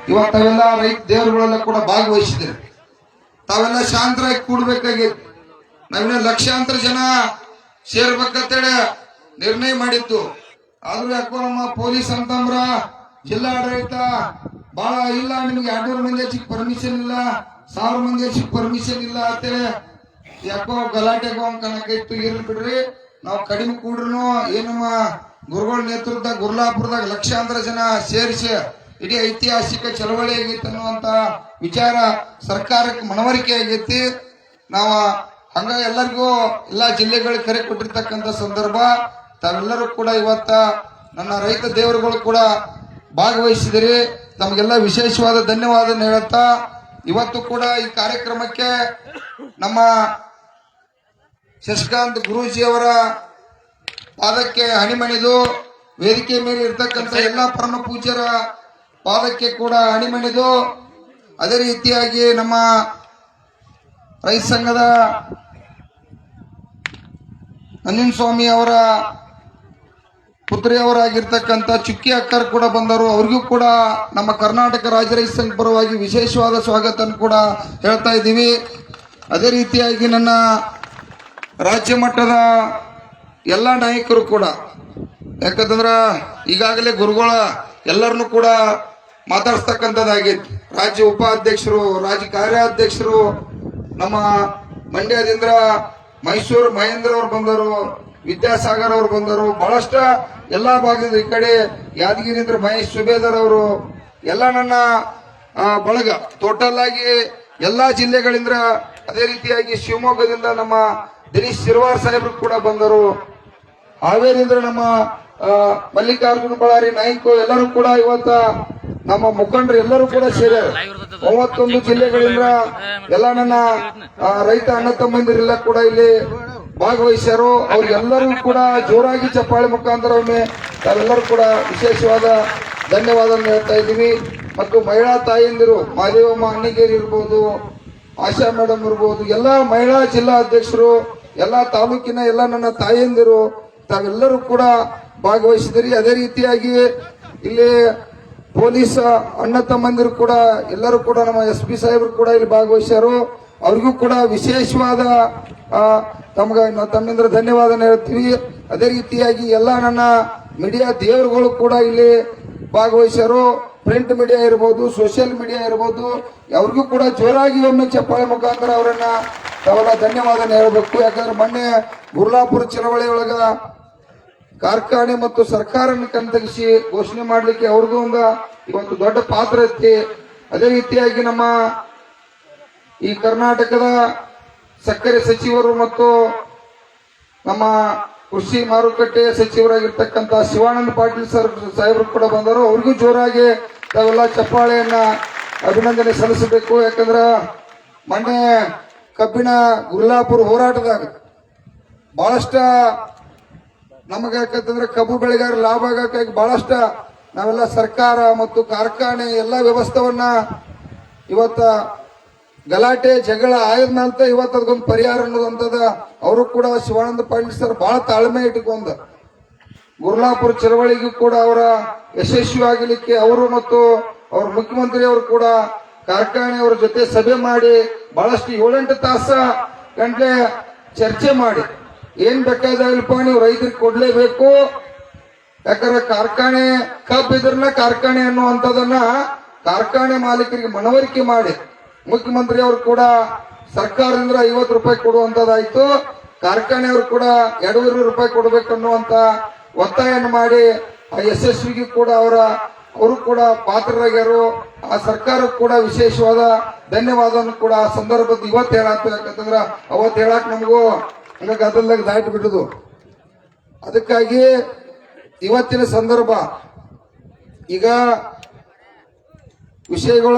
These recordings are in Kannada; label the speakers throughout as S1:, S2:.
S1: ಇವತ್ತು ತಾವೆಲ್ಲ ರೈತ ದೇವರುಗಳೆಲ್ಲ ಕೂಡ ಭಾಗವಹಿಸಿದ್ರು. ತಾವೆಲ್ಲ ಶಾಂತರಾಗಿ ಕೂಡ್ಬೇಕಾಗಿತ್ತು. ನಾವಿನ್ನ ಲಕ್ಷಾಂತರ ಜನ ಸೇರ್ಬೇಕಂತೇಳಿ ನಿರ್ಣಯ ಮಾಡಿದ್ದು. ಆದ್ರೂ ಯಾಕೋ ನಮ್ಮ ಪೊಲೀಸ್ ಅಂತಂದ್ರ ಜಿಲ್ಲಾಡಳಿತ ಬಹಳ ಇಲ್ಲ, ನಿಮ್ಗೆ 200 ಮಂದಿ ಹೆಚ್ಚಿಗೆ ಪರ್ಮಿಷನ್ ಇಲ್ಲ, 1000 ಮಂದಿ ಹೆಚ್ಚಿಗೆ ಪರ್ಮಿಷನ್ ಇಲ್ಲ ಅಂತೇಳಿ ಯಾಕೋ ಗಲಾಟೆಗೂ ಕಣಕ್ಕಿತ್ತು. ಇರ್ಲಿ ಬಿಡ್ರಿ, ನಾವು ಕಡಿಮೆ ಕೂಡ್ರು ಏನಮ್ಮ ಗುರುಗಳ ನೇತೃತ್ವದಾಗ ಗುರ್ಲಾಪುರದಾಗ ಲಕ್ಷಾಂತರ ಜನ ಸೇರಿಸಿ ಇಡೀ ಐತಿಹಾಸಿಕ ಚಳವಳಿ ಆಗೈತಿ ಅನ್ನುವಂತ ವಿಚಾರ ಸರ್ಕಾರಕ್ಕೆ ಮನವರಿಕೆ ಆಗೈತಿ. ನಾವು ಹಂಗ ಎಲ್ಲರಿಗೂ ಎಲ್ಲಾ ಜಿಲ್ಲೆಗಳಿಗೆ ಕರೆ ಕೊಟ್ಟಿರ್ತಕ್ಕಂಥ ಸಂದರ್ಭ. ತಾವೆಲ್ಲರೂ ಕೂಡ ಇವತ್ತ ನನ್ನ ರೈತ ದೇವರುಗಳು ಕೂಡ ಭಾಗವಹಿಸಿದಿರಿ. ತಮಗೆಲ್ಲ ವಿಶೇಷವಾದ ಧನ್ಯವಾದ ಹೇಳುತ್ತಾ, ಇವತ್ತು ಕೂಡ ಈ ಕಾರ್ಯಕ್ರಮಕ್ಕೆ ನಮ್ಮ ಶಶಿಕಾಂತ್ ಗುರೂಜಿಯವರ ಪಾದಕ್ಕೆ ಹಣಿಮಣಿದು, ವೇದಿಕೆ ಮೇಲೆ ಇರ್ತಕ್ಕಂಥ ಎಲ್ಲಾ ಪರಮ ಪೂಜ್ಯರ ಪಾದಕ್ಕೆ ಕೂಡ ಹಣಿಮಣಿದು, ಅದೇ ರೀತಿಯಾಗಿ ನಮ್ಮ ರೈತ ಸಂಘದ ನಂಜನ ಸ್ವಾಮಿ ಅವರ ಪುತ್ರಿಯವರಾಗಿರ್ತಕ್ಕಂಥ ಚುಕ್ಕಿ ಅಕ್ಕರ್ ಕೂಡ ಬಂದರು. ಅವ್ರಿಗೂ ಕೂಡ ನಮ್ಮ ಕರ್ನಾಟಕ ರಾಜ್ಯ ರೈತ ಸಂಘ ಪರವಾಗಿ ವಿಶೇಷವಾದ ಸ್ವಾಗತ ಕೂಡ ಹೇಳ್ತಾ ಇದ್ದೀವಿ. ಅದೇ ರೀತಿಯಾಗಿ ನನ್ನ ರಾಜ್ಯ ಮಟ್ಟದ ಎಲ್ಲ ನಾಯಕರು ಕೂಡ, ಯಾಕಂತಂದ್ರ ಈಗಾಗಲೇ ಗುರುಗಳ ಎಲ್ಲರನ್ನು ಕೂಡ ಮಾತಾಡ್ಸ್ತಕ್ಕಂಥದ್ದಾಗೈತಿ. ರಾಜ್ಯ ಉಪಾಧ್ಯಕ್ಷರು, ರಾಜ್ಯ ಕಾರ್ಯಾಧ್ಯಕ್ಷರು, ನಮ್ಮ ಮಂಡ್ಯದಿಂದ ಮೈಸೂರು ಮಹೇಂದ್ರ ಅವರು ಬಂದರು, ವಿದ್ಯಾಸಾಗರ್ ಅವರು ಬಂದರು, ಬಹಳಷ್ಟ ಎಲ್ಲಾ ಭಾಗದಿಂದ, ಈ ಕಡೆ ಯಾದಗಿರಿಯಿಂದ ಮಹೇಶ್ ಸುಬೇದರ್ ಅವರು, ಎಲ್ಲ ನನ್ನ ಬಳಗ ಟೋಟಲ್ ಆಗಿ ಎಲ್ಲಾ ಜಿಲ್ಲೆಗಳಿಂದ, ಅದೇ ರೀತಿಯಾಗಿ ಶಿವಮೊಗ್ಗದಿಂದ ನಮ್ಮ ದಿನೇಶ್ ಶಿರ್ವಾರ್ ಸಾಹೇಬ್ರು ಕೂಡ ಬಂದರು, ಹಾವೇರಿಯಿಂದ ನಮ್ಮ ಮಲ್ಲಿಕಾರ್ಜುನ ಬಳ್ಳಾರಿ ನಾಯ್ಕು ಎಲ್ಲರೂ ಕೂಡ ಇವತ್ತ ನಮ್ಮ ಮುಖಂಡರು ಎಲ್ಲರೂ ಕೂಡ ಸೇರ್ಯಾರ. 31 ಜಿಲ್ಲೆಗಳಿಂದ ಎಲ್ಲ ನನ್ನ ರೈತ ಅಣ್ಣ ತಮ್ಮಂದಿರೆಲ್ಲ ಕೂಡ ಇಲ್ಲಿ ಭಾಗವಹಿಸ್ಯಾರು. ಅವ್ರಿಗೆಲ್ಲರೂ ಕೂಡ ಜೋರಾಗಿ ಚಪ್ಪಾಳೆ ಮುಖಾಂತರ ಒಮ್ಮೆ ತಾವೆಲ್ಲರೂ ಕೂಡ ವಿಶೇಷವಾದ ಧನ್ಯವಾದ ಹೇಳ್ತಾ ಇದ್ದೀವಿ. ಮತ್ತು ಮಹಿಳಾ ತಾಯಂದಿರು, ಮಾದೇವಮ್ಮ ಅಣ್ಣಿಗೇರಿ ಇರ್ಬೋದು, ಆಶಾ ಮೇಡಮ್ ಇರ್ಬೋದು, ಎಲ್ಲ ಮಹಿಳಾ ಜಿಲ್ಲಾ ಅಧ್ಯಕ್ಷರು, ಎಲ್ಲ ತಾಲೂಕಿನ ಎಲ್ಲ ನನ್ನ ತಾಯಂದಿರು ತಾವೆಲ್ಲರೂ ಕೂಡ ಭಾಗವಹಿಸಿದಿರಿ. ಅದೇ ರೀತಿಯಾಗಿ ಇಲ್ಲಿ ಪೊಲೀಸ್ ಅಣ್ಣ ತಮ್ಮಂದಿರು ಕೂಡ ಎಲ್ಲರೂ ಕೂಡ ನಮ್ಮ SP ಸಾಹೇಬರು ಕೂಡ ಇಲ್ಲಿ ಭಾಗವಹಿಸ್ಯಾರು. ಅವ್ರಿಗೂ ಕೂಡ ವಿಶೇಷವಾದ ತಮ್ಮಿಂದ ಧನ್ಯವಾದ ಹೇಳ್ತೀವಿ. ಅದೇ ರೀತಿಯಾಗಿ ಎಲ್ಲ ನನ್ನ ಮೀಡಿಯಾ ದೇವರುಗಳು ಕೂಡ ಇಲ್ಲಿ ಭಾಗವಹಿಸ್ಯಾರು. ಪ್ರಿಂಟ್ ಮೀಡಿಯಾ ಇರ್ಬೋದು, ಸೋಷಿಯಲ್ ಮೀಡಿಯಾ ಇರ್ಬೋದು, ಅವ್ರಿಗೂ ಕೂಡ ಜೋರಾಗಿ ಒಮ್ಮೆ ಚಪ್ಪಾಳೆ ಮುಖಾಂತರ ಅವರನ್ನ ತಾವೆಲ್ಲ ಧನ್ಯವಾದ ಹೇಳಬೇಕು. ಯಾಕಂದ್ರೆ ಮೊನ್ನೆ ಗುರ್ಲಾಪುರ ಚಳವಳಿ ಒಳಗ ಕಾರ್ಖಾನೆ ಮತ್ತು ಸರ್ಕಾರನ ಕಣ್ತಗಿಸಿ ಘೋಷಣೆ ಮಾಡ್ಲಿಕ್ಕೆ ಅವ್ರದ್ದು ಇವತ್ತು ದೊಡ್ಡ ಪಾತ್ರ ಐತಿ. ಅದೇ ರೀತಿಯಾಗಿ ನಮ್ಮ ಈ ಕರ್ನಾಟಕದ ಸಕ್ಕರೆ ಸಚಿವರು ಮತ್ತು ನಮ್ಮ ಕೃಷಿ ಮಾರುಕಟ್ಟೆ ಸಚಿವರಾಗಿರ್ತಕ್ಕಂಥ ಶಿವಾನಂದ ಪಾಟೀಲ್ ಸಾಹೇಬರು ಕೂಡ ಬಂದರು. ಅವ್ರಿಗೂ ಜೋರಾಗಿ ತಾವೆಲ್ಲ ಚಪ್ಪಾಳೆಯನ್ನ ಅಭಿನಂದನೆ ಸಲ್ಲಿಸಬೇಕು. ಯಾಕಂದ್ರ ಮೊನ್ನೆ ಕಬ್ಬಿಣ ಗುರ್ಲಾಪುರ ಹೋರಾಟದಾಗ ಬಹಳಷ್ಟ ನಮಗೆ ಯಾಕಂತಂದ್ರೆ ಕಬ್ಬು ಬೆಳೆಗಾರ ಲಾಭ ಆಗಕ್ಕಾಗಿ ಬಹಳಷ್ಟ ನಾವೆಲ್ಲ ಸರ್ಕಾರ ಮತ್ತು ಕಾರ್ಖಾನೆ ಎಲ್ಲ ವ್ಯವಸ್ಥೆವನ್ನ ಇವತ್ತ ಗಲಾಟೆ ಜಗಳ ಆಯ್ದಂತ ಇವತ್ತು ಅದಕ್ಕೊಂದು ಪರಿಹಾರ ಅನ್ನೋದಂತದ. ಅವರು ಕೂಡ ಶಿವಾನಂದ ಪಾಟೀಲ್ ಸರ್ ಬಹಳ ತಾಳ್ಮೆ ಇಟ್ಕೊಂಡ ಗುರ್ಲಾಪುರ ಚಳವಳಿಗೂ ಕೂಡ ಅವರ ಯಶಸ್ವಿ ಆಗಲಿಕ್ಕೆ ಅವರು ಮತ್ತು ಅವ್ರ ಮುಖ್ಯಮಂತ್ರಿ ಅವರು ಕೂಡ ಕಾರ್ಖಾನೆಯವರ ಜೊತೆ ಸಭೆ ಮಾಡಿ ಬಹಳಷ್ಟು 7-8 ತಾಸ ಗಂಟೆ ಚರ್ಚೆ ಮಾಡಿ ಏನ್ ಬೇಕಾದಾಗಲ್ಪ ನೀವು ರೈತರಿಗೆ ಕೊಡ್ಲೇಬೇಕು. ಯಾಕಂದ್ರೆ ಕಾರ್ಖಾನೆ ಕಬ್ಬು ಇದ್ರನ್ನ ಕಾರ್ಖಾನೆ ಅನ್ನುವಂಥದನ್ನ ಕಾರ್ಖಾನೆ ಮಾಲೀಕರಿಗೆ ಮನವರಿಕೆ ಮಾಡಿ ಮುಖ್ಯಮಂತ್ರಿ ಅವರು ಕೂಡ ಸರ್ಕಾರದಿಂದ 50 ರೂಪಾಯಿ ಕೊಡುವಂತದ್ದಾಯ್ತು. ಕಾರ್ಖಾನೆಯವರು ಕೂಡ 200 ರೂಪಾಯಿ ಕೊಡಬೇಕನ್ನುವಂತ ಒತ್ತಾಯವನ್ನು ಮಾಡಿ ಆ ಯಶಸ್ವಿಗೆ ಕೂಡ ಅವರು ಕೂಡ ಪಾತ್ರರಾಗ್ಯಾರು. ಆ ಸರ್ಕಾರಕ್ಕೆ ಕೂಡ ವಿಶೇಷವಾದ ಧನ್ಯವಾದವನ್ನು ಕೂಡ ಆ ಸಂದರ್ಭದ ಇವತ್ತು ಹೇಳಾಕ್ತು. ಯಾಕಂತಂದ್ರ ಅವತ್ತು ಹೇಳಾಕ್ ನಮಗೂ ಹಂಗ ಗದ್ದಲದಾಗ ದಾಟಿ ಬಿಡುದು. ಅದಕ್ಕಾಗಿ ಇವತ್ತಿನ ಸಂದರ್ಭ ಈಗ ವಿಷಯಗಳ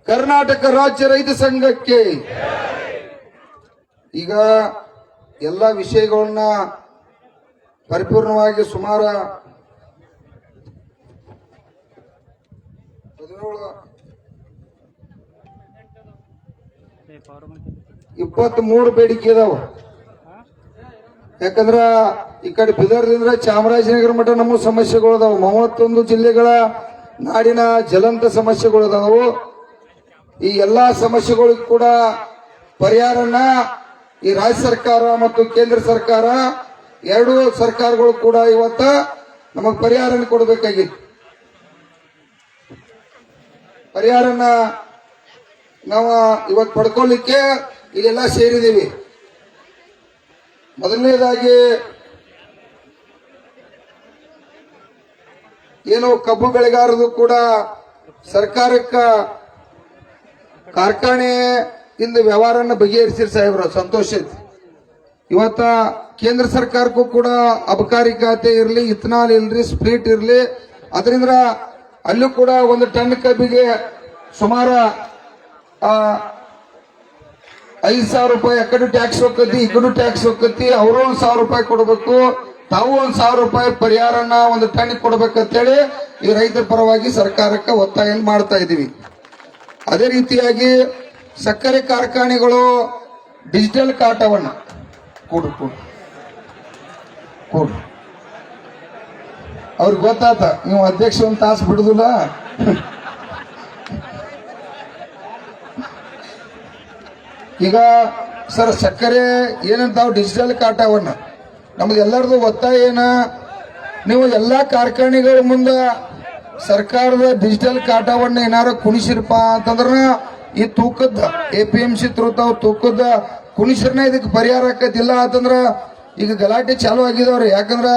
S1: ಕರ್ನಾಟಕ ರಾಜ್ಯ ರೈತ ಸಂಘಕ್ಕೆ ಈಗ ಎಲ್ಲ ವಿಷಯಗಳನ್ನ ಪರಿಪೂರ್ಣವಾಗಿ ಸುಮಾರು 23 ಬೇಡಿಕೆ ಇದಾವ. ಯಾಕಂದ್ರ ಈ ಕಡೆ ಬೀದರ್ದಿಂದ ಚಾಮರಾಜನಗರ ಮಠ ನಮ್ಮ ಸಮಸ್ಯೆಗಳು ಅದಾವ. 31 ಜಿಲ್ಲೆಗಳ ನಾಡಿನ ಜ್ವಲಂತ ಸಮಸ್ಯೆಗಳು ಅದಾವು. ಈ ಎಲ್ಲಾ ಸಮಸ್ಯೆಗಳಿಗೂ ಕೂಡ ಪರಿಹಾರನ ಈ ರಾಜ್ಯ ಸರ್ಕಾರ ಮತ್ತು ಕೇಂದ್ರ ಸರ್ಕಾರ ಎರಡೂ ಸರ್ಕಾರಗಳು ಕೂಡ ಇವತ್ತ ನಮಗ್ ಪರಿಹಾರನ ಕೊಡಬೇಕಾಗಿತ್ತು. ಪರಿಹಾರನ ನಾವು ಇವತ್ತು ಪಡ್ಕೊಳ್ಳಿಕ್ಕೆ ಇಲ್ಲೆಲ್ಲ ಸೇರಿದೀವಿ. ಮೊದಲನೇದಾಗಿ ಏನು ಕಬ್ಬು ಬೆಳೆಗಾರರು ಕೂಡ ಸರ್ಕಾರಕ್ಕ ಕಾರ್ಖಾನೆ ಇಂದ ವ್ಯವಹಾರನ ಬಗೆಹರಿಸಿರ್ ಸಾಹೇಬ್ರ ಸಂತೋಷ ಐತಿ. ಇವತ್ತ ಕೇಂದ್ರ ಸರ್ಕಾರಕ್ಕೂ ಕೂಡ ಅಬಕಾರಿ ಖಾತೆ ಇರಲಿ, ಇಥನಾಲ್ ಇರ್ಲಿ, ಸ್ಪ್ರೀಟ್ ಇರಲಿ, ಅದರಿಂದ ಅಲ್ಲೂ ಕೂಡ 1 ಟನ್ ಕಬ್ಬಿಗೆ ಸುಮಾರು 5,000 ರೂಪಾಯಿ ಅಕಡೆ ಟ್ಯಾಕ್ಸ್ ಹೋಗ್ತತಿ, ಈ ಕಡೆ ಟ್ಯಾಕ್ಸ್ ಹೋಗ್ತತಿ. ಅವರು 1,000 ರೂಪಾಯಿ ಕೊಡಬೇಕು, ತಾವು 1,000 ರೂಪಾಯಿ ಪರಿಹಾರನ 1 ಟನ್ ಕೊಡಬೇಕಂತೇಳಿ ಈ ರೈತರ ಪರವಾಗಿ ಸರ್ಕಾರಕ್ಕೆ ಒತ್ತಾಯ ಮಾಡ್ತಾ ಇದೀವಿ. ಅದೇ ರೀತಿಯಾಗಿ ಸಕ್ಕರೆ ಕಾರ್ಖಾನೆಗಳು ಡಿಜಿಟಲ್ ಕಾಟವನ್ನ ಕೊಡು ಅವ್ರಿಗೆ ಗೊತ್ತಾತ, ನೀವು ಅಧ್ಯಕ್ಷ 1 ತಾಸು ಬಿಡುದಿಲ್ಲ. ಈಗ ಸರ್ ಸಕ್ಕರೆ ಏನಂತಾವ್ ಡಿಜಿಟಲ್ ಕಾಟವನ್ನ ನಮ್ದು ಎಲ್ಲರದು ಒತ್ತಾಯ ಏನ, ನೀವು ಎಲ್ಲಾ ಕಾರ್ಖಾನೆಗಳ ಮುಂದೆ ಸರ್ಕಾರದ ಡಿಜಿಟಲ್ ಕಾಟವನ್ನ ಏನಾರ ಕುಣಿಸಿರಪ್ಪ ಅಂತಂದ್ರ ಈ ತೂಕದ APMC ತಾವು ತೂಕದ ಕುಣಿಸಿರ್ನ ಇದಕ್ಕೆ ಪರಿಹಾರ ಆಕತಿಲ್ಲ ಅಂತಂದ್ರ ಈಗ ಗಲಾಟೆ ಚಾಲು ಆಗಿದವ್ರಿ. ಯಾಕಂದ್ರ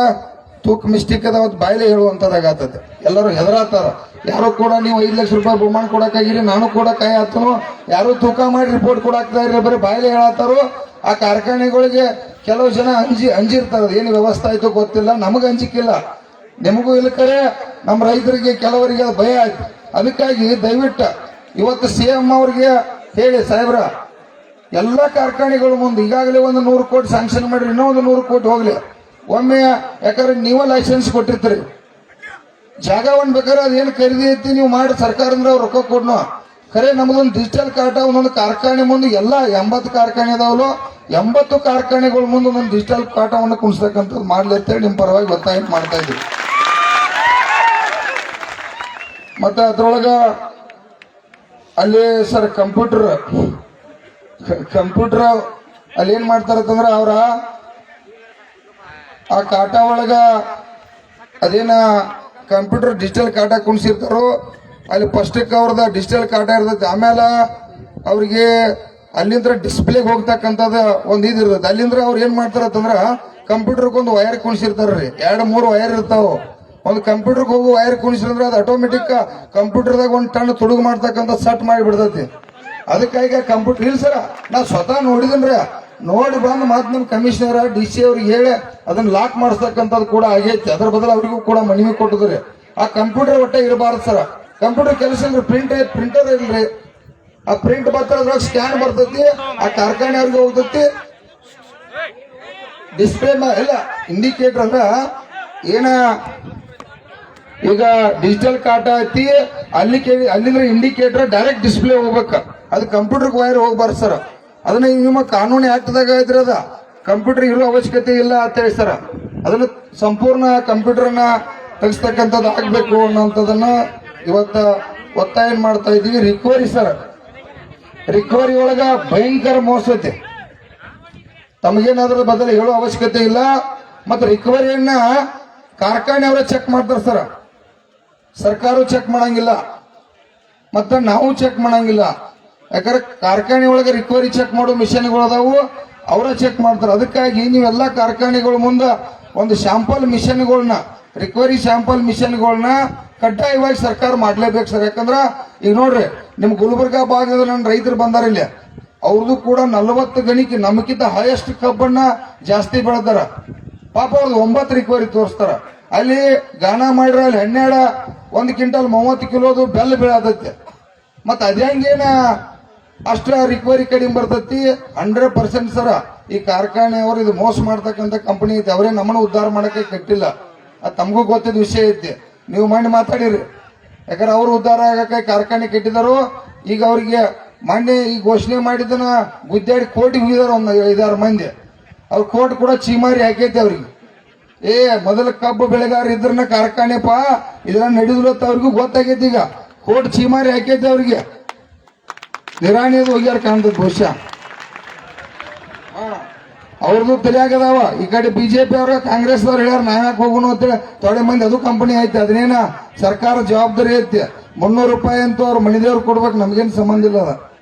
S1: ತೂಕ ಮಿಸ್ಟೇಕ್ ಅದಾವ ಬಾಯಿಲೆ ಹೇಳುವಂತದಾಗತ್ತದ. ಎಲ್ಲರೂ ಹೆದರಾತಾರ. ಯಾರು ಕೂಡ ನೀವು 5 ಲಕ್ಷ ರೂಪಾಯಿ ಬಹುಮಾನ ಕೊಡಕ್ಕಾಗಿರಿ, ನಾನು ಕೂಡ ಕೈ ಹಾಕ್ತನು, ಯಾರು ತೂಕ ಮಾಡಿ ರಿಪೋರ್ಟ್ ಕೊಡಾಕ್ತಾ ಇರ್ಲಿ, ಬರೀ ಬಾಯಿಲೆ ಹೇಳತ್ತಾರು. ಆ ಕಾರ್ಖಾನೆಗಳಿಗೆ ಕೆಲವು ಜನ ಅಂಜಿರ್ತಾರ. ಏನು ವ್ಯವಸ್ಥೆ ಆಯ್ತು ಗೊತ್ತಿಲ್ಲ, ನಮಗ್ ಅಂಜಿಕಿಲ್ಲ, ನಿಮಗೂ ಇಲ್ಲ. ಕರೆ ನಮ್ಮ ರೈತರಿಗೆ ಕೆಲವರಿಗೆ ಭಯ ಆಯ್ತು. ಅದಕ್ಕಾಗಿ ದಯವಿಟ್ಟು ಇವತ್ತು CM ಅವ್ರಿಗೆ ಹೇಳಿ, ಸಾಹೇಬ್ರ ಎಲ್ಲ ಕಾರ್ಖಾನೆಗಳ ಮುಂದೆ ಈಗಾಗಲೇ 100 ಕೋಟಿ ಸ್ಯಾಂಕ್ಷನ್ ಮಾಡ್ರಿ, ಇನ್ನೂ 100 ಕೋಟಿ ಹೋಗ್ಲಿ ಒಮ್ಮೆ. ಯಾಕಂದ್ರೆ ನೀವ ಲೈಸೆನ್ಸ್ ಕೊಟ್ಟಿರ್ತೀರಿ, ಜಾಗವನ್ನ ಬೇಕಾದ್ರೆ ಅದೇನು ಖರೀದಿ ಐತಿ ನೀವು ಮಾಡಿ ಸರ್ಕಾರದಿಂದ ಅವ್ರು ರೊಕ್ಕ ಕೊಡ್ನೋ. ಖರೆ ನಮ್ದೊಂದು ಡಿಜಿಟಲ್ ಕಾಟ ಒಂದೊಂದು ಕಾರ್ಖಾನೆ ಮುಂದೆ ಎಲ್ಲ 80 ಕಾರ್ಖಾನೆ ಅದಾವಲ್ಲ, 80 ಕಾರ್ಖಾನೆಗಳ ಮುಂದೆ ಒಂದೊಂದು ಡಿಜಿಟಲ್ ಕಾಟವನ್ನು ಕುಣಿಸ್ತಕ್ಕಂಥದ್ದು ಮಾಡ್ಲಿ ಅಂತೇಳಿ ನಿಮ್ ಪರವಾಗಿ ಒತ್ತಾಯ ಮಾಡ್ತಾ ಇದ್ದೀವಿ. ಮತ್ತೆ ಅದ್ರೊಳಗ ಅಲ್ಲಿ ಸರ್ ಕಂಪ್ಯೂಟರ್ ಅಲ್ಲಿ ಏನ್ ಮಾಡ್ತಾರಂತಂದ್ರ ಅವ್ರ ಆ ಕಾಟ ಒಳಗ ಅದೇನ ಕಂಪ್ಯೂಟರ್ ಡಿಜಿಟಲ್ ಕಾಟ ಕುಣಿಸಿರ್ತಾರೋ ಅಲ್ಲಿ ಫಸ್ಟಕ್ಕೆ ಅವ್ರದ ಡಿಜಿಟಲ್ ಕಾಟ ಇರ್ತೈತಿ. ಆಮೇಲೆ ಅವ್ರಿಗೆ ಅಲ್ಲಿಂದ ಡಿಸ್ಪ್ಲೇಗೆ ಹೋಗ್ತಕ್ಕಂಥದ್ದು ಒಂದು ಇದಿರ್ತೈತಿ. ಅಲ್ಲಿಂದ ಅವ್ರು ಏನ್ ಮಾಡ್ತಾರಂತಂದ್ರ ಕಂಪ್ಯೂಟರ್ಗೆ ಒಂದು ವೈರ್ ಕುಣಿಸಿರ್ತಾರ್ರಿ, 2-3 ವೈರ್ ಇರ್ತಾವ. ಒಂದು ಕಂಪ್ಯೂಟರ್ಗೆ ಹೋಗೋ ವೈರ್ ಕುಣಿಸಿದ್ರೆ ಅದು ಆಟೋಮೆಟಿಕ್ ಕಂಪ್ಯೂಟರ್ದಾಗ 1 ಟನ್ ತುಡುಗು ಮಾಡ್ತಕ್ಕಂಥ ಸಟ್ ಮಾಡಿ ಬಿಡ್ತೈತಿ. ಅದಕ್ಕಾಗಿ ಕಂಪ್ಯೂಟರ್ ಇಲ್ಲ ಸರ, ನಾ ಸ್ವತಃ ನೋಡಿದನ್ರಿ. ನೋಡಿ ಬಂದು ಮಾತು ನಿಮ್ ಕಮಿಷನರ್ DC ಅವ್ರಿಗೆ ಹೇಳಿ ಅದನ್ನ ಲಾಕ್ ಮಾಡಿಸ್ತಕ್ಕಂಥದ್ದು ಕೂಡ ಆಗೈತಿ. ಅದ್ರ ಬದಲು ಅವ್ರಿಗೂ ಕೂಡ ಮನವಿ ಕೊಟ್ಟಿದ್ರಿ. ಆ ಕಂಪ್ಯೂಟರ್ ಒಟ್ಟೆ ಇರಬಾರ್ದು ಸರ. ಕಂಪ್ಯೂಟರ್ ಕೆಲಸ ಇಲ್ರಿ, ಪ್ರಿಂಟರ್ ಇಲ್ರಿ. ಆ ಪ್ರಿಂಟ್ ಬರ್ತಾರ, ಸ್ಕ್ಯಾನ್ ಬರ್ತೈತಿ, ಆ ಕಾರ್ಖಾನೆ ಅವ್ರಿಗೆ ಹೋಗ್ತೈತಿ. ಡಿಸ್ಪ್ಲೇ ಇಲ್ಲ ಇಂಡಿಕೇಟರ್ ಅಂದ್ರ ಏನ, ಈಗ ಡಿಜಿಟಲ್ ಕಾಟ ಐತಿ ಅಲ್ಲಿಂದ್ರ ಇಂಡಿಕೇಟರ್ ಡೈರೆಕ್ಟ್ ಡಿಸ್ಪ್ಲೇ ಹೋಗ್ಬೇಕ, ಅದು ಕಂಪ್ಯೂಟರ್ ವೈರ್ ಹೋಗ್ಬಾರ್ದು ಸರ್. ಅದನ್ನ ನಿಮ್ಮ ಕಾನೂನು ಆಕ್ಟ್ದಾಗ ಇದ್ರೆ ಅದ ಕಂಪ್ಯೂಟರ್ ಇರೋ ಅವಶ್ಯಕತೆ ಇಲ್ಲ ಅಂತ ಹೇಳಿ ಸರ್. ಅದನ್ನ ಸಂಪೂರ್ಣ ಕಂಪ್ಯೂಟರ್ನ ತೆಗಿಸ್ತಕ್ಕಂಥದ್ದು ಆಗ್ಬೇಕು ಅನ್ನೋಂಥದನ್ನ ಇವತ್ತ ಒತ್ತಾಯ ಮಾಡ್ತಾ ಇದೀವಿ. ರಿಕವರಿ ಸರ್, ರಿಕವರಿ ಒಳಗ ಭಯಂಕರ ಮೋಸ ಐತಿ. ತಮಗೇನಾದ್ರೂ ಬದಲು ಹೇಳೋ ಅವಶ್ಯಕತೆ ಇಲ್ಲ. ಮತ್ತೆ ರಿಕವರಿಯನ್ನ ಕಾರ್ಖಾನೆ ಅವರೇ ಚೆಕ್ ಮಾಡ್ತಾರೆ ಸರ್, ಸರ್ಕಾರ ಚೆಕ್ ಮಾಡಂಗಿಲ್ಲ, ಮತ್ತೆ ನಾವು ಚೆಕ್ ಮಾಡಂಗಿಲ್ಲ. ಯಾಕಂದ್ರೆ ಕಾರ್ಖಾನೆ ಒಳಗೆ ರಿಕವರಿ ಚೆಕ್ ಮಾಡೋ ಮಿಷನ್ಗಳು ಅದಾವು, ಅವರ ಚೆಕ್ ಮಾಡ್ತಾರೆ. ಅದಕ್ಕಾಗಿ ನೀವೆಲ್ಲ ಕಾರ್ಖಾನೆಗಳ ಮುಂದೆ ಒಂದು ಶಾಂಪಲ್ ಮಿಷನ್ಗಳನ್ನ, ರಿಕವರಿ ಶಾಂಪಲ್ ಮಿಷನ್ಗಳನ್ನ ಕಡ್ಡಾಯವಾಗಿ ಸರ್ಕಾರ ಮಾಡ್ಲೇಬೇಕು ಸರ್. ಯಾಕಂದ್ರ ಈಗ ನೋಡ್ರಿ, ನಿಮ್ ಗುಲ್ಬರ್ಗಾ ಭಾಗದ ನನ್ನ ರೈತರು ಬಂದಾರ ಇಲ್ಲಿ, ಅವ್ರದ್ದು ಕೂಡ 40 ಗಣಿಕೆ ನಮಗಿಂತ ಹೈಯೆಸ್ಟ್ ಕಬ್ಬನ್ನ ಜಾಸ್ತಿ ಬೆಳೆದಾರ. ಪಾಪ ಅವ್ರದ್ದು 9 ರಿಕವರಿ ತೋರಿಸ್ತಾರ. ಅಲ್ಲಿ ಗಾನ ಮಾಡಿರ ಅಲ್ಲಿ 1 ಕ್ವಿಂಟಲ್ 30 ಕಿಲೋದು ಬೆಲ್ಲ ಬೀಳತೈತಿ. ಮತ್ತ ಅದೇಂಗೇನ ಅಷ್ಟ ರಿಕವರಿ ಕಡಿಮೆ ಬರ್ತೈತಿ? 100% ಸರ. ಈ ಕಾರ್ಖಾನೆಯವರು ಇದು ಮೋಸ ಮಾಡ್ತಕ್ಕಂಥ ಕಂಪನಿ ಐತಿ, ಅವರೇ ನಮ್ಮನ್ನು ಉದ್ಧಾರ ಮಾಡಕ್ಕೆ ಕಟ್ಟಿಲ್ಲ. ಅದು ತಮಗೂ ಗೊತ್ತಿದ್ದ ವಿಷಯ ಐತಿ, ನೀವು ಮಾಡಿ ಮಾತಾಡಿರಿ. ಯಾಕಂದ್ರೆ ಅವ್ರು ಉದ್ಧಾರ ಆಗಕ್ಕೆ ಕಾರ್ಖಾನೆ ಕೆಟ್ಟಿದಾರು. ಈಗ ಅವ್ರಿಗೆ ಮೊನ್ನೆ ಈ ಘೋಷಣೆ ಮಾಡಿದ್ದನ್ನ ಗುದ್ದಾಡಿ ಕೋರ್ಟಿಗೆ ಹೋಗಿದಾರ ಒಂದು 5-6 ಮಂದಿ. ಅವ್ರ ಕೋರ್ಟ್ ಕೂಡ ಚೀಮಾರಿ ಹಾಕೈತಿ ಅವ್ರಿಗೆ. ಮೊದಲ ಕಬ್ಬು ಬೆಳೆಗಾರ ಇದ್ರನ್ನ ಕಾರ್ಖಾನೆಪ್ಪ ಇದ್ರ ನಡೆದಿಲ್ಲತ್ತ ಅವ್ರಿಗೂ ಗೊತ್ತಾಗೈತಿ. ಈಗ ಕೋರ್ಟ್ ಚೀಮಾರಿ ಹಾಕೈತಿ ಅವ್ರಿಗೆ. ನಿರಾಣಿಯದು ಹೋಗ್ಯಾರ ಕಾಣ್ತದ ಬಹುಶಃ. ಅವ್ರದ್ದು ತಲೆಯಾಗದಾವ. ಈ ಕಡೆ ಬಿಜೆಪಿ ಅವ್ರ ಕಾಂಗ್ರೆಸ್ ದವ್ರು ಹೇಳ್ಯಾರ ನಾವ್ಯಾಕೆ ಹೋಗೋಣ ಅಂತೇಳಿ ತೊಡೆ ಮಂದಿ ಅದು ಕಂಪನಿ ಐತಿ. ಅದನ್ನೇನ ಸರ್ಕಾರ ಜವಾಬ್ದಾರಿ ಐತಿ. 300 ರೂಪಾಯಿ ಅಂತೂ ಅವ್ರ ಮಣಿದೇವ್ರು ಕೊಡ್ಬೇಕು, ನಮ್ಗೇನು ಸಂಬಂಧ ಇಲ್ಲ. ಅದ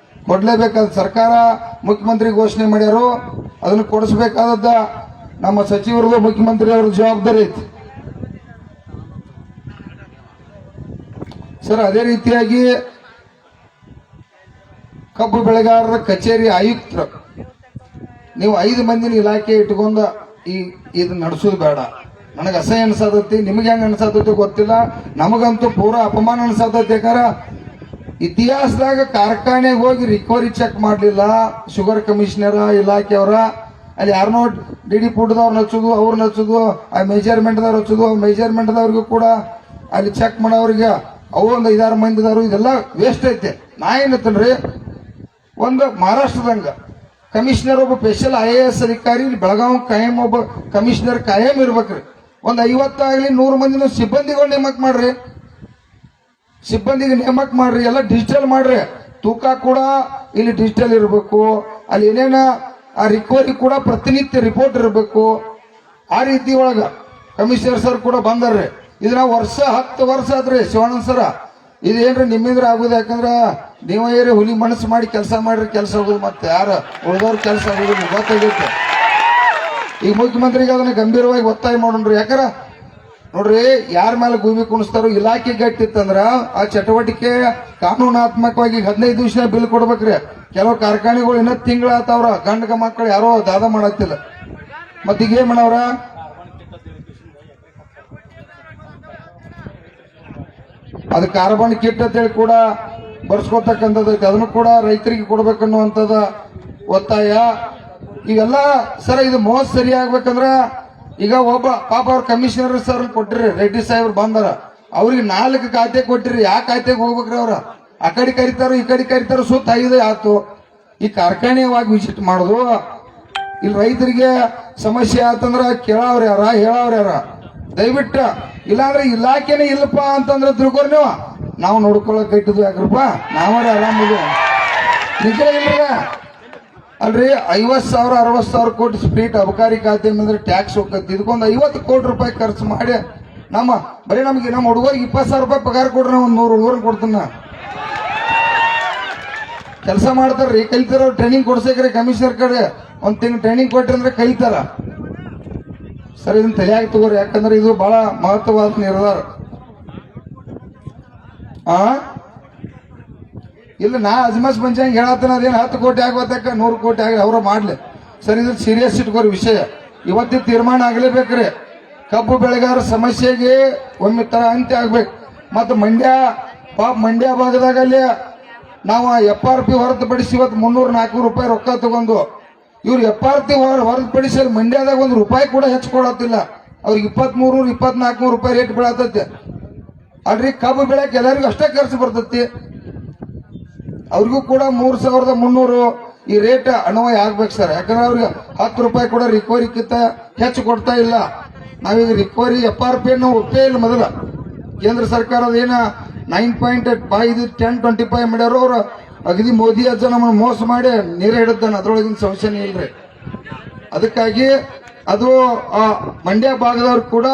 S1: ಕೊಡ್ಲೇಬೇಕಾದ ಸರ್ಕಾರ ಮುಖ್ಯಮಂತ್ರಿ ಘೋಷಣೆ ಮಾಡ್ಯಾರು, ಅದನ್ನು ಕೊಡಿಸ್ಬೇಕಾದದ್ದ ನಮ್ಮ ಸಚಿವರದು ಮುಖ್ಯಮಂತ್ರಿ ಅವ್ರ ಜವಾಬ್ದಾರಿ ಐತಿ ಸರ್. ಅದೇ ರೀತಿಯಾಗಿ ಕಬ್ಬು ಬೆಳೆಗಾರರ ಕಚೇರಿ ಆಯುಕ್ತರು, ನೀವು 5 ಮಂದಿನ ಇಲಾಖೆ ಇಟ್ಕೊಂಡ ಇದು ನಡೆಸೋದು ಬೇಡ. ನನಗೆ ಅಸಹ್ಯ ಅನ್ಸತೈತಿ, ನಿಮ್ಗೆ ಹೆಂಗ್ ಅನ್ಸತೈತಿ ಗೊತ್ತಿಲ್ಲ, ನಮಗಂತೂ ಪೂರಾ ಅಪಮಾನ ಅನ್ಸತೈತಿ. ಯಾಕಂದ್ರ ಇತಿಹಾಸದಾಗ ಕಾರ್ಖಾನೆಗೆ ಹೋಗಿ ರಿಕವರಿ ಚೆಕ್ ಮಾಡಲಿಲ್ಲ ಶುಗರ್ ಕಮಿಷನರ್ ಇಲಾಖೆಯವರ. ಅಲ್ಲಿ ಯಾರನ್ನೋ ಡಿ ಪುಟ್ಟದವ್ರು ನಚ್ಚೋದು, ಅವ್ರು ನಚ್ಚೋದು, ಆ ಮೆಜರ್ಮೆಂಟ್ದವ್ರು ಹಚ್ಚೋದು, ಮೆಜರ್ಮೆಂಟ್ದವ್ರಿಗೂ ಕೂಡ ಅಲ್ಲಿ ಚೆಕ್ ಮಾಡೋರಿಗೆ ಅವು ಒಂದು 5-6 ಮಂದಿದವರು. ಇದೆಲ್ಲ ವೇಸ್ಟ್ ಐತೆ. ನಾ ಏನತ್ತನ್ರಿ, ಒಂದು ಮಹಾರಾಷ್ಟ್ರದಂಗ ಕಮಿಷನರ್ ಒಬ್ಬ ಸ್ಪೆಷಲ್ IAS ಅಧಿಕಾರಿ, ಇಲ್ಲಿ ಬೆಳಗಾವಿ ಕಾಯಂ ಒಬ್ಬ ಕಮಿಷನರ್ ಕಾಯಂ ಇರ್ಬೇಕ್ರಿ. ಒಂದು 50 ಆಗಲಿ 100 ಮಂದಿನ ಸಿಬ್ಬಂದಿಗಳು ನೇಮಕ ಮಾಡ್ರಿ, ಸಿಬ್ಬಂದಿಗೆ ನೇಮಕ ಮಾಡ್ರಿ, ಎಲ್ಲ ಡಿಜಿಟಲ್ ಮಾಡ್ರಿ. ತೂಕ ಕೂಡ ಇಲ್ಲಿ ಡಿಜಿಟಲ್ ಇರಬೇಕು. ಅಲ್ಲಿ ಏನೇನ ಆ ರಿಕವರಿ ಕೂಡ ಪ್ರತಿನಿತ್ಯ ರಿಪೋರ್ಟ್ ಇರಬೇಕು. ಆ ರೀತಿ ಒಳಗ ಕಮಿಷನರ್ ಸರ್ ಕೂಡ ಬಂದಾರ್ರಿ. ಇದನ್ನ 10 ವರ್ಷ ಆದ್ರಿ ಶಿವಾನಂದ್ ಸರ. ಇದೇನ್ರಿ ನಿಮ್ಮಿಂದ್ರ ಆಗುದು, ಯಾಕಂದ್ರ ನೀವ ಏರಿ ಹುಲಿ ಮನಸ್ಸು ಮಾಡಿ ಕೆಲಸ ಮಾಡ್ರಿ, ಕೆಲಸ ಆಗುದು. ಮತ್ತೆ ಯಾರ ಉಳಿದವ್ರ ಕೆಲಸ ಆಗುದು ಗೊತ್ತಾಗೈತೆ. ಈಗ ಮುಖ್ಯಮಂತ್ರಿಗೆ ಅದನ್ನ ಗಂಭೀರವಾಗಿ ಒತ್ತಾಯ ಮಾಡೋಣ್ರಿ. ಯಾಕಂದ್ರ ನೋಡ್ರಿ, ಯಾರ ಮೇಲೆ ಗೂಬಿ ಕುಣಿಸ್ತಾರೋ ಇಲಾಖೆ ಗಟ್ಟಿತ್ತಂದ್ರ ಆ ಚಟುವಟಿಕೆ ಕಾನೂನಾತ್ಮಕವಾಗಿ 15 ದಿವಸ ಬಿಲ್ ಕೊಡ್ಬೇಕ್ರಿ. ಕೆಲವು ಕಾರ್ಖಾನೆಗಳು ಇನ್ನೂ ತಿಂಗಳಾತವ್ರ, ಗಂಡ ಮಕ್ಕಳು ಯಾರೋ ದಾದ ಮಾಡತ್ತಿಲ್ಲ. ಮತ್ತೀಗ ಏನ್ ಮಾಡವ್ರ, ಅದು ಕಾರ್ಬನ್ ಕಿಟ್ ಅಂತೇಳಿ ಕೂಡ ಬರ್ಸ್ಕೊತಕ್ಕಂಥದ್ದೈತಿ. ಅದನ್ನು ಕೂಡ ರೈತರಿಗೆ ಕೊಡ್ಬೇಕನ್ನುವಂಥದ್ದು ಒತ್ತಾಯ. ಇವೆಲ್ಲ ಸರ ಇದು ಮೋಸ ಸರಿ ಆಗ್ಬೇಕಂದ್ರ ಈಗ ಒಬ್ಬ ಪಾಪ ಅವ್ರ ಕಮಿಷನರ್ ಸರ್ ಕೊಟ್ಟಿರಿ, ರೆಡ್ಡಿ ಸಾಹೇಬ್ರು ಬಂದಾರ, ಅವ್ರಿಗೆ 4 ಖಾತೆ ಕೊಟ್ಟಿರಿ. ಯಾವ ಖಾತೆಗೆ ಹೋಗ್ಬೇಕ್ರಿ ಅವ್ರ? ಆ ಕಡೆ ಕರಿತಾರೋ ಈ ಕಡೆ ಕರಿತಾರೋ, ಸುತ್ತ 5 ಆಯ್ತು. ಈ ಕಾರ್ಖಾನೆಯಾಗಿ ವಿಸಿಟ್ ಮಾಡುದು. ಇಲ್ಲಿ ರೈತರಿಗೆ ಸಮಸ್ಯೆ ಆತಂದ್ರ ಕೇಳವ್ರ ಯಾರ, ಹೇಳವ್ರ ಯಾರ? ದಯವಿಟ್ಟು ಇಲ್ಲಾಂದ್ರೆ ಇಲಾಖೆನೇ ಇಲ್ಲಪ್ಪ ಅಂತಂದ್ರೆ ತಿಳ್ಕೊರಿ ನೀವು. ನಾವು ನೋಡ್ಕೊಳಕ್ ಇಟ್ಟಿದ್ವು ಯಾಕ್ರಪ್ಪ, ನಾವೇ ಆರಾಮದು ನಿಜ ಇಲ್ರ. ಅಲ್ರಿ 50,000 60,000 ಕೋಟಿ ಸ್ಪ್ರೀಟ್ ಅಬಕಾರಿ ಖಾತೆ ಮೇಲೆ ಟ್ಯಾಕ್ಸ್ ಹೋಗತ್ತೆ. ಇದಕ್ಕೊಂದು 50 ಕೋಟಿ ರೂಪಾಯಿ ಖರ್ಚು ಮಾಡಿ ಬರೀ ನಮ್ಗೆ ನಮ್ಮ ಹುಡುಗರಿಗೆ 20,000 ರೂಪಾಯಿ ಪಗಾರ ಕೊಡ್ರಿ, ಒಂದು 100 ಹುಡುಗರನ್ನ ಕೊಡ್ತೀನಿ. ಕೆಲಸ ಮಾಡ್ತಾರ್ರಿ, ಕಲಿತಾರ. ಟ್ರೈನಿಂಗ್ ಕೊಡ್ಸಕ್ರಿ ಕಮಿಷನರ್ ಕಡೆ 1 ತಿಂಗಳು ಟ್ರೈನಿಂಗ್ ಕೊಟ್ರಿ ಅಂದ್ರೆ ಕಲಿತಾರ. ಸರ್ ಇದನ್ನ ತಲೆಯಾಗಿ ತಗೋರಿ, ಯಾಕಂದ್ರೆ ಇದು ಬಹಳ ಮಹತ್ವವಾದ ನಿರ್ಧಾರ. ಇಲ್ಲ ನಾ ಅಜ್ಮಸ್ ಪಂಚಾಂಗ್ ಹೇಳತ್ತನ, ಅದೇನು 10 ಕೋಟಿ ಆಗ್ಬೇಕ 100 ಕೋಟಿ ಆಗಿ ಅವ್ರ ಮಾಡ್ಲಿ. ಸರ್ ಇದ್ರ ಸೀರಿಯಸ್ ಇಟ್ಕೋರಿ ವಿಷಯ. ಇವತ್ತಿನ ತೀರ್ಮಾನ ಆಗ್ಲೇಬೇಕ್ರಿ. ಕಬ್ಬು ಬೆಳೆಗಾರ ಸಮಸ್ಯೆಗೆ ಒಮ್ಮೆ ತರ ಅಂತ್ಯ ಆಗ್ಬೇಕು. ಮತ್ತು ಮಂಡ್ಯ ಭಾಗದಾಗ ಅಲ್ಲಿ ನಾವು FRP ಹೊರತುಪಡಿಸಿ ಇವತ್ತು 300-400 ರೂಪಾಯಿ ರೊಕ್ಕ ತಗೊಂಡು ಇವ್ರು FRP ಹೊರತುಪಡಿಸಿ ಮಂಡ್ಯದಾಗ $1 ರೂಪಾಯಿ ಕೂಡ ಹೆಚ್ಚಿಕೊಡತ್ತಿಲ್ಲ. ಅವ್ರಿಗೆ 2300-2400 ರೂಪಾಯಿ ರೇಟ್ ಬೀಳತೈತಿ. ಅಲ್ರಿ ಕಬ್ಬು ಬೆಳೆಯಕ್ಕೆ ಎಲ್ಲರಿಗೂ ಅಷ್ಟೇ ಖರ್ಚು ಬರ್ತೈತಿ. ಅವ್ರಿಗೂ ಕೂಡ 3,300 ಈ ರೇಟ್ ಅನ್ವಯ ಆಗ್ಬೇಕು ಸರ್. ಯಾಕಂದ್ರೆ ಅವ್ರಿಗೆ 10 ರೂಪಾಯಿ ಕೂಡ ರಿಕವರಿಕ್ಕಿಂತ ಹೆಚ್ಚು ಕೊಡ್ತಾ ಇಲ್ಲ. ನಾವೀಗ ರಿಕವರಿ FRP ಅನ್ನು ಒಪ್ಪೇ ಇಲ್ಲ. ಮೊದಲ ಕೇಂದ್ರ ಸರ್ಕಾರದ ಏನ 9.5 ಮಾಡ್ಯಾರೋ ಅವ್ರ ಅಗದಿ ಮೋದಿ ಅಜ್ಜ ನಮ್ಮನ್ನು ಮೋಸ ಮಾಡಿ ನೀರೇ ಹಿಡಿದಾನ, ಅದ್ರೊಳಗಿನ ಸಂಶಯನೇ ಇಲ್ರಿ. ಅದಕ್ಕಾಗಿ ಅದು ಮಂಡ್ಯ ಭಾಗದವ್ರು ಕೂಡ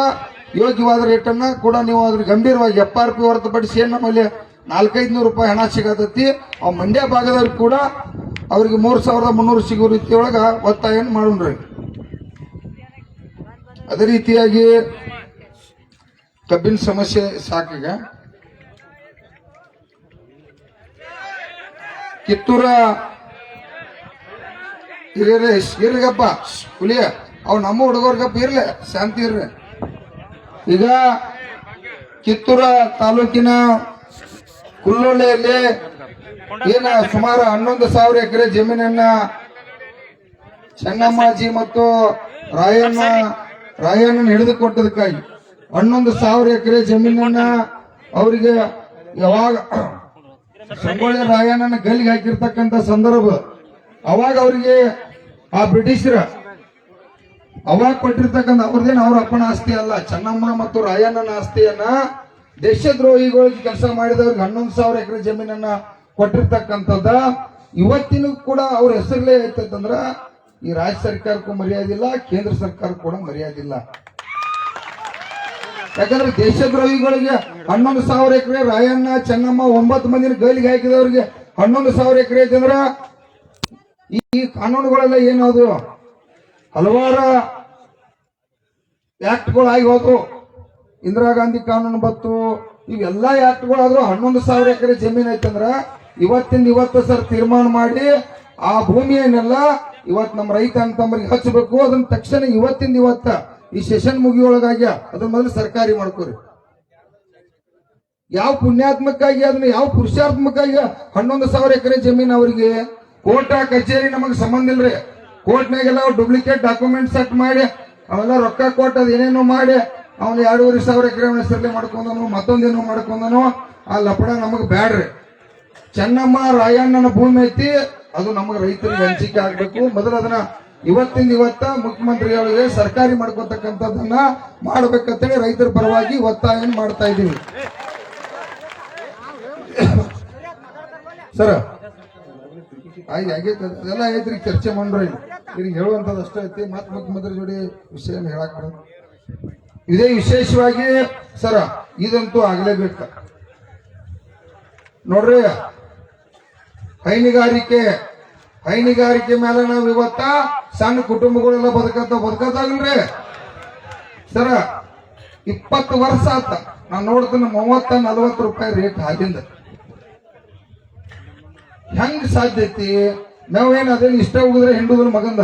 S1: ಯೋಗ್ಯವಾದ ರೇಟನ್ನ ಕೂಡ ನೀವು ಅದ್ರ ಗಂಭೀರವಾಗಿ FRP ಹೊರತುಪಡಿಸಿ ಏನ್ ನಮ್ಮಲ್ಲಿ 400-500 ರೂಪಾಯಿ ಹಣ ಸಿಗತೈತಿ. ಆ ಮಂಡ್ಯ ಭಾಗದವ್ರಿಗೆ ಕೂಡ ಅವ್ರಿಗೆ 3,300 ಸಿಗೋ ರೀತಿಯೊಳಗ ಒತ್ತಾಯ ಮಾಡೋಣ್ರಿ. ಅದೇ ರೀತಿಯಾಗಿ ಕಬ್ಬಿನ ಸಮಸ್ಯೆ ಸಾಕೀಗ. ಕಿತ್ತೂರ ಇರ್ಲಿಗಪ್ಪ ಹುಲಿಯ ಅವ್ ನಮ್ಮ ಹುಡುಗರ್ಗಪ್ಪ ಇರ್ಲಿ, ಶಾಂತಿ ಇರ್ರಿ. ಈಗ ಕಿತ್ತೂರ ತಾಲೂಕಿನ ಕುಲ್ಲೊಳ್ಳೆಯಲ್ಲಿ ಏನ ಸುಮಾರು 11,000 ಎಕರೆ ಜಮೀನನ್ನ ಚೆನ್ನಮ್ಮಾಜಿ ಮತ್ತು ರಾಯಣ್ಣ ಹಿಡಿದುಕೊಟ್ಟದಕ್ಕಾಗಿ 11,000 ಎಕರೆ ಜಮೀನನ್ನ ಅವರಿಗೆ ಯಾವಾಗ ಸಂಗೊಳ್ಳಿ ರಾಯಣ್ಣನ ಗಲ್ಲಿಗೆ ಹಾಕಿರ್ತಕ್ಕಂಥ ಸಂದರ್ಭ ಅವಾಗ ಅವರಿಗೆ ಆ ಬ್ರಿಟಿಷರ ಅವಾಗ ಕೊಟ್ಟಿರ್ತಕ್ಕಂಥ ಅವ್ರದೇನು ಅವ್ರ ಅಪ್ಪನ ಆಸ್ತಿ ಅಲ್ಲ, ಚೆನ್ನಮ್ಮ ಮತ್ತು ರಾಯಣ್ಣನ ಆಸ್ತಿಯನ್ನ ದೇಶದ್ರೋಹಿಗಳಿಗೆ ಕೆಲಸ ಮಾಡಿದವ್ರಿಗೆ 11,000 ಎಕರೆ ಜಮೀನನ್ನ ಕೊಟ್ಟಿರ್ತಕ್ಕಂಥದ್ದ ಇವತ್ತಿನೂ ಕೂಡ ಅವ್ರ ಹೆಸರಲ್ಲೇ ಐತಂದ್ರ ಈ ರಾಜ್ಯ ಸರ್ಕಾರಕ್ಕೂ ಮರ್ಯಾದಿಲ್ಲ, ಕೇಂದ್ರ ಸರ್ಕಾರಕ್ಕೂ ಕೂಡ ಮರ್ಯಾದಿಲ್ಲ. ಯಾಕಂದ್ರೆ ದೇಶದ್ರೋಹಿಗಳಿಗೆ 11,000 ಎಕರೆ, ರಾಯಣ್ಣ ಚೆನ್ನಮ್ಮ 9 ಮಂದಿನ ಗೈಲಿಗೆ ಹಾಕಿದವ್ರಿಗೆ 11,000 ಎಕರೆ ಐತಂದ್ರ ಈ ಕಾನೂನುಗಳೆಲ್ಲ ಏನದು ಹಲವಾರು ಆಕ್ಟ್ಗಳಾಗಿ ಹೋದ್ರು. ಇಂದಿರಾ ಗಾಂಧಿ ಕಾನೂನು ಬತ್ತು, ಇವೆಲ್ಲ ಆಕ್ಟ್ಗಳಾದ್ರೂ 11,000 ಎಕರೆ ಜಮೀನ್ ಐತಂದ್ರ ಇವತ್ತು ಸರ್ ತೀರ್ಮಾನ ಮಾಡಿ ಆ ಭೂಮಿಯನ್ನೆಲ್ಲ ಇವತ್ತು ನಮ್ಮ ರೈತ ಅಂತಂಬರಿಗೆ ಹಚ್ಚಬೇಕು. ಅದನ್ನ ತಕ್ಷಣ ಇವತ್ತ ಈ ಸೆಷನ್ ಮುಗಿಯೊಳಗಾಗಿ ಅದನ್ನ ಮೊದಲು ಸರ್ಕಾರಿ ಮಾಡ್ಕೋರಿ. ಯಾವ ಪುಣ್ಯಾತ್ಮಕ್ಕಾಗಿ ಅದನ್ನ ಯಾವ ಪುರುಷಾತ್ಮಕ್ಕಾಗಿ 11,000 ಎಕರೆ ಜಮೀನು ಅವರಿಗೆ ಕೋರ್ಟ್ ಕಚೇರಿ ನಮಗೆ ಸಂಬಂಧ ಇಲ್ರಿ. ಕೋರ್ಟ್ನಾಗೆಲ್ಲ ಡೂಪ್ಲಿಕೇಟ್ ಡಾಕ್ಯುಮೆಂಟ್ ಸೆಟ್ ಮಾಡಿ ಅವೆಲ್ಲ ರೊಕ್ಕ ಕೊಟ್ಟು ಅದೇನೇನೋ ಮಾಡಿ ಅವನು 2,500 ಎಕರೆ ಹೆಸರಲ್ಲಿ ಮಾಡ್ಕೊಂಡನು, ಮತ್ತೊಂದೇನೋ ಮಾಡ್ಕೊಂಡನು. ಆ ಲಪಡ ನಮಗ್ ಬ್ಯಾಡ್ರಿ. ಚೆನ್ನಮ್ಮ ರಾಯಣ್ಣನ ಭೂಮಿ ಐತಿ, ಅದು ನಮಗ್ ರೈತರಿಗೆ ಹಂಚಿಕೆ ಆಗ್ಬೇಕು. ಮೊದಲು ಅದನ್ನ ಇವತ್ತ ಮುಖ್ಯಮಂತ್ರಿಗಳಿಗೆ ಸರ್ಕಾರಿ ಮಾಡ್ಕೊತಕ್ಕಂಥದ್ದನ್ನ ಮಾಡ್ಬೇಕಂತೇಳಿ ರೈತರ ಪರವಾಗಿ ಒತ್ತಾಯ ಮಾಡ್ತಾ ಇದ್ದೀವಿ. ಸರ್ ಆಗೈತೆ, ಅದೆಲ್ಲ ಐತ್ರಿ, ಚರ್ಚೆ ಮಾಡ್ರಿ. ಈಗ ಹೇಳುವಂಥದ್ದು ಅಷ್ಟೇ ಐತಿ. ಮತ್ ಮುಖ್ಯಮಂತ್ರಿ ಜೋಡಿ ವಿಷಯ ಹೇಳಕ್ ಬರೋದು ಇದೇ ವಿಶೇಷವಾಗಿ ಸರ ಇದಂತೂ ಆಗಲೇಬೇಕು ನೋಡ್ರಿ. ಹೈನುಗಾರಿಕೆ ಮೇಲೆ ನಾವು ಇವತ್ತ ಸಣ್ಣ ಕುಟುಂಬಗಳೆಲ್ಲ ಬದುಕತ್ತಾಗಲ್ರಿ ಸರ. 20 ವರ್ಷ ಆತ ನಾನು ನೋಡ್ತೀನಿ 30-40 ರೂಪಾಯಿ ರೇಟ್ ಹಾಲಿಂದ. ಹೆಂಗ್ ಸಾಧ್ಯ ಐತಿ? ಮೇವೇನು ಅದೇನು ಇಷ್ಟ ಹೋಗಿದ್ರೆ ಹಿಂಡುದ್ರ ಮಗಂದ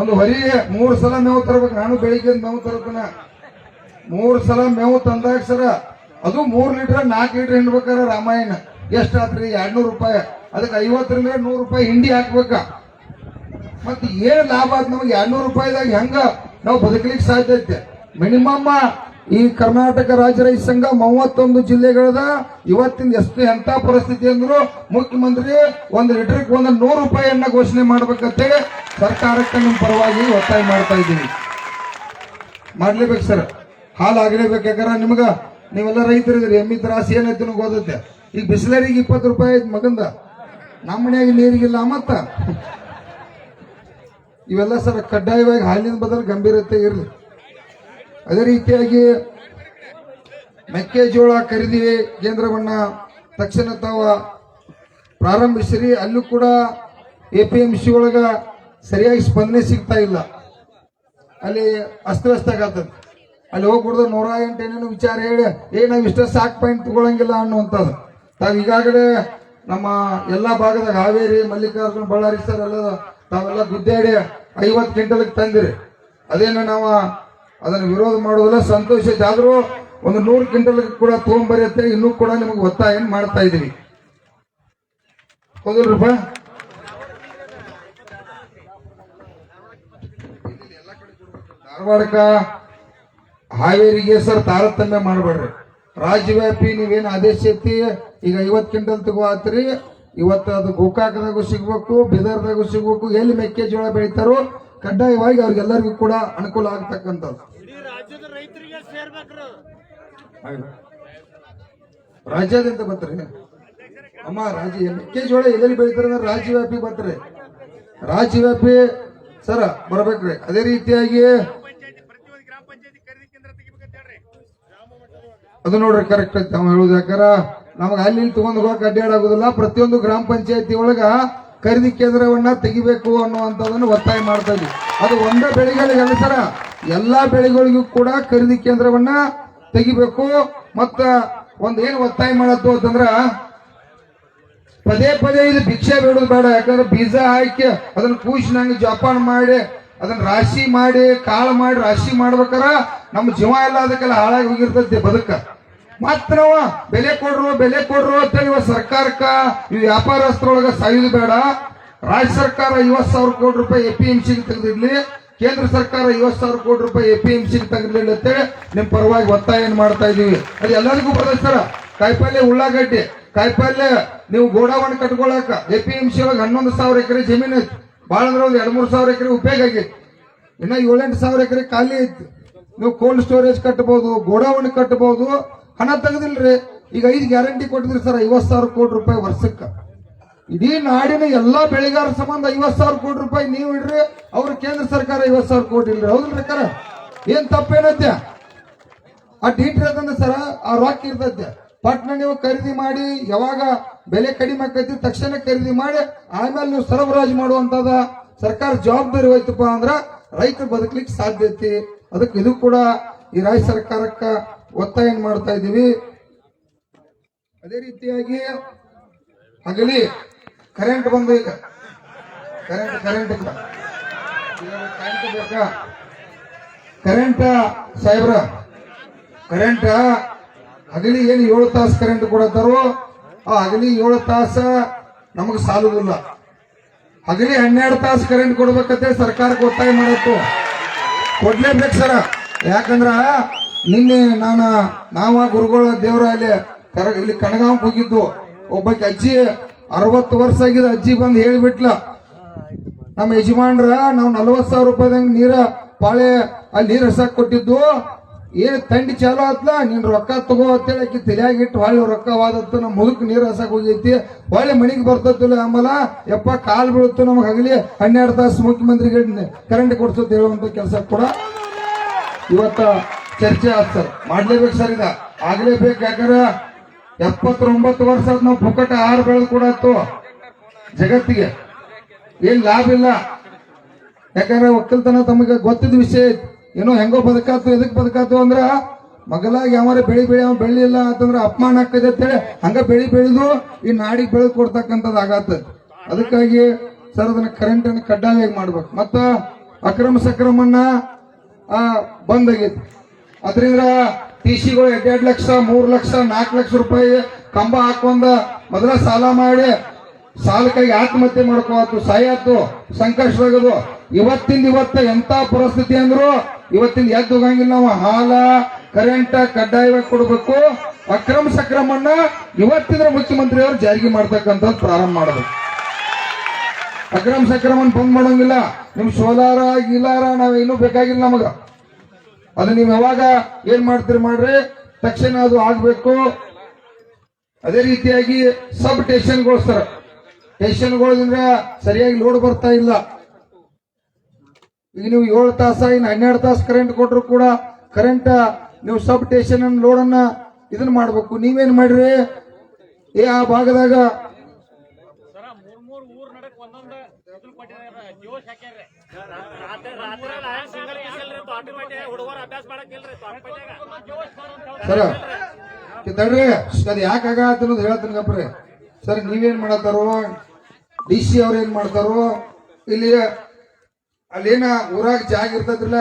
S1: ಒಂದು ಹೊರಿಗೆ 3 ಸಲ ಮೇವು ತರಬೇಕು. ನಾನು ಬೆಳಿಗ್ಗೆ ಮೇವು ತರತನ 3 ಸಲ ಮೇವು ತಂದಾಗ ಸರ ಅದು 3 ಲೀಟರ್ 4 ಲೀಟರ್ ಹಿಂಡ್ಬೇಕಾರ ರಾಮಾಯಣ ಎಷ್ಟಾತ್ರಿ? 200 ರೂಪಾಯಿ. ಅದಕ್ಕೆ 50ರಿಂದ 100 ರೂಪಾಯಿ ಹಿಂಡಿ ಹಾಕ್ಬೇಕ. ಮತ್ತೆ ಏನ್ ಲಾಭ ಆಯ್ತು ನಮಗೆ? 200 ರೂಪಾಯಿದಾಗ ಹೆಂಗ ನಾವು ಬದುಕಲಿಕ್ಕೆ ಸಾಧ್ಯ ಐತೆ? ಮಿನಿಮಮ್ ಈ ಕರ್ನಾಟಕ ರಾಜ್ಯ ರೈತ ಸಂಘ 31 ಜಿಲ್ಲೆಗಳದ ಇವತ್ತಿನ ಎಂತ ಪರಿಸ್ಥಿತಿ ಅಂದ್ರು ಮುಖ್ಯಮಂತ್ರಿ 1 ಲೀಟರ್ಗೆ 100 ರೂಪಾಯಿಯನ್ನ ಘೋಷಣೆ ಮಾಡ್ಬೇಕಂತೇಳಿ ಸರ್ಕಾರಕ್ಕೆ ನಿಮ್ಮ ಪರವಾಗಿ ಒತ್ತಾಯ ಮಾಡ್ತಾ ಇದ್ದೀವಿ. ಮಾಡ್ಲೇಬೇಕು ಸರ್, ಹಾಲು ಆಗ್ಲೇಬೇಕು. ಯಾಕಂದ್ರೆ ನಿಮ್ಗ ನೀವೆಲ್ಲ ರೈತರಿದ್ರಿ, ಎಮ್ಮಿ ತ್ರಾಸ ಏನೈತಿ ಓದತ್ತೆ. ಈಗ ಬಿಸಿಲರಿಗೆ 20 ರೂಪಾಯಿ ಐತಿ ಮಗಂದ, ನಮ್ಮ ಮನೆಯಾಗ ನೀರಿಗಿಲ್ಲ. ಮತ್ತ ಇವೆಲ್ಲ ಸರ್ ಕಡ್ಡಾಯವಾಗಿ ಹಾಲಿನ ಬದಲು ಗಂಭೀರತೆ ಇರಲಿ. ಅದೇ ರೀತಿಯಾಗಿ ಮೆಕ್ಕೆಜೋಳ ಖರೀದಿ ಕೇಂದ್ರವನ್ನ ತಕ್ಷಣ ತಾವು ಪ್ರಾರಂಭಿಸಿರಿ. ಅಲ್ಲೂ ಕೂಡ APMC ಒಳಗ ಸರಿಯಾಗಿ ಸ್ಪಂದನೆ ಸಿಗ್ತಾ ಇಲ್ಲ. ಅಲ್ಲಿ ಅಸ್ತವ್ಯಸ್ತ ಆಗತ್ತದ. ಅಲ್ಲಿ ಹೋಗ್ಬಿಡ್ದು 108 ಏನೇನು ವಿಚಾರ ಹೇಳಿ ನಾವ್ ಇಷ್ಟ ಸಾಕ್ ಪಾಯಿಂಟ್ ತಗೊಳಂಗಿಲ್ಲ ಅನ್ನುವಂಥದ್ದು. ತಾವು ಈಗಾಗಲೇ ನಮ್ಮ ಎಲ್ಲಾ ಭಾಗದಾಗ ಹಾವೇರಿ, ಮಲ್ಲಿಕಾರ್ಜುನ, ಬಳ್ಳಾರಿ ಸರ್ ಎಲ್ಲ ತಾವೆಲ್ಲ ಗುದ್ದಾಡಿ 50 ಕ್ವಿಂಟಲ್ಗೆ ತಂದಿರಿ. ಅದೇನು ನಾವು ಅದನ್ನು ವಿರೋಧ ಮಾಡೋದಿಲ್ಲ, ಸಂತೋಷ. ಆದ್ರೂ ಒಂದು 100 ಕ್ವಿಂಟಲ್ ಕೂಡ ತಗೊಂಬರಿ ಅಂತ ಇನ್ನೂ ಕೂಡ ನಿಮಗೆ ಒತ್ತಾಯ ಮಾಡ್ತಾ ಇದೀವಿ. ಹೌದಲ್ರಪ್ಪ? ಧಾರವಾಡಕ್ಕ ಹಾವೇರಿಗೆ ಸರ್ ತಾರತಮ್ಯ ಮಾಡಬೇಡ್ರಿ. ರಾಜ್ಯವ್ಯಾಪಿ ನೀವೇನು ಆದೇಶ ಐತಿ, ಈಗ 50 ಕ್ವಿಂಟಲ್ ತಗೋ ಆತ್ರಿ. ಇವತ್ತು ಅದು ಗೋಕಾಕದಾಗೂ ಸಿಗ್ಬೇಕು, ಬೀದರ್ದಾಗೂ ಸಿಗ್ಬೇಕು. ಎಲ್ಲಿ ಮೆಕ್ಕೆಜೋಳ ಬೆಳಿತಾರೋ ಕಡ್ಡಾಯವಾಗಿ ಅವ್ರಿಗೆಲ್ಲರಿಗೂ ಕೂಡ ಅನುಕೂಲ ಆಗ್ತಕ್ಕಂಥದ್ದು. ರಾಜ್ಯಾದ್ಯಂತ ಬರ್ತಾರೆ ಅಮ್ಮ. ಮೆಕ್ಕೆಜೋಳ ಎಲ್ಲೆಲ್ಲಿ ಬೆಳಿತಾರೆ ಅಂದ್ರೆ ರಾಜ್ಯವ್ಯಾಪಿ ಬರ್ತಾರೆ. ರಾಜ್ಯವ್ಯಾಪಿ ಸರ ಬರ್ಬೇಕ್ರಿ. ಅದೇ ರೀತಿಯಾಗಿ ಅದು ನೋಡ್ರಿ ಕರೆಕ್ಟ್ ಐತಿ ನಾವು ಹೇಳುದು. ಯಾಕಾರ ನಮಗ ಅಲ್ಲಿ ತಗೊಂಡ್ ಹೋಗಕ್ ಅಡ್ಡಾಡಾಗುದಿಲ್ಲ. ಪ್ರತಿಯೊಂದು ಗ್ರಾಮ ಪಂಚಾಯತಿ ಒಳಗ ಖರೀದಿ ಕೇಂದ್ರವನ್ನ ತೆಗಿಬೇಕು ಅನ್ನುವಂಥದ್ದನ್ನು ಒತ್ತಾಯ ಮಾಡ್ತಾ ಇದ್ವಿ. ಅದು ಒಂದೇ ಬೆಳೆಗಳಿಗೆಲ್ಲ ಸರ, ಎಲ್ಲಾ ಬೆಳೆಗಳಿಗೂ ಕೂಡ ಖರೀದಿ ಕೇಂದ್ರವನ್ನ ತೆಗಿಬೇಕು. ಮತ್ತ ಏನು ಒತ್ತಾಯ ಮಾಡತ್ತು ಅಂತಂದ್ರ ಪದೇ ಇದು ಭಿಕ್ಷೆ ಬೇಡೋದು ಬೇಡ. ಯಾಕಂದ್ರೆ ಬೀಜ ಹಾಕಿ ಅದನ್ನ ಕೂಸಿನಂಗೆ ಜೋಪಾನ ಮಾಡಿ ಅದನ್ನ ರಾಶಿ ಮಾಡಿ ಕಾಳು ಮಾಡಿ ರಾಶಿ ಮಾಡ್ಬೇಕಾರ ನಮ್ಮ ಜೀವ ಎಲ್ಲ ಅದಕ್ಕೆಲ್ಲ ಹಾಳಾಗಿ ಹೋಗಿರ್ತೈತಿ ಬದುಕ. ಮತ್ತ ನಾವು ಬೆಲೆ ಕೊಡ್ರು ಅಂತ ಇವ ಸರ್ಕಾರಕ್ಕ ಈ ವ್ಯಾಪಾರಸ್ಥರೊಳಗ ಸಾಯುದು ಬೇಡ. ರಾಜ್ಯ ಸರ್ಕಾರ 50,000 ಕೋಟಿ ರೂಪಾಯಿ ಎಪಿಎಂಸಿಗೆ ತೆಗೆದಿರ್ಲಿ, ಕೇಂದ್ರ ಸರ್ಕಾರ 50,000 ಕೋಟಿ ರೂಪಾಯಿ ಎಪಿಎಂಸಿಗೆ ತೆಗೆದಿರ್ಲಿ ಅಂತೇಳಿ ನಿಮ್ ಪರವಾಗಿ ಒತ್ತಾಯ ಮಾಡ್ತಾ ಇದೀವಿ. ಅದು ಎಲ್ಲರಿಗೂ ಬರ್ತದೆ ಸರ್. ಕಾಯಿಪಲ್ಯ, ಉಳ್ಳಾಗಡ್ಡಿ, ಕಾಯಿಪಲ್ಯ ನೀವು ಗೋಡಾವಣೆ ಕಟ್ಕೊಳಕ ಎಪಿಎಂಸಿ ಒಳಗೆ 11,000 ಎಕರೆ ಜಮೀನು ಐತಿ. ಬಾಳ ಅಂದ್ರೆ ಒಂದು 2-3 ಸಾವಿರ ಎಕರೆ ಉಪಯೋಗ ಆಗೈತಿ. ಇನ್ನ 7-8 ಸಾವಿರ ಎಕರೆ ಖಾಲಿ ಐತಿ. ನೀವು ಕೋಲ್ಡ್ ಸ್ಟೋರೇಜ್ ಕಟ್ಟಬಹುದು, ಗೋಡಾವಣೆ ಕಟ್ಟಬಹುದು. ಹಣ ತೆಗೆದಿಲ್ರಿ. ಈಗ 5 ಗ್ಯಾರಂಟಿ ಕೊಟ್ಟಿದ್ರಿ ಸರ್, 50,000 ಕೋಟಿ ರೂಪಾಯಿ ವರ್ಷಕ್ಕೆ. ಇಡೀ ನಾಡಿನ ಎಲ್ಲಾ ಬೆಳೆಗಾರ ಸಂಬಂಧ 50,000 ಕೋಟಿ ರೂಪಾಯಿ ನೀವು ಇಡ್ರಿ, ಅವ್ರು ಕೇಂದ್ರ ಸರ್ಕಾರ 50,000 ಕೋಟಿ ಇಲ್ರಿ. ಹೌದಿಲ್ರಿ ಕರ? ಏನ್ ತಪ್ಪೇನೈತೆ? ಆ ಡೀಟ್ರಿ ಅದಂದ್ರೆ ಸರ, ಆ ರೊಕ್ಕ ಇರ್ತೈತೆ. ಪಟ್ನ ನೀವು ಖರೀದಿ ಮಾಡಿ, ಯಾವಾಗ ಬೆಲೆ ಕಡಿಮೆ ಆಕೈತಿ ತಕ್ಷಣ ಖರೀದಿ ಮಾಡಿ ಆಮೇಲೆ ನೀವು ಸರಬರಾಜು ಮಾಡುವಂತದ ಸರ್ಕಾರ ಜವಾಬ್ದಾರಿ ಹೋಯ್ತಪ್ಪ ಅಂದ್ರ ರೈತರು ಬದುಕಲಿಕ್ಕೆ ಸಾಧ್ಯ ಐತಿ. ಅದಕ್ಕೆ ಇದು ಕೂಡ ಈ ರಾಜ್ಯ ಸರ್ಕಾರಕ್ಕ ಒತ್ತಾಯ ಮಾಡ್ತಾ ಇದೀವಿ. ಅದೇ ರೀತಿಯಾಗಿ ಹಗಲಿ ಕರೆಂಟ್ ಬಂದು, ಈಗ ಕರೆಂಟ್ ಬೇಕಾ? ಕರೆಂಟ್ ಸಾಹೇಬ್ರ, ಕರೆಂಟ್ ಹಗಲಿ ಏನು 7 ತಾಸು ಕರೆಂಟ್ ಕೊಡತ್ತಾರೋ, ಆ ಹಗಲಿ 7 ತಾಸು ನಮಗೆ ಸಾಲುದಿಲ್ಲ. ಹಗಲಿ 12 ತಾಸು ಕರೆಂಟ್ ಕೊಡ್ಬೇಕಂತ ಸರ್ಕಾರಕ್ಕೆ ಒತ್ತಾಯ ಮಾಡತ್ತು. ಕೊಡ್ಲೇಬೇಕು ಸರ. ಯಾಕಂದ್ರ ನಿನ್ನೆ ನಾವ ಗುರುಗಳ ದೇವರ ಇಲ್ಲಿ ಕಣಗಾಂವ್ ಹೋಗಿದ್ದು. ಒಬ್ಬಕ್ಕೆ ಅಜ್ಜಿ 60 ವರ್ಷ ಆಗಿದ ಅಜ್ಜಿ ಬಂದು ಹೇಳಿಬಿಟ್ಲ, ನಮ್ಮ ಯಜಮಾನ್ರ ನಾವು 40,000 ರೂಪಾಯಿದಂಗ ನೀರ ಪಾಳೆ ಅಲ್ಲಿ ನೀರ್ ಹಸಕ್ ಕೊಟ್ಟಿದ್ದು, ಏನ್ ತಂಡಿ ಚಾಲು ಆತ್ಲ, ನೀನ್ ರೊಕ್ಕ ತಗೋ ಅಂತೇಳಿ ಆಕಿ ತಲೆಯಾಗಿಟ್ಟು ಹೊಳ್ಳಿ ರೊಕ್ಕವಾದತ್ತು. ನಮ್ಮ ಮುದುಕ್ ನೀರ್ ಹಸಕ್ ಹೋಗೈತಿ, ಹೊಳ್ಳಿ ಮನಿಗೆ ಬರ್ತತಿಲ್ಲ. ಆಮೇಲೆ ಯಪ್ಪ ಕಾಲ್ ಬೀಳುತ್ತು ನಮಗ್ ಹಗಲಿ 12 ತಾಸು ಮುಖ್ಯಮಂತ್ರಿಗೆ ಕರೆಂಟ್ ಕೊಡ್ಸೋದು ಹೇಳುವಂತ ಕೆಲಸ ಕೂಡ ಇವತ್ತ ಚರ್ಚೆ ಆತ್ ಸರ್. ಮಾಡ್ಲೇಬೇಕು ಸರ್, ಇದ ಆಗ್ಲೇಬೇಕು. ಯಾಕಂದ್ರೆ 79 ವರ್ಷ ನಾವು ಪುಕ್ಕಟ ಆಹಾರ ಬೆಳೆದು ಕೊಡತ್ತು ಜಗತ್ತಿಗೆ. ಏನ್ ಲಾಭ ಇಲ್ಲ. ಯಾಕಂದ್ರೆ ಒಕ್ಕಲ್ತನ ತಮಗೆ ಗೊತ್ತಿದ್ದ ವಿಷಯ ಐತಿ. ಏನೋ ಹೆಂಗೋ ಬದುಕಾತು, ಎದಕ್ ಬದುಕಾತು ಅಂದ್ರ ಮಗಲಾಗಿ ಯಾವಾರ ಬೆಳಿಲಿಲ್ಲ ಅಂತಂದ್ರೆ ಅಪಮಾನ ಆಗ್ತದೆ ಅಂತೇಳಿ ಹಂಗ ಬೆಳೆದು ಈ ನಾಡಿಗೆ ಬೆಳೆದು ಕೊಡ್ತಕ್ಕಂಥದ್ದು ಆಗತ್ತದ. ಅದಕ್ಕಾಗಿ ಸರ್ ಅದನ್ನ ಕರೆಂಟ್ ಅನ್ನು ಕಡ್ಡಾಯವಾಗಿ ಮಾಡ್ಬೇಕು. ಮತ್ತ ಅಕ್ರಮ ಸಕ್ರಮನ್ನ ಬಂದಾಗೈತಿ. ಅದರಿಂದ ಟಿಸಿಗಳು 2 ಲಕ್ಷ, 3 ಲಕ್ಷ, 4 ಲಕ್ಷ ರೂಪಾಯಿ ಕಂಬ ಹಾಕೊಂಡ ಮೊದಲ ಸಾಲ ಮಾಡಿ ಸಾಲಕ್ಕಾಗಿ ಆತ್ಮಹತ್ಯೆ ಮಾಡ್ಕೋತು, ಸಾಯತ್ತು, ಸಂಕಷ್ಟವಾಗದು. ಇವತ್ತ ಎಂತ ಪರಿಸ್ಥಿತಿ ಅಂದ್ರು ಇವತ್ತಿಂದ ಎದ್ದು ಹೋಗಂಗಿಲ್ಲ. ನಾವು ಹಾಲ ಕರೆಂಟ್ ಕಡ್ಡಾಯವಾಗಿ ಕೊಡಬೇಕು. ಅಕ್ರಮ ಸಕ್ರಮನ್ನ ಇವತ್ತಿನ ಮುಖ್ಯಮಂತ್ರಿಯವರು ಜಾರಿಗೆ ಮಾಡ್ತಕ್ಕಂಥದ್ದು ಪ್ರಾರಂಭ ಮಾಡಬೇಕು. ಅಕ್ರಮ ಸಕ್ರಮನ್ ಬಂದ್ ಮಾಡೋಂಗಿಲ್ಲ. ನಿಮ್ ಸೋಲಾರ ಗೀಲಾರ ನಾವೇನು ಬೇಕಾಗಿಲ್ಲ ನಮಗ. ಅದು ನೀವ್ ಯಾವಾಗ ಏನ್ ಮಾಡ್ತೀರಿ ಮಾಡ್ರಿ, ತಕ್ಷಣ ಅದು ಆಗ್ಬೇಕು. ಅದೇ ರೀತಿಯಾಗಿ ಸಬ್ ಸ್ಟೇಷನ್ಗಳು ಸರ್, ಸ್ಟೇಷನ್ಗಳಿಂದ ಸರಿಯಾಗಿ ಲೋಡ್ ಬರ್ತಾ ಇಲ್ಲ. ಈಗ ನೀವು 7 ತಾಸ ಇನ್ನು 12 ತಾಸು ಕರೆಂಟ್ ಕೊಟ್ಟರು ಕೂಡ ಕರೆಂಟ್ ನೀವು ಸಬ್ ಸ್ಟೇಷನ್ ಲೋಡ್ ಅನ್ನ ಇದನ್ನ ಮಾಡ್ಬೇಕು. ನೀವೇನ್ ಮಾಡ್ರಿ, ಆ ಭಾಗದಾಗ ಸರ ತಡ್ರಿ, ಅದು ಯಾಕಾಗ ಅನ್ನೋದು ಹೇಳ್ತೀನಿ ಗಪ್ರಿ. ಸರ್ ನೀವೇನ್ ಮಾಡತ್ತಾರೋ, DC ಅವ್ರ ಏನ್ ಮಾಡ್ತಾರೋ, ಇಲ್ಲಿ ಅಲ್ಲೇನ ಊರಾಗ ಜಾಗ ಇರ್ತದ್ರಲ್ಲ,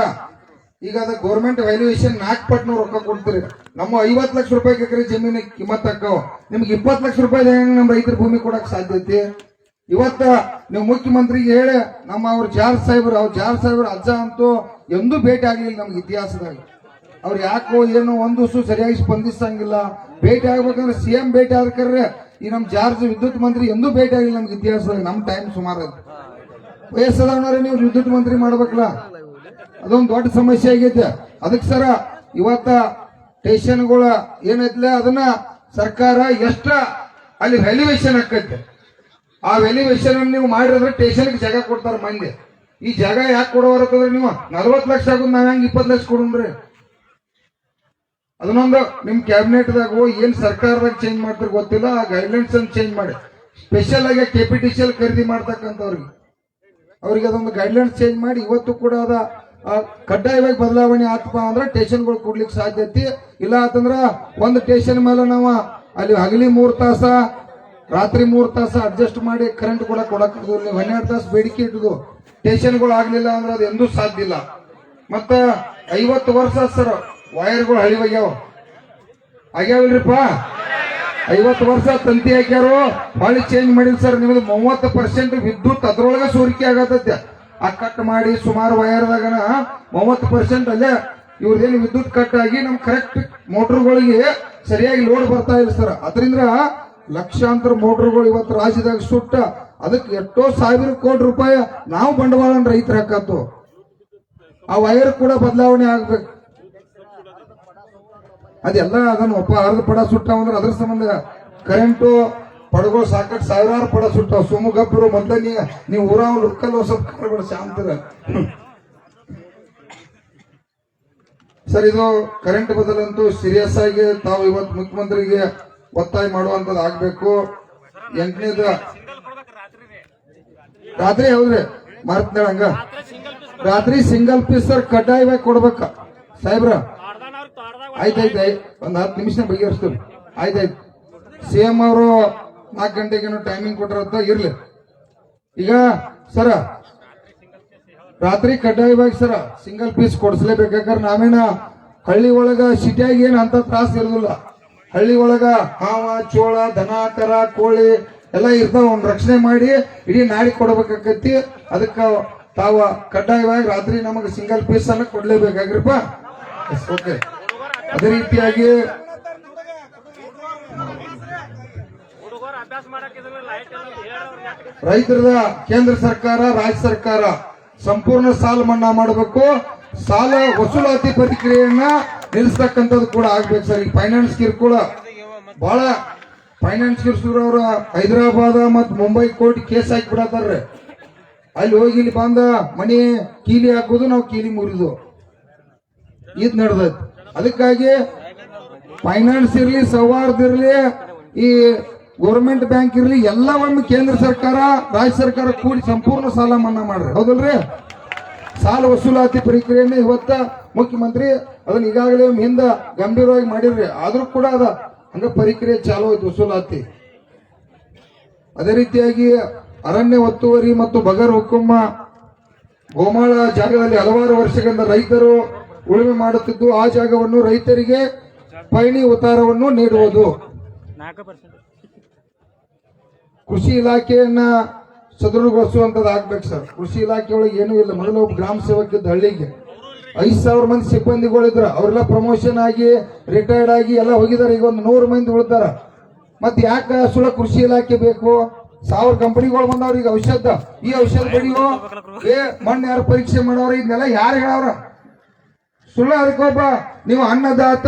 S1: ಈಗ ಅದ ಗೌರ್ಮೆಂಟ್ ವ್ಯಾಲ್ಯೂಯೇಷನ್ 4 ಪಟ್ಟು ರೊಕ್ಕ ಕೊಡ್ತೀರಿ. ನಮ್ಮ 50 ಲಕ್ಷ ರೂಪಾಯಿ ಎಕರೆ ಜಮೀನು ಕಿಮ್ಮತ್ ಹಾಕವ, ನಿಮ್ಗೆ 20 ಲಕ್ಷ ರೂಪಾಯಿ ನಮ್ಮ ರೈತರ ಭೂಮಿ ಕೊಡಕ್ ಸಾಧ್ಯ ಐತಿ. ಇವತ್ತ ನೀವು ಮುಖ್ಯಮಂತ್ರಿಗೆ ಹೇಳಿ ಅವ್ರ ಜಾರ್ ಸಾಹೇಬ್ರ ಅಜ್ಜ ಅಂತೂ ಎಂದೂ ಭೇಟಿ ಆಗ್ಲಿಲ್ಲ ನಮ್ಗೆ ಇತಿಹಾಸದಾಗ. ಅವ್ರು ಯಾಕೋ ಏನೋ ಒಂದು ಸರಿಯಾಗಿ ಸ್ಪಂದಿಸಂಗಿಲ್ಲ. ಭೇಟಿ ಆಗ್ಬೇಕಂದ್ರೆ CM ಭೇಟಿ ಆದ್ರೆ ಈ ನಮ್ ಜಾರ್ಜ್ ವಿದ್ಯುತ್ ಮಂತ್ರಿ ಎಂದೂ ಭೇಟಿ ಆಗಿಲ್ಲ ನಮ್ಗೆ ಇತಿಹಾಸದಾಗ. ನಮ್ ಟೈಮ್ ಸುಮಾರು ವಯಸ್ಸದವನವ್ರೆ ನೀವು ವಿದ್ಯುತ್ ಮಂತ್ರಿ ಮಾಡ್ಬೇಕಲ್ಲ, ಅದೊಂದು ದೊಡ್ಡ ಸಮಸ್ಯೆ ಆಗೈತೆ. ಅದಕ್ಕೆ ಸರ ಇವತ್ತ ಸ್ಟೇಷನ್ಗಳ ಏನೈತ್ಲೆ ಅದನ್ನ ಸರ್ಕಾರ ಎಷ್ಟ ಅಲ್ಲಿ ವ್ಯಾಲ್ಯೂಯೇಷನ್ ಆಕೈತೆ, ಆ ವ್ಯಾಲ್ಯೂಯೇಷನ್ ನೀವು ಮಾಡಿದ್ರೆ ಸ್ಟೇಷನ್ಗೆ ಜಾಗ ಕೊಡ್ತಾರ ಮಂದಿ. ಈ ಜಾಗ ಯಾಕೆ ಕೊಡೋರಂತಂದ್ರೆ ನೀವು 40 ಲಕ್ಷ ಆಗೋದು ನಾವ್ ಹೆಂಗ್ 20 ಲಕ್ಷ ಕೊಡ್ರಿ. ಅದನ್ನೊಂದು ನಿಮ್ ಕ್ಯಾಬಿನೆಟ್ದಾಗ ಏನ್ ಸರ್ಕಾರದಾಗ ಚೇಂಜ್ ಮಾಡ್ತಾರೆ ಗೊತ್ತಿಲ್ಲ. ಆ ಗೈಡ್ಲೈನ್ಸ್ ಅನ್ನು ಚೇಂಜ್ ಮಾಡಿ ಸ್ಪೆಷಲ್ ಆಗಿ KPTCL ಖರೀದಿ ಮಾಡ್ತಕ್ಕಂಥವ್ರಿಗೆ ಅದೊಂದು ಗೈಡ್ಲೈನ್ಸ್ ಚೇಂಜ್ ಮಾಡಿ ಇವತ್ತು ಕೂಡ ಅದ ಕಡ್ಡಾಯವಾಗಿ ಬದಲಾವಣೆ ಆತಪ್ಪ ಅಂದ್ರೆ ಸ್ಟೇಷನ್ಗಳು ಕೊಡ್ಲಿಕ್ಕೆ ಸಾಧ್ಯತೆ ಇಲ್ಲ. ಅಂತಂದ್ರ ಒಂದು ಸ್ಟೇಷನ್ ಮೇಲೆ ನಾವು ಅಲ್ಲಿ ಹಗಲಿ 3 ತಾಸ ರಾತ್ರಿ 3 ತಾಸ ಅಡ್ಜಸ್ಟ್ ಮಾಡಿ ಕರೆಂಟ್ ಕೂಡ ಕೊಡಕ್ 12 ತಾಸು ಬೇಡಿಕೆ ಇಟ್ಟದು ಸ್ಟೇಷನ್ಗಳು ಆಗ್ಲಿಲ್ಲ ಅಂದ್ರೆ ಅದು ಎಂದೂ ಸಾಧ್ಯ ಇಲ್ಲ. ಮತ್ತ 50 ವರ್ಷ ಸರ್ ವೈರ್ಗಳು ಹಳಿವಾಗ್ಯಾವ ಆಗ್ಯಾವಿಲ್ರಿಪ್ಪ. 50 ವರ್ಷ ತಂತಿ ಹಾಕ್ಯಾರು ಹೊಳ್ಳಿ ಚೇಂಜ್ ಮಾಡಿಲ್ಲ ಸರ್. ನಿಮ್ದು 30% ವಿದ್ಯುತ್ ಅದ್ರೊಳಗೆ ಸೋರಿಕೆ ಆಗತೈತೆ. ಆ ಕಟ್ ಮಾಡಿ ಸುಮಾರು ವೈರ್ದಾಗನ 30% ಅಲ್ಲೇ ಇವ್ರದೇನು ವಿದ್ಯುತ್ ಕಟ್ ಆಗಿ ನಮ್ ಕರೆಕ್ಟ್ ಮೋಟರ್ಗಳಿಗೆ ಸರಿಯಾಗಿ ಲೋಡ್ ಬರ್ತಾ ಇಲ್ಲ ಸರ್. ಅದರಿಂದ ಲಕ್ಷಾಂತರ ಮೋಟರ್ಗಳು ಇವತ್ತು ರಾಜ್ಯದಾಗ ಸುಟ್ಟ, ಅದಕ್ಕೆ ಎಷ್ಟೋ 1000 ಕೋಟಿ ರೂಪಾಯಿ ನಾವು ಬಂಡವಾಳ ರೈತರ ಹಾಕತ್ತು. ಆ ವೈರ್ ಕೂಡ ಬದಲಾವಣೆ ಆಗ್ಬೇಕು. ಅದೆಲ್ಲ ಅದನ್ನ ಅರ್ಧ ಪಡ ಸುಟ್ಟಾವ ಅಂದ್ರೆ ಅದ್ರ ಸಂಬಂಧ ಕರೆಂಟು ಪಡಗಳು ಸಾಕಷ್ಟು ಸಾವಿರಾರು ಪಡ ಸುಟ್ಟಾವ. ಸುಮಗಬ್ಬರು ಮೊದಲ ನೀವು ಊರ ಲುಕ್ಕಲ್ ಸ್ವಲ್ಪ ಕಾಳುಗಳು ಶಾಂತರ ಸರ್. ಇದು ಕರೆಂಟ್ ಬದಲಂತೂ ಸೀರಿಯಸ್ ಆಗಿ ತಾವು ಇವತ್ತು ಮುಖ್ಯಮಂತ್ರಿಗೆ ಒತ್ತಾಯ ಮಾಡುವಂತದ್ದು ಆಗ್ಬೇಕು. 8ನೇದ ರಾತ್ರಿ ಹೌದ್ರಿ ಮಾರ್ತೇಳ ಹಂಗ ರಾತ್ರಿ ಸಿಂಗಲ್ ಪೀಸ್ ಸರ್ ಕಡ್ಡಾಯವಾಗಿ ಕೊಡ್ಬೇಕ ಸಾಹೇಬ್ರ. ಆಯ್ತಾಯ್ತು ಒಂದ್ 10 ನಿಮಿಷ ಬಗೆಹರಿಸ್ತೀವಿ. ಆಯ್ತಾಯ್ತು. ಸಿಎಂ ಅವರು 4 ಗಂಟೆಗೇನೋ ಟೈಮಿಂಗ್ ಕೊಟ್ಟಿರತ್ತ ಇರ್ಲಿ. ಈಗ ಸರ ರಾತ್ರಿ ಕಡ್ಡಾಯವಾಗಿ ಸರ ಸಿಂಗಲ್ ಪೀಸ್ ಕೊಡಿಸ್ಲೇಬೇಕಾದ್ರೆ ನಾವೇನ ಹಳ್ಳಿ ಒಳಗ ಸಿಟಿಯಾಗ ಏನ್ ಅಂತ ತ್ರಾಸ ಇರೋದಿಲ್ಲ. ಹಳ್ಳಿ ಒಳಗ ಹಾವ ಚೋಳ ದನ ಕರ ಕೋಳಿ ಎಲ್ಲ ಇರ್ತಾವ. ಅವ್ನ ರಕ್ಷಣೆ ಮಾಡಿ ಇಡೀ ನಾಡಿ ಕೊಡ್ಬೇಕಾಕತಿ. ಅದಕ್ಕ ತಾವ ಕಡ್ಡಾಯವಾಗಿ ರಾತ್ರಿ ನಮಗೆ ಸಿಂಗಲ್ ಪೀಸ್ ಅನ್ನ ಕೊಡ್ಲೇಬೇಕಾಗ್ರಿಪ್ಪ. ಓಕೆ. ಅದೇ ರೀತಿಯಾಗಿ ರೈತರದ ಕೇಂದ್ರ ಸರ್ಕಾರ ರಾಜ್ಯ ಸರ್ಕಾರ ಸಂಪೂರ್ಣ ಸಾಲ ಮನ್ನಾ ಮಾಡಬೇಕು. ಸಾಲ ವಸೂಲಾತಿ ಪ್ರಕ್ರಿಯೆಯನ್ನ ನಿಲ್ಲಿಸ್ತಕ್ಕಂಥದ್ದು ಕೂಡ ಆಗ್ಬೇಕು ಸರ್. ಈ ಫೈನಾನ್ಸ್ ಕಿರುಕುಳ ಬಹಳ ಫೈನಾನ್ಸ್ ಕಿರುಕುಳ ಹೈದರಾಬಾದ್ ಮತ್ತು ಮುಂಬೈ ಕೋರ್ಟ್ ಕೇಸ್ ಹಾಕಿ ಬಿಡತಾರ್ರಿ. ಅಲ್ಲಿ ಹೋಗಿ ಇಲ್ಲಿ ಬಂದ ಮನಿ ಕೀಲಿ ಹಾಕೋದು, ನಾವು ಕೀಲಿ ಮುರಿದು ಇದ್ ನಡೆದೈತಿ. ಅದಕ್ಕಾಗಿ ಫೈನಾನ್ಸ್ ಇರ್ಲಿ ಸೌಹಾರ್ದ ಇರ್ಲಿ ಈ ಗೌರ್ಮೆಂಟ್ ಬ್ಯಾಂಕ್ ಇರ್ಲಿ ಎಲ್ಲ ಒಮ್ಮೆ ಕೇಂದ್ರ ಸರ್ಕಾರ ರಾಜ್ಯ ಸರ್ಕಾರ ಕೂಡಿ ಸಂಪೂರ್ಣ ಸಾಲ ಮನ್ನಾ ಮಾಡ್ರಿ. ಹೌದಲ್ರಿ? ಸಾಲ ವಸೂಲಾತಿ ಪ್ರಕ್ರಿಯೆಯನ್ನ ಇವತ್ತ ಮುಖ್ಯಮಂತ್ರಿ ಅದನ್ನ ಈಗಾಗಲೇ ಹಿಂದ ಗಂಭೀರವಾಗಿ ಮಾಡಿರ್ರಿ. ಆದ್ರೂ ಕೂಡ ಅದ ಹಂಗ ಪ್ರಕ್ರಿಯೆ ಚಾಲು ಆಯ್ತು ವಸೂಲಾತಿ. ಅದೇ ರೀತಿಯಾಗಿ ಅರಣ್ಯ ಒತ್ತುವರಿ ಮತ್ತು ಬಗರ್ ಹುಕ್ಕುಮ್ಮ ಗೋಮಾಳ ಜಾಗದಲ್ಲಿ ಹಲವಾರು ವರ್ಷಗಳಿಂದ ರೈತರು ಉಳುಮೆ ಮಾಡುತ್ತಿದ್ದು ಆ ಜಾಗವನ್ನು ರೈತರಿಗೆ ಪೈಣಿ ಉತ್ತಾರವನ್ನು ನೀಡುವುದು. ಕೃಷಿ ಇಲಾಖೆಯನ್ನ ಸದೃಢಗೊಳಿಸುವಂತದ್ದು ಆಗ್ಬೇಕು ಸರ್. ಕೃಷಿ ಇಲಾಖೆ ಒಳಗೆ ಏನೂ ಇಲ್ಲ. ಮೊದಲು ಒಬ್ಬ ಗ್ರಾಮ ಸೇವಕ ಇದ್ದ ಹಳ್ಳಿಗೆ 5,000 ಮಂದಿ ಸಿಬ್ಬಂದಿಗಳಿದ್ರು. ಅವರೆಲ್ಲ ಪ್ರಮೋಷನ್ ಆಗಿ ರಿಟೈರ್ಡ್ ಆಗಿ ಎಲ್ಲ ಹೋಗಿದ್ದಾರೆ. ಈಗ ಒಂದು 100 ಮಂದಿ ಉಳಿದಾರ. ಮತ್ತೆ ಯಾಕೆ ಸುಳ್ಳ ಕೃಷಿ ಇಲಾಖೆ ಬೇಕು? 1000 ಕಂಪನಿಗಳು ಬಂದವ್ರ. ಈಗ ಈ ಔಷಧ ಬಡಿಯೋ ಮಣ್ಣು ಯಾರು ಪರೀಕ್ಷೆ ಮಾಡೋರು ಇದನ್ನೆಲ್ಲ ಯಾರು ಹೇಳವ್ರ? ಸುಳ್ಳ. ಅದಕ್ಕೊಬ್ಬ ನೀವು ಅನ್ನದಾತ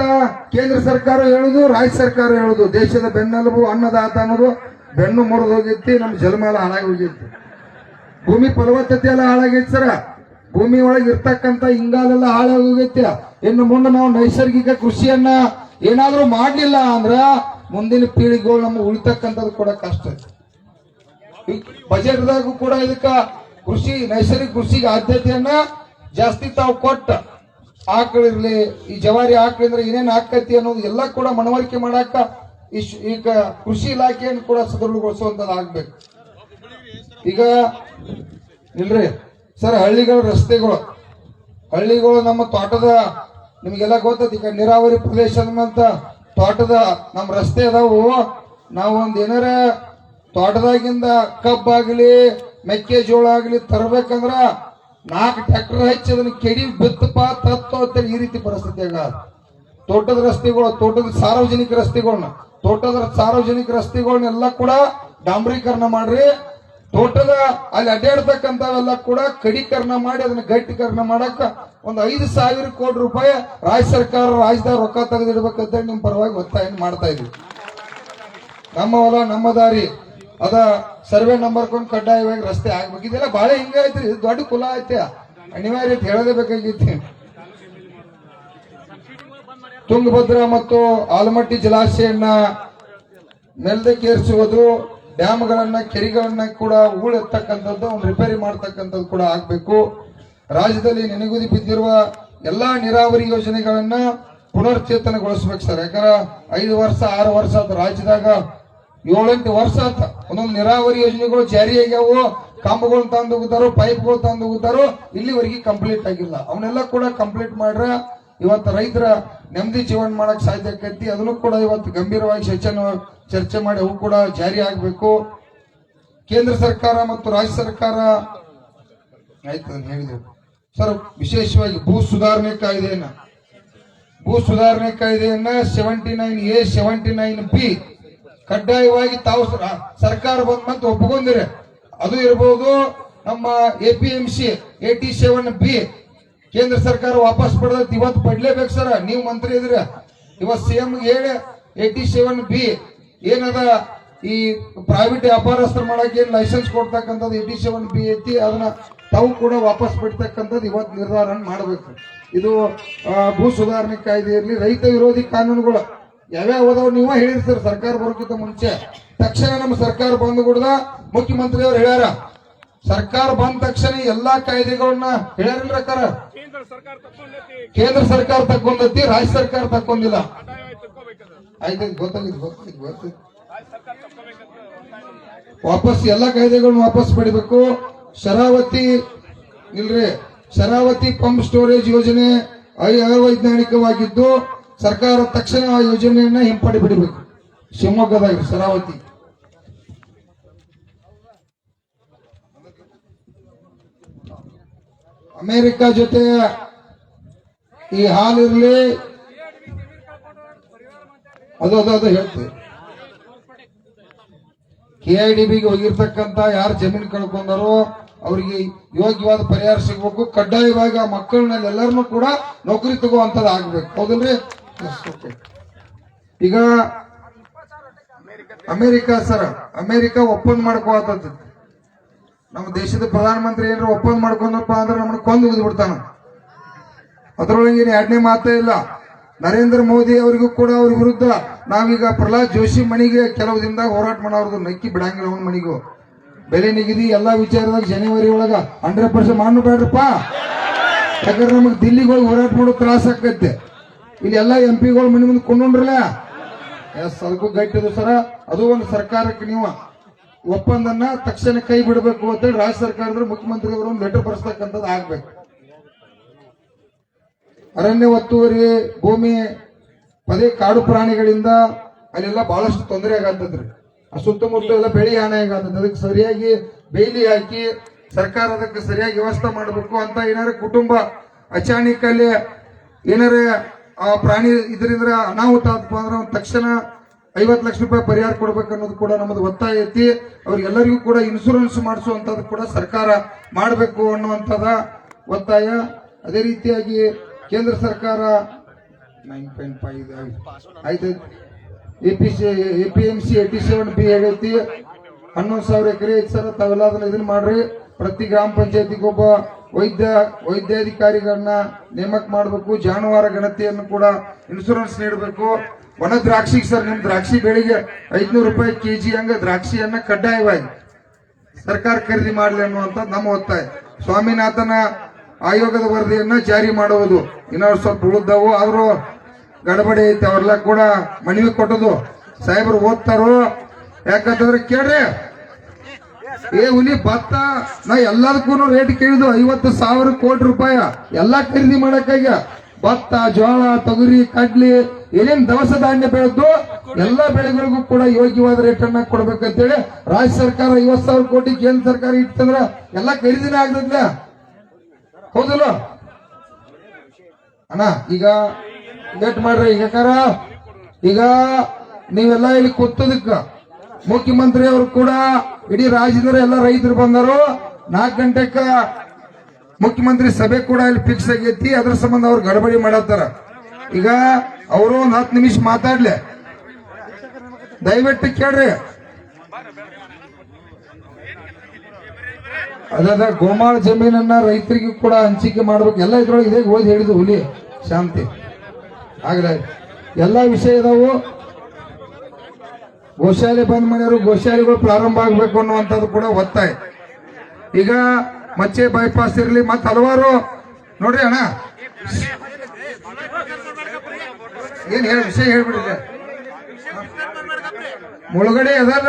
S1: ಕೇಂದ್ರ ಸರ್ಕಾರ ಹೇಳುದು, ರಾಜ್ಯ ಸರ್ಕಾರ ಹೇಳುದು. ದೇಶದ ಬೆನ್ನೆಲುಬು ಅನ್ನದಾತ ಅನ್ನೋದು ಬೆನ್ನು ಮುರಿದು ಹೋಗೈತಿ. ನಮ್ಮ ಜಲಮಾಲ ಹಾಳಾಗಿ ಹೋಗೈತಿ. ಭೂಮಿ ಫಲವತ್ತತೆ ಎಲ್ಲ ಹಾಳಾಗೈತಿ ಸರ. ಭೂಮಿ ಒಳಗೆ ಇರ್ತಕ್ಕಂಥ ಇಂಗಾಲೆಲ್ಲ ಹಾಳಾಗಿ ಹೋಗೈತಿ. ಇನ್ನು ಮುಂದೆ ನಾವು ನೈಸರ್ಗಿಕ ಕೃಷಿಯನ್ನ ಏನಾದ್ರೂ ಮಾಡ್ಲಿಲ್ಲ ಅಂದ್ರ ಮುಂದಿನ ಪೀಳಿಗೆಗಳು ನಮ್ಗೆ ಉಳಿತಕ್ಕಂಥದ್ದು ಕೂಡ ಕಷ್ಟ. ಬಜೆಟ್ದಾಗೂ ಕೂಡ ಇದಕ್ಕ ಕೃಷಿ ನೈಸರ್ಗಿಕ ಕೃಷಿಗೆ ಆದ್ಯತೆಯನ್ನ ಜಾಸ್ತಿ ತಾವು ಕೊಟ್ಟ ಆಕಳಿರ್ಲಿ ಈ ಜವಾರಿ ಆಕಳಿಂದ್ರೆ ಏನೇನ್ ಆಕತಿ ಅನ್ನೋದು ಎಲ್ಲ ಕೂಡ ಮನವರಿಕೆ ಮಾಡಾಕ ಈಗ ಕೃಷಿ ಇಲಾಖೆಯನ್ನು ಕೂಡ ಸದೃಢಗೊಳಿಸುವಂತದ್ದು ಆಗ್ಬೇಕು. ಈಗ ಇಲ್ರಿ ಸರ್, ಹಳ್ಳಿಗಳ ರಸ್ತೆಗಳು ನಮ್ಮ ತೋಟದ ನಿಮ್ಗೆಲ್ಲ ಗೊತ್ತೈತಿ. ಈಗ ನೀರಾವರಿ ಪ್ರದೇಶದ ತೋಟದ ನಮ್ಮ ರಸ್ತೆ ಅದಾವು. ನಾವು ಒಂದ್ ಏನಾರ ತೋಟದಾಗಿಂದ ಕಬ್ಬಾಗ್ಲಿ ಮೆಕ್ಕೆಜೋಳ ಆಗ್ಲಿ ತರಬೇಕಂದ್ರ 4 ಟ್ರ್ಯಾಕ್ಟರ್ ಹಚ್ಚಿ ಅದನ್ನ ಕೆಡಿ ಬಿತ್ತಪ್ಪ ತತ್ತೋ ಅಂತೇಳಿ ಈ ರೀತಿ ಪರಿಸ್ಥಿತಿ ಆಗ. ತೋಟದ ರಸ್ತೆಗಳು, ತೋಟದ ಸಾರ್ವಜನಿಕ ರಸ್ತೆಗಳನ್ನೆಲ್ಲ ಕೂಡ ಡಾಂಬರೀಕರಣ ಮಾಡ್ರಿ. ತೋಟದ ಅಲ್ಲಿ ಅಡ್ಡಾಡ್ತಕ್ಕಂಥವೆಲ್ಲ ಕೂಡ ಕಡೀಕರಣ ಮಾಡಿ ಅದನ್ನ ಗಟ್ಟಿಕರಣ ಮಾಡಕ್ಕ ಒಂದು 5,000 ಕೋಟಿ ರೂಪಾಯಿ ರಾಜ್ಯ ಸರ್ಕಾರ ರಾಜ್ಯದಾಗ ರೊಕ್ಕ ತೆಗೆದಿಡ್ಬೇಕಂತ ನಿಮ್ ಪರವಾಗಿ ಒತ್ತಾಯ ಮಾಡ್ತಾ ಇದ್ವಿ. ನಮ್ಮ ಹೊಲ ನಮ್ಮ ದಾರಿ ಅದ ಸರ್ವೆ ನಂಬರ್ ಕೊಂಡು ಕಡ್ಡಾಯವಾಗಿ ರಸ್ತೆ ಆಗ್ಬೇಕು. ಇದೆಲ್ಲ ಬಾಳ ಹಿಂಗ ಐತ್ರಿ. ದೊಡ್ಡ ಕುಲ ಐತೆ, ಅನಿವಾರ್ಯ ಹೇಳದೇ ಬೇಕಾಗಿತ್ತು. ತುಂಗಭದ್ರಾ ಮತ್ತು ಆಲಮಟ್ಟಿ ಜಲಾಶಯನ್ನ ಮೇಲ್ದಕ್ಕೇರಿಸುವುದು, ಡ್ಯಾಮ್ಗಳನ್ನ ಕೆರೆಗಳನ್ನ ಕೂಡ ಹೂಳೆತ್ತಕ್ಕಂಥದ್ದು ಒಂದು ರಿಪೇರಿ ಮಾಡ್ತಕ್ಕಂಥದ್ದು ಕೂಡ ಆಗ್ಬೇಕು. ರಾಜ್ಯದಲ್ಲಿ ನೆನೆಗುದಿ ಬಿದ್ದಿರುವ ಎಲ್ಲಾ ನೀರಾವರಿ ಯೋಜನೆಗಳನ್ನ ಪುನರ್ಚೇತನಗೊಳಿಸ್ಬೇಕು ಸರ್. ಯಾಕಂದ್ರೆ 5 ವರ್ಷ 6 ವರ್ಷ ಆತ ರಾಜ್ಯದಾಗ 7-8 ವರ್ಷ ಆತ ಒಂದೊಂದು ನೀರಾವರಿ ಯೋಜನೆಗಳು ಜಾರಿ ಆಗ್ಯಾವು. ಕಂಬಗಳು ತಂದು ಹೋಗುತ್ತಾರೋ, ಪೈಪ್ಗಳು ತಂದು ಹೋಗುತ್ತಾರೋ, ಇಲ್ಲಿವರೆಗೆ ಕಂಪ್ಲೀಟ್ ಆಗಿಲ್ಲ. ಅವನ್ನೆಲ್ಲ ಕೂಡ ಕಂಪ್ಲೀಟ್ ಮಾಡ್ರ ಇವತ್ತು ರೈತರ ನೆಮ್ಮದಿ ಜೀವನ ಮಾಡಕ್ ಸಾಧ್ಯ ಆಕೈತಿ. ಅದನ್ನು ಕೂಡ ಇವತ್ತು ಗಂಭೀರವಾಗಿ ಚರ್ಚೆ ಮಾಡಿ ಅವು ಕೂಡ ಜಾರಿ ಆಗಬೇಕು. ಕೇಂದ್ರ ಸರ್ಕಾರ ಮತ್ತು ರಾಜ್ಯ ಸರ್ಕಾರ ಆಯ್ತು ಹೇಳಿದ್ರು ಸರ್. ವಿಶೇಷವಾಗಿ ಭೂ ಸುಧಾರಣೆ ಕಾಯ್ದೆಯನ್ನ 79A 79B ಕಡ್ಡಾಯವಾಗಿ ತಾವು ಸರ್ಕಾರ ಬಂದ ಮತ್ತೆ ಒಪ್ಪಿಕೊಂಡಿರಿ. ಅದು ಇರಬಹುದು. ನಮ್ಮ APMC 87B ಕೇಂದ್ರ ಸರ್ಕಾರ ವಾಪಸ್ ಪಡೆದ ಇವತ್ತು ಪಡ್ಲೇಬೇಕು ಸರ್. ನೀವು ಮಂತ್ರಿ ಇದ್ರಿ, ಇವತ್ತು CM ಹೇಳಿ 87B ಏನದ ಈ ಪ್ರೈವೇಟ್ ವ್ಯಾಪಾರಸ್ಥರು ಮಾಡಕ್ಕೆ ಏನ್ ಲೈಸೆನ್ಸ್ ಕೊಡ್ತಕ್ಕಂಥದ್ದು 87B ಐತಿ, ಅದನ್ನ ತಾವು ಕೂಡ ವಾಪಸ್ ಪಡಿತಕ್ಕಂಥದ್ದು ಇವತ್ತು ನಿರ್ಧಾರ ಮಾಡಬೇಕು. ಇದು ಭೂ ಸುಧಾರಣೆ ಕಾಯ್ದೆ ಇರಲಿ, ರೈತ ವಿರೋಧಿ ಕಾನೂನುಗಳು ಯಾವ್ಯಾವ ಅದಾವ ನೀವ ಹೇಳಿರ್ತೀರ ಸರ್ಕಾರ ಬರೋಕ್ಕಿಂತ ಮುಂಚೆ. ತಕ್ಷಣ ನಮ್ಮ ಸರ್ಕಾರ ಬಂದು ಕೂಡದ ಮುಖ್ಯಮಂತ್ರಿ ಅವ್ರು ಹೇಳ್ಯಾರ, ಸರ್ಕಾರ ಬಂದ ತಕ್ಷಣ ಎಲ್ಲಾ ಕಾಯ್ದೆಗಳನ್ನ ಹೇಳ್ಯಾರಲ್ರಕ್ಕಾರ. ಕೇಂದ್ರ ಸರ್ಕಾರ ತಕ್ಕೊಂಡತಿ, ರಾಜ್ಯ ಸರ್ಕಾರ ತಕ್ಕೊಂಡಿಲ್ಲ. ಆಯ್ತು, ಗೊತ್ತಾಗಿದ್ದು ವಾಪಸ್ ಎಲ್ಲಾ ಕಾಯ್ದೆಗಳನ್ನ ವಾಪಸ್ ಪಡಿಬೇಕು. ಶರಾವತಿ ಪಂಪ್ ಸ್ಟೋರೇಜ್ ಯೋಜನೆ ಅವೈಜ್ಞಾನಿಕವಾಗಿದ್ದು ಸರ್ಕಾರ ತಕ್ಷಣ ಆ ಯೋಜನೆಯನ್ನ ಹಿಂಪಡಿ ಬಿಡಬೇಕು. ಶಿವಮೊಗ್ಗದಾಗ ಶರಾವತಿ ಅಮೆರಿಕ ಜೊತೆ ಈ ಹಾಲಿರ್ಲಿ ಅದು ಹೇಳ್ತೀವಿ. KIDBಗೆ ಹೋಗಿರ್ತಕ್ಕಂತ ಯಾರು ಜಮೀನು ಕಳ್ಕೊಂಡಾರೋ ಅವರಿಗೆ ಯೋಗ್ಯವಾದ ಪರಿಹಾರ ಸಿಗಬೇಕು. ಕಡ್ಡಾಯವಾಗಿ ಆ ಮಕ್ಕಳನ್ನ ಎಲ್ಲರನ್ನೂ ಕೂಡ ನೌಕರಿ ತಗೋವಂತದ್ದು ಆಗ್ಬೇಕು. ಹೌದಲ್ರಿ? ಈಗ ಅಮೆರಿಕ ಒಪ್ಪಂದ ಮಾಡ್ಕೋತದ. ನಮ್ಮ ದೇಶದ ಪ್ರಧಾನಮಂತ್ರಿ ಏನಾರ ಒಪ್ಪಂದ ಮಾಡ್ಕೊಂಡಪ್ಪ ಅಂದ್ರೆ ನಮ್ಮನ್ನ ಕೊಂದು ಉಗಿದು ಬಿಡ್ತಾನ. ಅದರೊಳಗೆ ಎರಡನೇ ಮಾತೇ ಇಲ್ಲ. ನರೇಂದ್ರ ಮೋದಿ ಅವರಿಗೂ ಕೂಡ ಅವ್ರ ವಿರುದ್ಧ ನಾವೀಗ ಪ್ರಹ್ಲಾದ್ ಜೋಶಿ ಮಣಿಗೆ ಕೆಲವು ದಿನದಾಗ ಹೋರಾಟ ಮಾಡೋದು ನಕ್ಕಿ ಬಿಡಂಗಿಲ್ಲ. ಅವನ ಮಣಿಗೂ ಬೆಲೆ ನಿಗದಿ ಎಲ್ಲಾ ವಿಚಾರದಾಗ ಜನವರಿ ಒಳಗ 100% ಮಾಡಬೇಡ್ರಪ್ಪ. ಯಾಕಂದ್ರೆ ನಮಗ್ ದಿಲ್ಲಿಗೆ ಹೋಗಿ ಹೋರಾಟ ಮಾಡೋ ತ್ರಾಸ ಆಕೈತೆ. ಇಲ್ಲಿ ಎಲ್ಲಾ MP ಮನೆ ಮುಂದೆ ಕೊಂಡ್ರಲ್ಲ. ಅದಕ್ಕೂ ಗಟ್ಟಿದು ಸರ. ಅದು ಒಂದು ಸರ್ಕಾರಕ್ಕೆ ನೀವು ಒಪ್ಪಂದನ್ನ ತಕ್ಷಣ ಕೈ ಬಿಡಬೇಕು ಅಂತೇಳಿ ರಾಜ್ಯ ಸರ್ಕಾರದ ಮುಖ್ಯಮಂತ್ರಿ ಅವರು ಒಂದು ಲೆಟರ್ ಬರೆಸ್ತಕ್ಕಂಥದ್ದು ಆಗ್ಬೇಕು. ಅರಣ್ಯ ಒತ್ತುವರಿ ಭೂಮಿ ಪದೇ ಕಾಡು ಪ್ರಾಣಿಗಳಿಂದ ಅಲ್ಲೆಲ್ಲ ಬಹಳಷ್ಟು ತೊಂದರೆ ಆಗತ್ತದ್ರಿ. ಆ ಸುತ್ತಮುತ್ತ ಎಲ್ಲ ಬೆಳೆ ಹಾನಿ ಆಗತ್ತದ. ಅದಕ್ಕೆ ಸರಿಯಾಗಿ ಬೇಲಿ ಹಾಕಿ ಸರ್ಕಾರ ಅದಕ್ಕೆ ಸರಿಯಾಗಿ ವ್ಯವಸ್ಥೆ ಮಾಡಬೇಕು ಅಂತ. ಏನಾರ ಕುಟುಂಬ ಅಚಾನಕಲ್ಲಿ ಏನಾರ ಆ ಪ್ರಾಣಿ ಇದರಿಂದ ಅನಾಹುತ ಆತಪ್ಪ ಅಂದ್ರೆ ತಕ್ಷಣ 50 ಲಕ್ಷ ರೂಪಾಯಿ ಪರಿಹಾರ ಕೊಡ್ಬೇಕು ಅನ್ನೋದು ಕೂಡ ನಮ್ಮದು ಒತ್ತಾಯ ಐತಿ. ಅವ್ರಿಗೆಲ್ಲರಿಗೂ ಕೂಡ ಇನ್ಶೂರೆನ್ಸ್ ಮಾಡಿಸುವಂತದ್ದು ಕೂಡ ಸರ್ಕಾರ ಮಾಡಬೇಕು ಅನ್ನುವಂಥದ ಒತ್ತಾಯ. ಅದೇ ರೀತಿಯಾಗಿ ಕೇಂದ್ರ ಸರ್ಕಾರ 9.5 ಆಯ್ತು. APMC 87B ಹೇಳೈತಿ 11,000 ಎಕರೆ ಐತಿ ಸರ್. ತಾವೆಲ್ಲ ಅದನ್ನ ಇದನ್ನ ಮಾಡ್ರಿ. ಪ್ರತಿ ಗ್ರಾಮ ಪಂಚಾಯತಿಗೆ ಒಬ್ಬ ವೈದ್ಯಾಧಿಕಾರಿಗಳನ್ನ ನೇಮಕ ಮಾಡಬೇಕು. ಜಾನುವಾರು ಗಣತಿಯನ್ನು ಕೂಡ ಇನ್ಶೂರೆನ್ಸ್ ನೀಡಬೇಕು. ಒಣ ದ್ರಾಕ್ಷಿಗೆ ಸರ್, ನಿಮ್ ದ್ರಾಕ್ಷಿ ಬೆಳೆಗೆ 500 ರೂಪಾಯಿ KG ಹಂಗ ದ್ರಾಕ್ಷಿಯನ್ನ ಕಡ್ಡಾಯವಾಗಿ ಸರ್ಕಾರ ಖರೀದಿ ಮಾಡಲಿ ಅನ್ನುವಂತ ನಮ್ಮ ಒತ್ತಾಯ. ಸ್ವಾಮಿನಾಥನ್ ಆಯೋಗದ ವರದಿಯನ್ನ ಜಾರಿ ಮಾಡುವುದು ಇನ್ನೂ ಸ್ವಲ್ಪ ಉಳಿದವು. ಆದ್ರೂ ಗಡಬಡಿ ಐತೆ. ಅವ್ರೆಲ್ಲ ಕೂಡ ಮನವಿ ಕೊಟ್ಟದು ಸಾಹೇಬರು ಓದ್ತಾರೋ. ಯಾಕಂತಂದ್ರೆ ಕೇಳ್ರಿ, ಹುಲಿ ಭತ್ತ ನಾ ಎಲ್ಲದಕ್ಕೂ ರೇಟ್ ಕೇಳಿದ್ವು 50,000 ಕೋಟಿ ರೂಪಾಯಿ ಎಲ್ಲಾ ಖರೀದಿ ಮಾಡಕ್ಕಾಗ. ಭತ್ತ, ಜೋಳ, ತೊಗರಿ, ಕಡ್ಲಿ ಏನೇನ್ ದವಸ ಧಾನ್ಯ ಬೆಳೆದು ಎಲ್ಲಾ ಬೆಳೆಗಳಿಗೂ ಕೂಡ ಯೋಗ್ಯವಾದ ರೇಟ್ ಅನ್ನ ಕೊಡ್ಬೇಕಂತೇಳಿ ರಾಜ್ಯ ಸರ್ಕಾರ 50,000 ಕೋಟಿ ಕೇಂದ್ರ ಸರ್ಕಾರ ಇಟ್ಟಂದ್ರ ಎಲ್ಲಾ ಖರೀದಿನೇ ಆಗ್ತದ. ಹೌದಲ್ಲ ಅಣ್ಣ? ಈಗ ಲೇಟ್ ಮಾಡ್ರಿ. ಈಗ ನೀವೆಲ್ಲ ಇಲ್ಲಿ ಕೂತದಕ್ಕ ಮುಖ್ಯಮಂತ್ರಿ ಅವರು ಕೂಡ ಇಡೀ ರಾಜ್ಯದ ಎಲ್ಲ ರೈತರು ಬಂದರು. 4 ಗಂಟೆಕ ಮುಖ್ಯಮಂತ್ರಿ ಸಭೆ ಕೂಡ ಇಲ್ಲಿ ಫಿಕ್ಸ್ ಆಗೈತಿ. ಅದ್ರ ಸಂಬಂಧ ಅವ್ರು ಗಡಬಡಿ ಮಾಡತ್ತಾರ. ಈಗ ಅವರು ಒಂದು 10 ನಿಮಿಷ ಮಾತಾಡ್ಲಿ. ದಯವಿಟ್ಟು ಕೇಳ್ರಿ. ಅದ ಗೋಮಾಳ ಜಮೀನನ್ನ ರೈತರಿಗೂ ಕೂಡ ಹಂಚಿಕೆ ಮಾಡ್ಬೇಕು. ಎಲ್ಲ ಇದ್ರೊಳಗೆ ಇದೇ ಓದಿ ಹೇಳಿದ್ರು ಹುಲಿ ಶಾಂತಿ ಆಗ್ಲಿ. ಎಲ್ಲಾ ವಿಷಯ ಇದಾವು. ಗೋಶಾಲೆ ಬಂದ್ ಮಾಡ್ಯಾರು. ಗೋಶಾಲೆಗಳು ಪ್ರಾರಂಭ ಆಗ್ಬೇಕು ಅನ್ನುವಂಥದ್ದು ಕೂಡ ಒತ್ತಾಯ. ಈಗ ಮಚ್ಚೆ ಬೈಪಾಸ್ ಇರಲಿ ಮತ್ತೆ ಹಲವಾರು ನೋಡ್ರಿ ಅಣ್ಣ. ಏನ್ ವಿಷಯ ಹೇಳ್ಬಿಡಿದೆ. ಮುಳುಗಡೆ ಅದಾರ.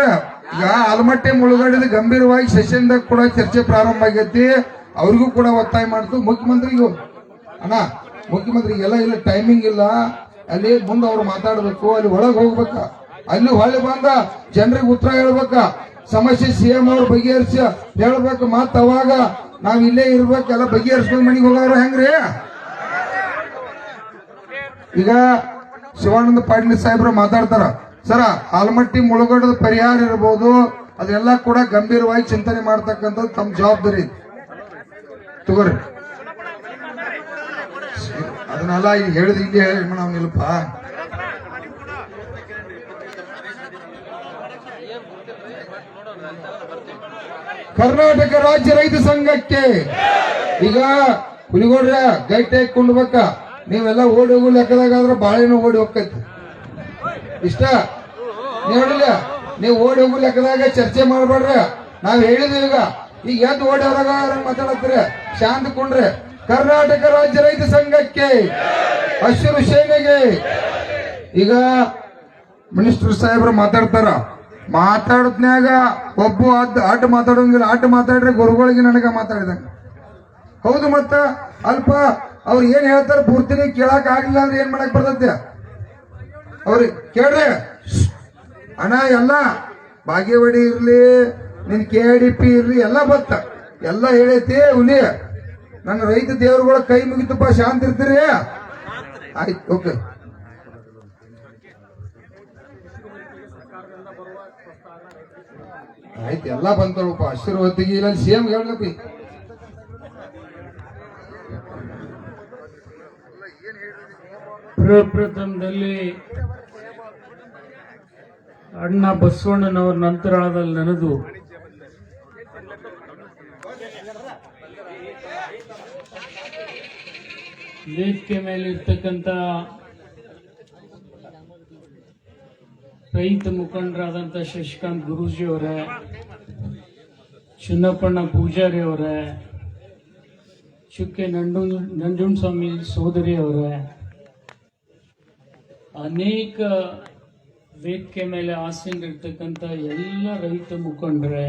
S1: ಈಗ ಆಲಮಟ್ಟಿ ಮುಳುಗಡೆ ಗಂಭೀರವಾಗಿ ಸೆಷನ್ದಾಗ ಕೂಡ ಚರ್ಚೆ ಪ್ರಾರಂಭ ಆಗೈತಿ. ಅವ್ರಿಗೂ ಕೂಡ ಒತ್ತಾಯ ಮಾಡ್ತು ಮುಖ್ಯಮಂತ್ರಿಗೂ. ಅಣ್ಣ ಮುಖ್ಯಮಂತ್ರಿ ಎಲ್ಲ ಇಲ್ಲ ಟೈಮಿಂಗ್ ಇಲ್ಲ, ಅಲ್ಲಿ ಮುಂದೆ ಅವ್ರು ಮಾತಾಡ್ಬೇಕು, ಅಲ್ಲಿ ಒಳಗೆ ಹೋಗ್ಬೇಕ, ಅಲ್ಲಿ ಹೊಳ್ಳಿ ಬಂದ ಜನರಿಗೆ ಉತ್ತರ ಹೇಳ್ಬೇಕ, ಸಮಸ್ಯೆ ಸಿಎಂ ಅವ್ರು ಬಗೆಹರಿಸಿ ಹೇಳ್ಬೇಕು. ಮತ್ತ ಅವಾಗ ನಾವ್ ಇಲ್ಲೇ ಇರ್ಬೇಕು, ಎಲ್ಲ ಬಗೆಹರಿಸ್ಕೊಂಡು ಮನೆಗೆ ಹೋಗೋರು ಹೆಂಗ್ರಿ? ಈಗ ಶಿವಾನಂದ ಪಾಟೀಲ್ ಸಾಹೇಬ್ರು ಮಾತಾಡ್ತಾರ, ಸರ ಆಲಮಟ್ಟಿ ಮುಳುಗಡದ ಪರಿಹಾರ ಇರ್ಬೋದು, ಅದೆಲ್ಲ ಕೂಡ ಗಂಭೀರವಾಗಿ ಚಿಂತನೆ ಮಾಡ್ತಕ್ಕಂಥದ್ದು ತಮ್ಮ ಜವಾಬ್ದಾರಿ ತಗೋರಿ. ಅದನ್ನೆಲ್ಲ ಈಗ ಹೇಳಿದ್ ಇಲ್ಲಿ ಹೇಳಿ ನಾವು ನಿಲ್ಪ. ಕರ್ನಾಟಕ ರಾಜ್ಯ ರೈತ ಸಂಘಕ್ಕೆ ಈಗ ಹುಲಿಗೋಡ್ರ ಗೈಟೆ ಕೊಂಡ್ಬೇಕ, ನೀವೆಲ್ಲ ಓಡಿ ಹೋಗು ಲೆಕ್ಕದಾಗಾದ್ರೆ ಬಾಳೆನೂ ಓಡಿ ಹೋಗ್ತೈತಿ. ಇಷ್ಟ ನೋಡಿಲ್ಲ, ನೀವು ಓಡಿ ಹೋಗು ಲೆಕ್ಕದಾಗ ಚರ್ಚೆ ಮಾಡ್ಬೇಡ್ರಿ. ನಾವ್ ಹೇಳಿದ್ವಿ ಈಗ ಎದ್ದು ಓಡಿ ಹೊರಗ ಮಾತಾಡತ್ರಿ, ಶಾಂತ ಕೊಂಡ್ರಿ. ಕರ್ನಾಟಕ ರಾಜ್ಯ ರೈತ ಸಂಘಕ್ಕೆ ಹಸಿರು ಸೇನೆಗೆ ಈಗ ಮಿನಿಸ್ಟರ್ ಸಾಹೇಬ್ರು ಮಾತಾಡ್ತಾರ, ಮಾತಾಡದ್ನ್ಯಾಗ ಒಬ್ಬ ಅಡ್ಡ ಮಾತಾಡೋಂಗಿಲ್ಲ, ಅಡ್ಡ ಮಾತಾಡ್ರೆ ಗುರುಗಳಿಗೆ ನನಗ ಮಾತಾಡಿದಂಗ ಹೌದು. ಮತ್ತ ಅಲ್ಪ ಅವ್ರು ಏನ್ ಹೇಳ್ತಾರ ಪೂರ್ತಿನಿ ಕೇಳಕ್ ಆಗ್ಲಿಲ್ಲ ಅಂದ್ರೆ ಏನ್ ಮಾಡಕ್ ಬರ್ತೈತೆ? ಅವ್ರಿಗೆ ಕೇಳ್ರಿ ಅಣ್ಣ, ಎಲ್ಲ ಬಾಗೇವಾಡಿ ಇರ್ಲಿ, ನಿನ್ KIDP ಇರ್ಲಿ, ಎಲ್ಲ ಬತ್ತ ಎಲ್ಲ ಹೇಳೈತಿ. ಹುಲಿ ನನ್ನ ರೈತ ದೇವರುಗಳ ಕೈ ಮುಗಿತಪ್ಪ, ಶಾಂತಿ ಇರ್ತೀರಿ? ಆಯ್ತು, ಓಕೆ. ಆಯ್ತು, ಎಲ್ಲ ಬಂತಳಪ್ಪ ಆಶೀರ್ವಾದಿಗೆ. ಇಲ್ಲ CM ಹೇಳ್ಲಪ್ಪಿ,
S2: ಪ್ರಪ್ರಥಮದಲ್ಲಿ ಅಣ್ಣ ಬಸವಣ್ಣನವರ ನಂತರದಲ್ಲಿ ನನದು ವೇದಿಕೆ ಮೇಲೆ ಇರ್ತಕ್ಕಂಥ ರೈತ ಮುಖಂಡರಾದಂಥ ಶಶಿಕಾಂತ್ ಗುರೂಜಿ ಅವರೇ, ಚಿನ್ನಪ್ಪಣ್ಣ ಪೂಜಾರಿ ಅವರೇ, ಚುಕ್ಕೆ ನಂಜುಂಡಸ್ವಾಮಿ ಸೋದರಿ ಅವರೇ, ಅನೇಕ ವೇದಿಕೆ ಮೇಲೆ ಆಸೀನರಿರ್ತಕ್ಕಂಥ ಎಲ್ಲ ರೈತ ಮುಖಂಡರೇ,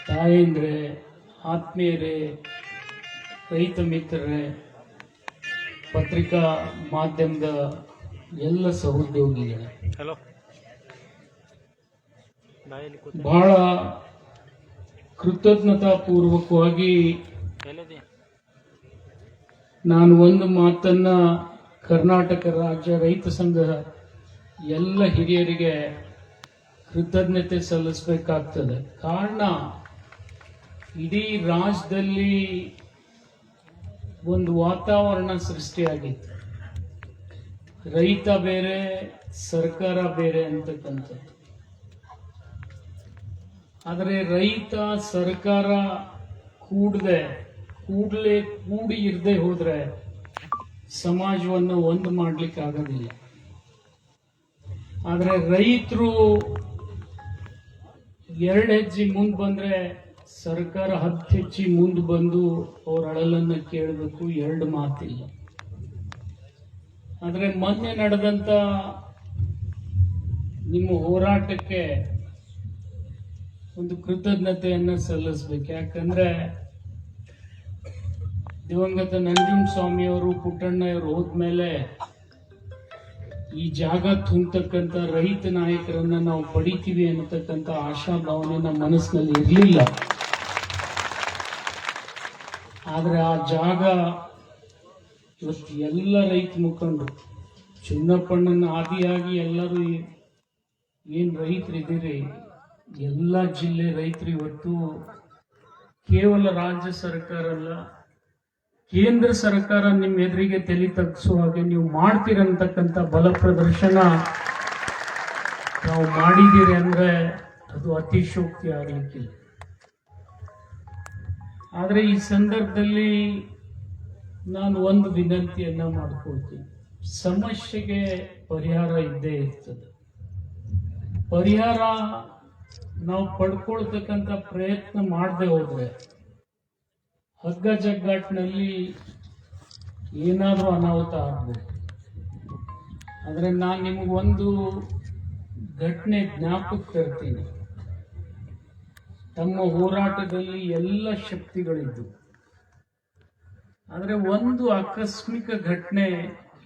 S2: ತಾಯಂದ್ರೆ, ಆತ್ಮೀಯರೇ, ರೈತ ಮಿತ್ರರೇ, ಪತ್ರಿಕಾ ಮಾಧ್ಯಮದ ಎಲ್ಲ ಸಹೋದ್ಯೋಗಿಗಳೇ, ಬಹಳ ಕೃತಜ್ಞತಾಪೂರ್ವಕವಾಗಿ ನಾನು ಒಂದು ಮಾತನ್ನ ಕರ್ನಾಟಕ ರಾಜ್ಯ ರೈತ ಸಂಘ ಎಲ್ಲ ಹಿರಿಯರಿಗೆ ಕೃತಜ್ಞತೆ ಸಲ್ಲಿಸಬೇಕಾಗ್ತದೆ. ಕಾರಣ, ಇಡೀ ರಾಜ್ಯದಲ್ಲಿ ಒಂದು ವಾತಾವರಣ ಸೃಷ್ಟಿಯಾಗಿತ್ತು, ರೈತ ಬೇರೆ ಸರ್ಕಾರ ಬೇರೆ ಅಂತಕ್ಕಂಥದ್ದು. ಆದರೆ ರೈತ ಸರ್ಕಾರ ಕೂಡಿ ಇರದೆ ಹೋದ್ರೆ ಸಮಾಜವನ್ನು ಒಂದು ಮಾಡ್ಲಿಕ್ಕೆ ಆಗೋದಿಲ್ಲ. ಆದರೆ ರೈತರು ಎರಡು ಹೆಜ್ಜೆ ಮುಂದೆ ಬಂದ್ರೆ ಸರ್ಕಾರ 10 ಹೆಜ್ಜೆ ಮುಂದೆ ಬಂದು ಅವ್ರ ಅಳಲನ್ನ ಕೇಳಬೇಕು, ಎರಡು ಮಾತಿಲ್ಲ. ಆದರೆ ಮೊನ್ನೆ ನಡೆದಂತ ನಿಮ್ಮ ಹೋರಾಟಕ್ಕೆ ಒಂದು ಕೃತಜ್ಞತೆಯನ್ನ ಸಲ್ಲಿಸ್ಬೇಕು. ಯಾಕಂದ್ರೆ ದಿವಂಗತ ನಂಜುಂಡಸ್ವಾಮಿ ಅವರು, ಪುಟ್ಟಣ್ಣವರು ಹೋದ್ಮೇಲೆ ಈ ಜಾಗ ತುಂಬತಕ್ಕಂಥ ರೈತ ನಾಯಕರನ್ನ ನಾವು ಪಡಿತೀವಿ ಅನ್ನತಕ್ಕಂಥ ಆಶಾಭಾವನೆ ನಮ್ಮ ಮನಸ್ಸಿನಲ್ಲಿ ಇರಲಿಲ್ಲ. ಆದ್ರೆ ಆ ಜಾಗ ಇವತ್ತು ಎಲ್ಲ ರೈತ ಮುಖಂಡರು, ಚಿನ್ನಪ್ಪಣ್ಣನ ಆದಿಯಾಗಿ ಎಲ್ಲರೂ ಏನ್ ರೈತರಿದ್ದೀರಿ, ಎಲ್ಲ ಜಿಲ್ಲೆ ರೈತರು ಇವತ್ತು ಕೇವಲ ರಾಜ್ಯ ಸರ್ಕಾರ ಅಲ್ಲ, ಕೇಂದ್ರ ಸರ್ಕಾರ ನಿಮ್ಮ ಎದುರಿಗೆ ತಲೆ ತಗ್ಗಿಸುವ ಹಾಗೆ ನೀವು ಮಾಡ್ತೀರಂತಕ್ಕಂಥ ಬಲ ಪ್ರದರ್ಶನ ನಾವು ಮಾಡಿದ್ದೀರಿ ಅಂದ್ರೆ ಅದು ಅತಿಶೋಕ್ತಿ ಆಗಲಿಕ್ಕಿಲ್ಲ. ಆದರೆ ಈ ಸಂದರ್ಭದಲ್ಲಿ ನಾನು ಒಂದು ವಿನಂತಿಯನ್ನ ಮಾಡ್ಕೊಳ್ತೀನಿ. ಸಮಸ್ಯೆಗೆ ಪರಿಹಾರ ಇದ್ದೇ ಇರ್ತದೆ. ಪರಿಹಾರ ನಾವು ಪಡ್ಕೊಳ್ತಕ್ಕಂಥ ಪ್ರಯತ್ನ ಮಾಡದೆ ಹೋದ್ರೆ ಹಗ್ಗ ಜಗ್ಗಾಟಿನಲ್ಲಿ ಏನಾದರೂ ಅನಾಹುತ ಆಗ್ಬೋದು. ಆದರೆ ನಾನು ನಿಮಗೊಂದು ಘಟನೆ ಜ್ಞಾಪಕ ತರ್ತೀನಿ. ತಮ್ಮ ಹೋರಾಟದಲ್ಲಿ ಎಲ್ಲ ಶಕ್ತಿಗಳಿದ್ದು, ಆದರೆ ಒಂದು ಆಕಸ್ಮಿಕ ಘಟನೆ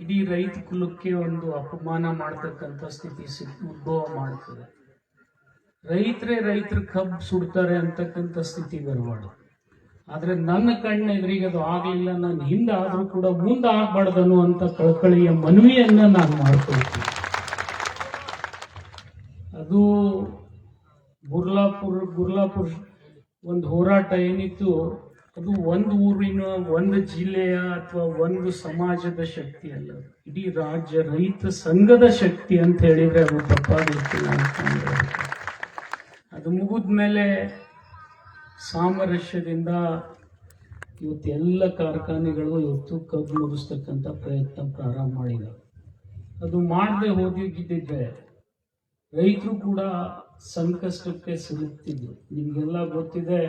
S2: ಇಡೀ ರೈತ ಕುಲಕ್ಕೆ ಒಂದು ಅಪಮಾನ ಮಾಡ್ತಕ್ಕಂಥ ಸ್ಥಿತಿ ಉದ್ಭವ ಮಾಡ್ತದೆ. ರೈತರು ಕಬ್ಬು ಸುಡ್ತಾರೆ ಅಂತಕ್ಕಂಥ ಸ್ಥಿತಿ ಬರಬಾರ್ದು. ಆದ್ರೆ ನನ್ನ ಕಣ್ಣೆದುರಿಗೆ ಅದು ಆಗ್ಲಿಲ್ಲ, ನಾನು ಹಿಂದೆ ಆದ್ರೂ ಕೂಡ ಮುಂದೆ ಆಗ್ಬಾರ್ದನು ಅಂತ ಕಳಕಳಿಯ ಮನವಿಯನ್ನ ನಾನು ಮಾಡ್ಕೊಳ್ತೀನಿ. ಅದು ಗುರ್ಲಾಪುರ್ ಒಂದು ಹೋರಾಟ ಏನಿತ್ತು, ಅದು ಒಂದು ಊರಿನ, ಒಂದು ಜಿಲ್ಲೆಯ ಅಥವಾ ಒಂದು ಸಮಾಜದ ಶಕ್ತಿ ಅಲ್ಲ, ಇಡೀ ರಾಜ್ಯ ರೈತ ಸಂಘದ ಶಕ್ತಿ ಅಂತ ಹೇಳಿದ್ರೆ ಅದು ತಪ್ಪಾಗಿರ್ತಿಲ್ಲ ಅಂತ. ಅದು ಮುಗಿದ್ಮೇಲೆ ಸಾಮರಸ್ಯದಿಂದ ಇವತ್ತು ಎಲ್ಲ ಕಾರ್ಖಾನೆಗಳು ಇವತ್ತು ಕಬ್ಬು ಮುಗಿಸ್ತಕ್ಕಂಥ ಪ್ರಯತ್ನ ಪ್ರಾರಂಭ ಮಾಡಿದ್ದಾರೆ. ಅದು ಮಾಡದೆ ಹೋಗಿದ್ದಿದ್ರೆ ರೈತರು ಕೂಡ ಸಂಕಷ್ಟಕ್ಕೆ ಸಿಲುಕ್ತಿದ್ರು. ನಿಮ್ಗೆಲ್ಲ ಗೊತ್ತಿದೆ,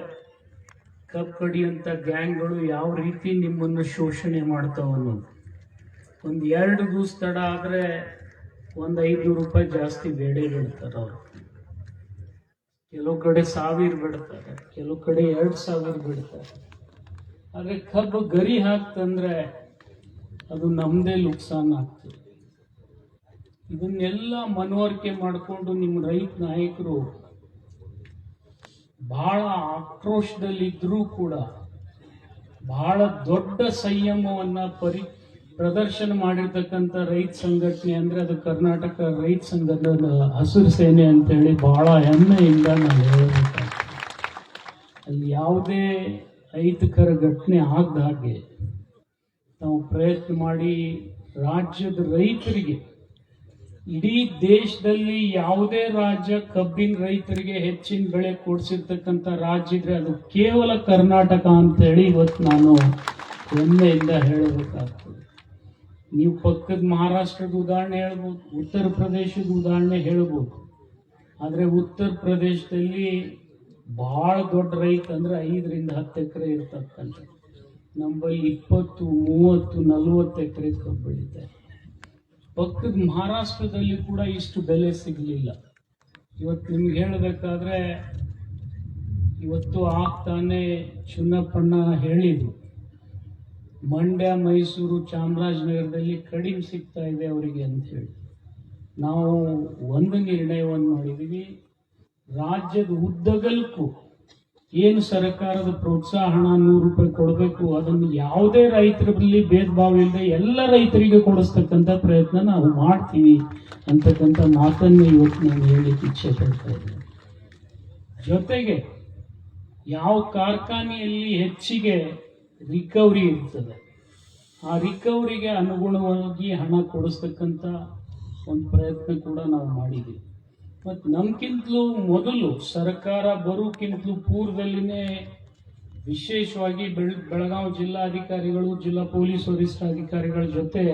S2: ಕಬ್ಬು ಕಡಿಯುವಂಥ ಗ್ಯಾಂಗ್ಗಳು ಯಾವ ರೀತಿ ನಿಮ್ಮನ್ನು ಶೋಷಣೆ ಮಾಡ್ತಾವ ಅನ್ನೋದು. ಒಂದು 2 ದಿವಸ ತಡ ಆದರೆ ಒಂದು 500 ರೂಪಾಯಿ ಜಾಸ್ತಿ ಬೇಡೇ ಬಿಡ್ತಾರೆ ಅವರು. ಕೆಲವು ಕಡೆ 1000 ಬಿಡ್ತಾರೆ, ಕೆಲವು ಕಡೆ 2000 ಬಿಡ್ತಾರೆ. ಆದರೆ ಕಬ್ಬು ಗರಿ ಹಾಕ್ತಂದ್ರೆ ಅದು ನಮ್ದೇ ನುಕ್ಸಾನ್ ಆಗ್ತದೆ. ಇದನ್ನೆಲ್ಲ ಮನವರಿಕೆ ಮಾಡಿಕೊಂಡು ನಿಮ್ಮ ರೈತ ನಾಯಕರು ಬಹಳ ಆಕ್ರೋಶದಲ್ಲಿದ್ರೂ ಕೂಡ ಬಹಳ ದೊಡ್ಡ ಸಂಯಮವನ್ನ ಪ್ರದರ್ಶನ ಮಾಡಿರ್ತಕ್ಕಂಥ ರೈತ ಸಂಘಟನೆ ಅಂದ್ರೆ ಅದು ಕರ್ನಾಟಕ ರೈತ ಸಂಘದ ಹಸಿರು ಸೇನೆ ಅಂತೇಳಿ ಬಹಳ ಹೆಮ್ಮೆಯಿಂದ ನಾನು ಹೇಳಬೇಕಾಗ್ತದೆ. ಅಲ್ಲಿ ಯಾವುದೇ ಅಹಿತಕರ ಘಟನೆ ಆಗದ ಹಾಗೆ ನಾವು ಪ್ರಯತ್ನ ಮಾಡಿ ರಾಜ್ಯದ ರೈತರಿಗೆ, ಇಡೀ ದೇಶದಲ್ಲಿ ಯಾವುದೇ ರಾಜ್ಯ ಕಬ್ಬಿನ ರೈತರಿಗೆ ಹೆಚ್ಚಿನ ಬೆಳೆ ಕೊಡಿಸಿರ್ತಕ್ಕಂಥ ರಾಜ್ಯ ಇದ್ರೆ ಅದು ಕೇವಲ ಕರ್ನಾಟಕ ಅಂತೇಳಿ ಇವತ್ತು ನಾನು ಹೆಮ್ಮೆಯಿಂದ ಹೇಳಬೇಕಾಗ್ತದೆ. ನೀವು ಪಕ್ಕದ ಮಹಾರಾಷ್ಟ್ರದ ಉದಾಹರಣೆ ಹೇಳ್ಬೋದು, ಉತ್ತರ ಪ್ರದೇಶದ ಉದಾಹರಣೆ ಹೇಳ್ಬೋದು. ಆದರೆ ಉತ್ತರ ಪ್ರದೇಶದಲ್ಲಿ ಬಹಳ ದೊಡ್ಡ ರೈತ ಅಂದ್ರೆ 5 ರಿಂದ 10 ಎಕರೆ ಇರ್ತಕ್ಕಂಥ, ನಮ್ಮಲ್ಲಿ 20, 30, 40 ಎಕರೆ ಕಬ್ಬು ಬೆಳೀತಾರೆ. ಪಕ್ಕದ ಮಹಾರಾಷ್ಟ್ರದಲ್ಲಿ ಕೂಡ ಇಷ್ಟು ಬೆಲೆ ಸಿಗಲಿಲ್ಲ. ಇವತ್ತು ನಿಮ್ಗೆ ಹೇಳಬೇಕಾದ್ರೆ, ಇವತ್ತು ಆಗ್ತಾನೆ ಚುನ್ನಪ್ಪಣ್ಣ ಹೇಳಿದ್ರು, ಮಂಡ್ಯ, ಮೈಸೂರು, ಚಾಮರಾಜನಗರದಲ್ಲಿ ಕಡಿಮೆ ಸಿಗ್ತಾ ಇದೆ ಅವರಿಗೆ ಅಂತ ಹೇಳಿ. ನಾವು ಒಂದು ನಿರ್ಣಯವನ್ನು ಮಾಡಿದ್ದೀವಿ, ರಾಜ್ಯದ ಉದ್ದಗಲಕ್ಕೂ ಏನು ಸರ್ಕಾರದ ಪ್ರೋತ್ಸಾಹ ಹಣ 100 ರೂಪಾಯಿ ಕೊಡಬೇಕು, ಅದನ್ನು ಯಾವುದೇ ರೈತರಲ್ಲಿ ಭೇದ ಭಾವ ಇಲ್ಲದೆ ಎಲ್ಲ ರೈತರಿಗೆ ಕೊಡಿಸ್ತಕ್ಕಂಥ ಪ್ರಯತ್ನ ನಾವು ಮಾಡ್ತೀವಿ ಅಂತಕ್ಕಂಥ ಮಾತನ್ನು ಇವತ್ತು ನಾನು ಹೇಳಲಿಕ್ಕೆ ಇಚ್ಛೆ ಪಡ್ತಾ ಇದ್ದೇನೆ. ಜೊತೆಗೆ ಯಾವ ಕಾರ್ಖಾನೆಯಲ್ಲಿ ಹೆಚ್ಚಿಗೆ ರಿಕವರಿ ಇರ್ತದೆ, ಆ ರಿಕವರಿಗೆ ಅನುಗುಣವಾಗಿ ಹಣ ಕೊಡಿಸ್ತಕ್ಕಂಥ ಒಂದು ಪ್ರಯತ್ನ ಕೂಡ ನಾವು ಮಾಡಿದ್ದೀವಿ. ಮತ್ತು ನಮ್ಗಿಂತಲೂ ಮೊದಲು ಸರ್ಕಾರ ಬರೋಕ್ಕಿಂತಲೂ ಪೂರ್ವದಲ್ಲಿನೇ ವಿಶೇಷವಾಗಿ ಬೆಳಗಾವಿ ಜಿಲ್ಲಾಧಿಕಾರಿಗಳು, ಜಿಲ್ಲಾ ಪೊಲೀಸ್ ವರಿಷ್ಠಾಧಿಕಾರಿಗಳ ಜೊತೆ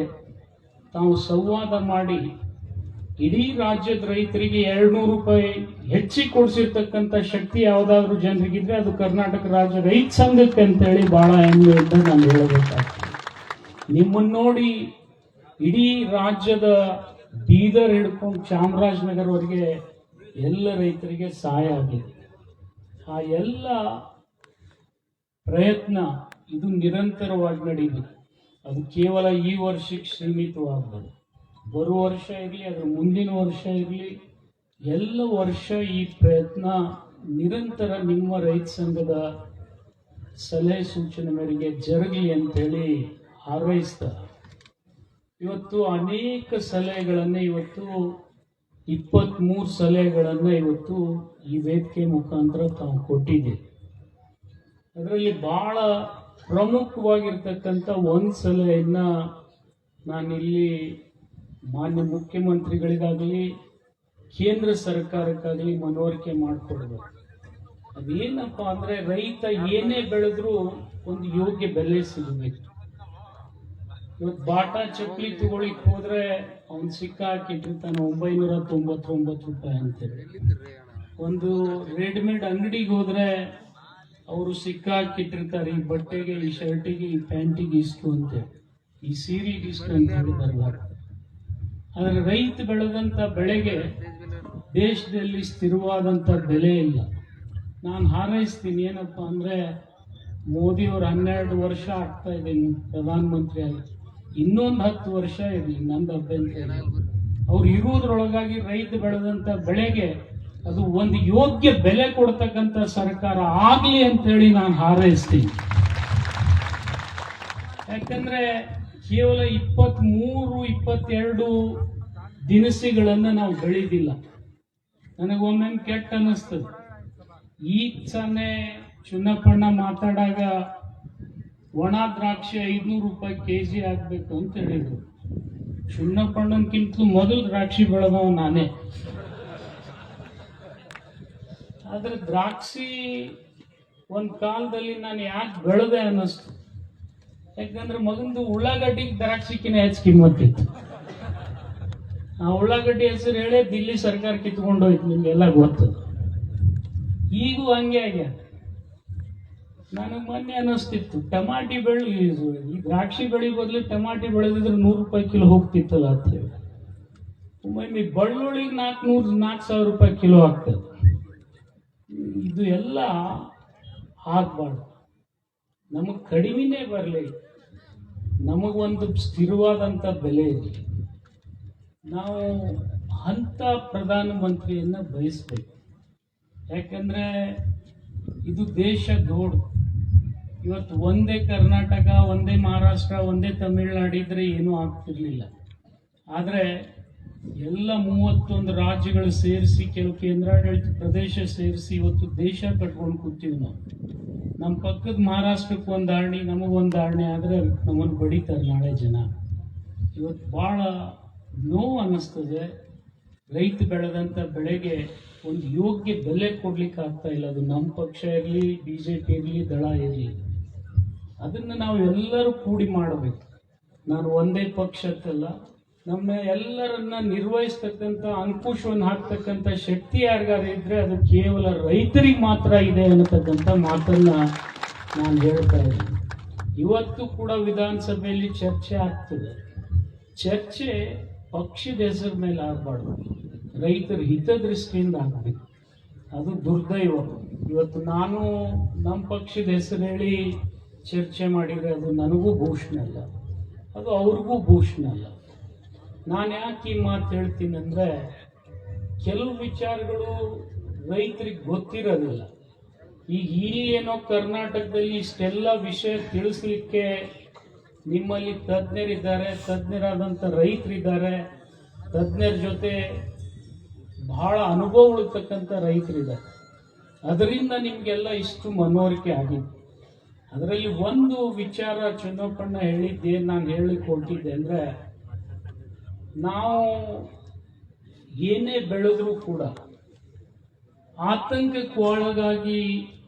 S2: ತಾವು ಸಂವಾದ ಮಾಡಿ ಇಡೀ ರಾಜ್ಯದ ರೈತರಿಗೆ 200 ರೂಪಾಯಿ ಹೆಚ್ಚಿಗೆ ಕೊಡಿಸಿರ್ತಕ್ಕಂಥ ಶಕ್ತಿ ಯಾವುದಾದ್ರೂ ಜನರಿಗಿದ್ರೆ ಅದು ಕರ್ನಾಟಕ ರಾಜ್ಯ ರೈತ ಸಂಘಕ್ಕೆ ಅಂತೇಳಿ ಬಹಳ ಹೆಮ್ಮೆಯಿಂದ ನಾನು ಹೇಳಬೇಕಾಗ್ತದೆ. ನಿಮ್ಮನ್ನು ನೋಡಿ ಇಡೀ ರಾಜ್ಯದ ಬೀದರ್ ಹಿಡ್ಕೊಂಡು ಚಾಮರಾಜನಗರವರೆಗೆ ಎಲ್ಲ ರೈತರಿಗೆ ಸಹಾಯ ಆಗಿದೆ. ಆ ಎಲ್ಲ ಪ್ರಯತ್ನ ಇದು ನಿರಂತರವಾಗಿ ನಡೀಬೇಕು. ಅದು ಕೇವಲ ಈ ವರ್ಷಕ್ಕೆ ಸೀಮಿತವಾಗಬಾರ್ದು. ಬರುವ ವರ್ಷ ಇರಲಿ, ಅದರ ಮುಂದಿನ ವರ್ಷ ಇರಲಿ, ಎಲ್ಲ ವರ್ಷ ಈ ಪ್ರಯತ್ನ ನಿರಂತರ ನಿಮ್ಮ ರೈತ ಸಂಘದ ಸಲಹೆ ಸೂಚನೆ ಮೇರೆಗೆ ಜರುಗಲಿ ಅಂತೇಳಿ ಹಾರೈಸ್ತಾರೆ. ಇವತ್ತು ಅನೇಕ ಸಲಹೆಗಳನ್ನು, ಇವತ್ತು 23 ಸಲಹೆಗಳನ್ನು ಇವತ್ತು ಈ ವೇದಿಕೆ ಮುಖಾಂತರ ತಾವು ಕೊಟ್ಟಿದ್ದೀವಿ. ಅದರಲ್ಲಿ ಬಹಳ ಪ್ರಮುಖವಾಗಿರ್ತಕ್ಕಂಥ ಒಂದು ಸಲಹೆಯನ್ನು ನಾನಿಲ್ಲಿ ಮಾನ್ಯ ಮುಖ್ಯಮಂತ್ರಿಗಳಿಗಾಗಲಿ ಕೇಂದ್ರ ಸರ್ಕಾರಕ್ಕಾಗಲಿ ಮನವರಿಕೆ ಮಾಡಿಕೊಡ್ಬೇಕು. ಅದೇನಪ್ಪ ಅಂದರೆ, ರೈತ ಏನೇ ಬೆಳೆದ್ರೂ ಒಂದು ಯೋಗ್ಯ ಬೆಲೆ ಸಿಗಬೇಕು. ಇವತ್ತು ಬಾಟಾ ಚಪ್ಪಲಿ ತಗೊಳ್ಳಿಕ್ ಹೋದ್ರೆ ಅವ್ನು ಸಿಕ್ಕ ಹಾಕಿಟ್ಟಿರ್ತಾನೆ 999 ರೂಪಾಯಿ ಅಂತೇಳಿ. ಒಂದು ರೆಡಿಮೇಡ್ ಅಂಗಡಿಗೆ ಹೋದ್ರೆ ಅವರು ಸಿಕ್ಕ ಹಾಕಿಟ್ಟಿರ್ತಾರೆ, ಈ ಬಟ್ಟೆಗೆ, ಈ ಶರ್ಟಿಗೆ, ಈ ಪ್ಯಾಂಟಿಗೆ ಇಷ್ಟು ಅಂತೇಳಿ, ಈ ಸೀರೆಗೆ ಇಷ್ಟು ಅಂತ ಹೇಳಿ ಬರಲಾಗ್ತದೆ. ಆದರೆ ರೈತ ಬೆಳೆದಂಥ ಬೆಳೆಗೆ ದೇಶದಲ್ಲಿ ಸ್ಥಿರವಾದಂಥ ಬೆಲೆ ಇಲ್ಲ. ನಾನು ಹಾರೈಸ್ತೀನಿ ಏನಪ್ಪ ಅಂದರೆ, ಮೋದಿಯವರು 12 ವರ್ಷ ಆಗ್ತಾ ಇದೆ ಪ್ರಧಾನಮಂತ್ರಿ ಆಗಿ, ಇನ್ನೊಂದು 10 ವರ್ಷ ಇರಲಿ, ನಂದು ಅಭ್ಯಂತರ ಇಲ್ಲ. ಅವ್ರು ಇರುವುದ್ರೊಳಗಾಗಿ ರೈತ ಬೆಳೆದಂತ ಬೆಳೆಗೆ ಅದು ಒಂದು ಯೋಗ್ಯ ಬೆಲೆ ಕೊಡ್ತಕ್ಕಂಥ ಸರ್ಕಾರ ಆಗ್ಲಿ ಅಂತ ಹೇಳಿ ನಾನು ಹಾರೈಸ್ತೀನಿ. ಯಾಕಂದ್ರೆ ಕೇವಲ 23-22 ದಿನಸಿಗಳನ್ನ ನಾವು ಬೆಳೆದಿಲ್ಲ. ನನಗೊಮ್ಮೆ ಕೆಟ್ಟ ಅನ್ನಿಸ್ತದೆ. ಈಗ ತಾನೇ ಚುನ್ನಪ್ಪಣ್ಣ ಮಾತಾಡಾಗ ಒಣ ದ್ರಾಕ್ಷಿ 500 ರೂಪಾಯಿ ಕೆಜಿ ಆಗ್ಬೇಕು ಅಂತ ಹೇಳಿದ್ರು. ಚುನ್ನಪ್ಪಣ್ಣನ್ಕಿಂತಲೂ ಮೊದಲು ದ್ರಾಕ್ಷಿ ಬೆಳೆದವ ನಾನೇ. ಆದ್ರೆ ದ್ರಾಕ್ಷಿ ಒಂದ್ ಕಾಲದಲ್ಲಿ ನಾನು ಯಾಕೆ ಬೆಳೆದೆ ಅನ್ನಿಸ್ತು. ಯಾಕಂದ್ರೆ ಮಗಂದು ಉಳ್ಳಾಗಡ್ಡಿಗೆ ದ್ರಾಕ್ಷಿಕಿನ ಹೆಚ್ಚು ಕಿಮ್ಮತ್ತಿತ್ತು. ಆ ಉಳ್ಳಾಗಡ್ಡಿ ಹೆಸರು ಹೇಳಿ ದಿಲ್ಲಿ ಸರ್ಕಾರ ಕಿತ್ಕೊಂಡು ಹೋಯ್ತು, ನಿಮ್ಗೆಲ್ಲ ಗೊತ್ತು. ಈಗೂ ಹಂಗೆ ಆಗ್ಯಾದ. ನನಗೆ ಮೊನ್ನೆ ಅನ್ನಿಸ್ತಿತ್ತು, ಟಮಾಟಿ ಈ ದ್ರಾಕ್ಷಿ ಬೆಳೆ ಬದಲು ಟಮಾಟಿ ಬೆಳೆದಿದ್ರೆ 100 ರೂಪಾಯಿ ಕಿಲೋ ಹೋಗ್ತಿತ್ತಲ್ಲ ಅಂತ ಹೇಳಿ. ಒಮ್ಮೊಮ್ಮೆ ಬೆಳ್ಳುಳ್ಳಿಗೆ 400-4,000 ರೂಪಾಯಿ ಕಿಲೋ ಆಗ್ತದೆ. ಇದು ಎಲ್ಲ ಆಗ್ಬಾರ್ದು. ನಮಗೆ ಕಡಿಮೆನೇ ಬರಲಿ, ನಮಗೊಂದು ಸ್ಥಿರವಾದಂಥ ಬೆಲೆ ಇರಲಿ. ನಾವು ಅಂಥ ಪ್ರಧಾನಮಂತ್ರಿಯನ್ನ ಬಯಸ್ಬೇಕು. ಯಾಕಂದ್ರೆ ಇದು ದೇಶ ದೊಡ್ಡ. ಇವತ್ತು ಒಂದೇ ಕರ್ನಾಟಕ, ಒಂದೇ ಮಹಾರಾಷ್ಟ್ರ, ಒಂದೇ ತಮಿಳುನಾಡು ಇದ್ರೆ ಏನೂ ಆಗ್ತಿರ್ಲಿಲ್ಲ. ಆದರೆ ಎಲ್ಲ 31 ರಾಜ್ಯಗಳು ಸೇರಿಸಿ, ಕೆಲವು ಕೇಂದ್ರಾಡಳಿತ ಪ್ರದೇಶ ಸೇರಿಸಿ ಇವತ್ತು ದೇಶ ಕಟ್ಕೊಂಡು ಕೂತೀವಿ ನಾವು. ನಮ್ಮ ಪಕ್ಕದ ಮಹಾರಾಷ್ಟ್ರಕ್ಕೆ ಒಂದು ಆರ್ಣಿ, ನಮಗೊಂದು ಆರ್ಣಿ ಆದರೆ ನಮ್ಮನ್ನು ಬಡಿತಾರೆ ನಾಳೆ ಜನ. ಇವತ್ತು ಭಾಳ ನೋವು ಅನ್ನಿಸ್ತದೆ. ರೈತ ಬೆಳೆದಂಥ ಬೆಳೆಗೆ ಒಂದು ಯೋಗ್ಯ ಬೆಲೆ ಕೊಡ್ಲಿಕ್ಕೆ ಆಗ್ತಾ ಇಲ್ಲ. ಅದು ನಮ್ಮ ಪಕ್ಷ ಇರಲಿ, BJP ಇರಲಿ, ದಳ ಇರಲಿ, ಅದನ್ನು ನಾವು ಎಲ್ಲರೂ ಕೂಡಿ ಮಾಡಬೇಕು. ನಾನು ಒಂದೇ ಪಕ್ಷಕ್ಕಲ್ಲ, ನಮ್ಮ ಎಲ್ಲರನ್ನ ನಿರ್ವಹಿಸ್ತಕ್ಕಂಥ, ಅಂಕುಶವನ್ನು ಹಾಕ್ತಕ್ಕಂಥ ಶಕ್ತಿ ಯಾರಿಗಾರ ಇದ್ರೆ ಅದು ಕೇವಲ ರೈತರಿಗೆ ಮಾತ್ರ ಇದೆ ಅನ್ನತಕ್ಕಂಥ ಮಾತನ್ನ ನಾನು ಹೇಳ್ತಾ ಇದ್ದೀನಿ. ಇವತ್ತು ಕೂಡ ವಿಧಾನಸಭೆಯಲ್ಲಿ ಚರ್ಚೆ ಆಗ್ತದೆ. ಚರ್ಚೆ ಪಕ್ಷದ ಹೆಸರ ಮೇಲೆ ಆಗಬಾರ್ದು, ರೈತರ ಹಿತದೃಷ್ಟಿಯಿಂದ ಆಗಬೇಕು. ಅದು ದುರ್ದೈವ. ಇವತ್ತು ನಾನು ನಮ್ಮ ಪಕ್ಷದ ಹೆಸರು ಹೇಳಿ ಚರ್ಚೆ ಮಾಡಿದರೆ ಅದು ನನಗೂ ಭೂಷಣ ಅಲ್ಲ, ಅದು ಅವ್ರಿಗೂ ಭೂಷಣ ಅಲ್ಲ. ನಾನು ಯಾಕೆ ಈ ಮಾತು ಹೇಳ್ತೀನಿ ಅಂದರೆ, ಕೆಲವು ವಿಚಾರಗಳು ರೈತರಿಗೆ ಗೊತ್ತಿರೋದಿಲ್ಲ. ಈಗ ಇಲ್ಲಿ ಏನೋ ಕರ್ನಾಟಕದಲ್ಲಿ ಇಷ್ಟೆಲ್ಲ ವಿಷಯ ತಿಳಿಸ್ಲಿಕ್ಕೆ ನಿಮ್ಮಲ್ಲಿ ತಜ್ಞರಿದ್ದಾರೆ, ತಜ್ಞರಾದಂಥ ರೈತರಿದ್ದಾರೆ, ತಜ್ಞರ ಜೊತೆ ಬಹಳ ಅನುಭವ ಉಳಿತಕ್ಕಂಥ ರೈತರಿದ್ದಾರೆ. ಅದರಿಂದ ನಿಮಗೆಲ್ಲ ಇಷ್ಟು ಮನವರಿಕೆ ಆಗಿದೆ. ಅದರಲ್ಲಿ ಒಂದು ವಿಚಾರ ಚುನ್ನಪ್ಪಣ್ಣ ಹೇಳಿದ್ದೇನು ನಾನು ಹೇಳಲಿಕ್ಕೆ ಹೊರಟಿದ್ದೆ ಅಂದರೆ, ನಾವು ಏನೇ ಬೆಳೆದ್ರೂ ಕೂಡ ಆತಂಕಕ್ಕೆ ಒಳಗಾಗಿ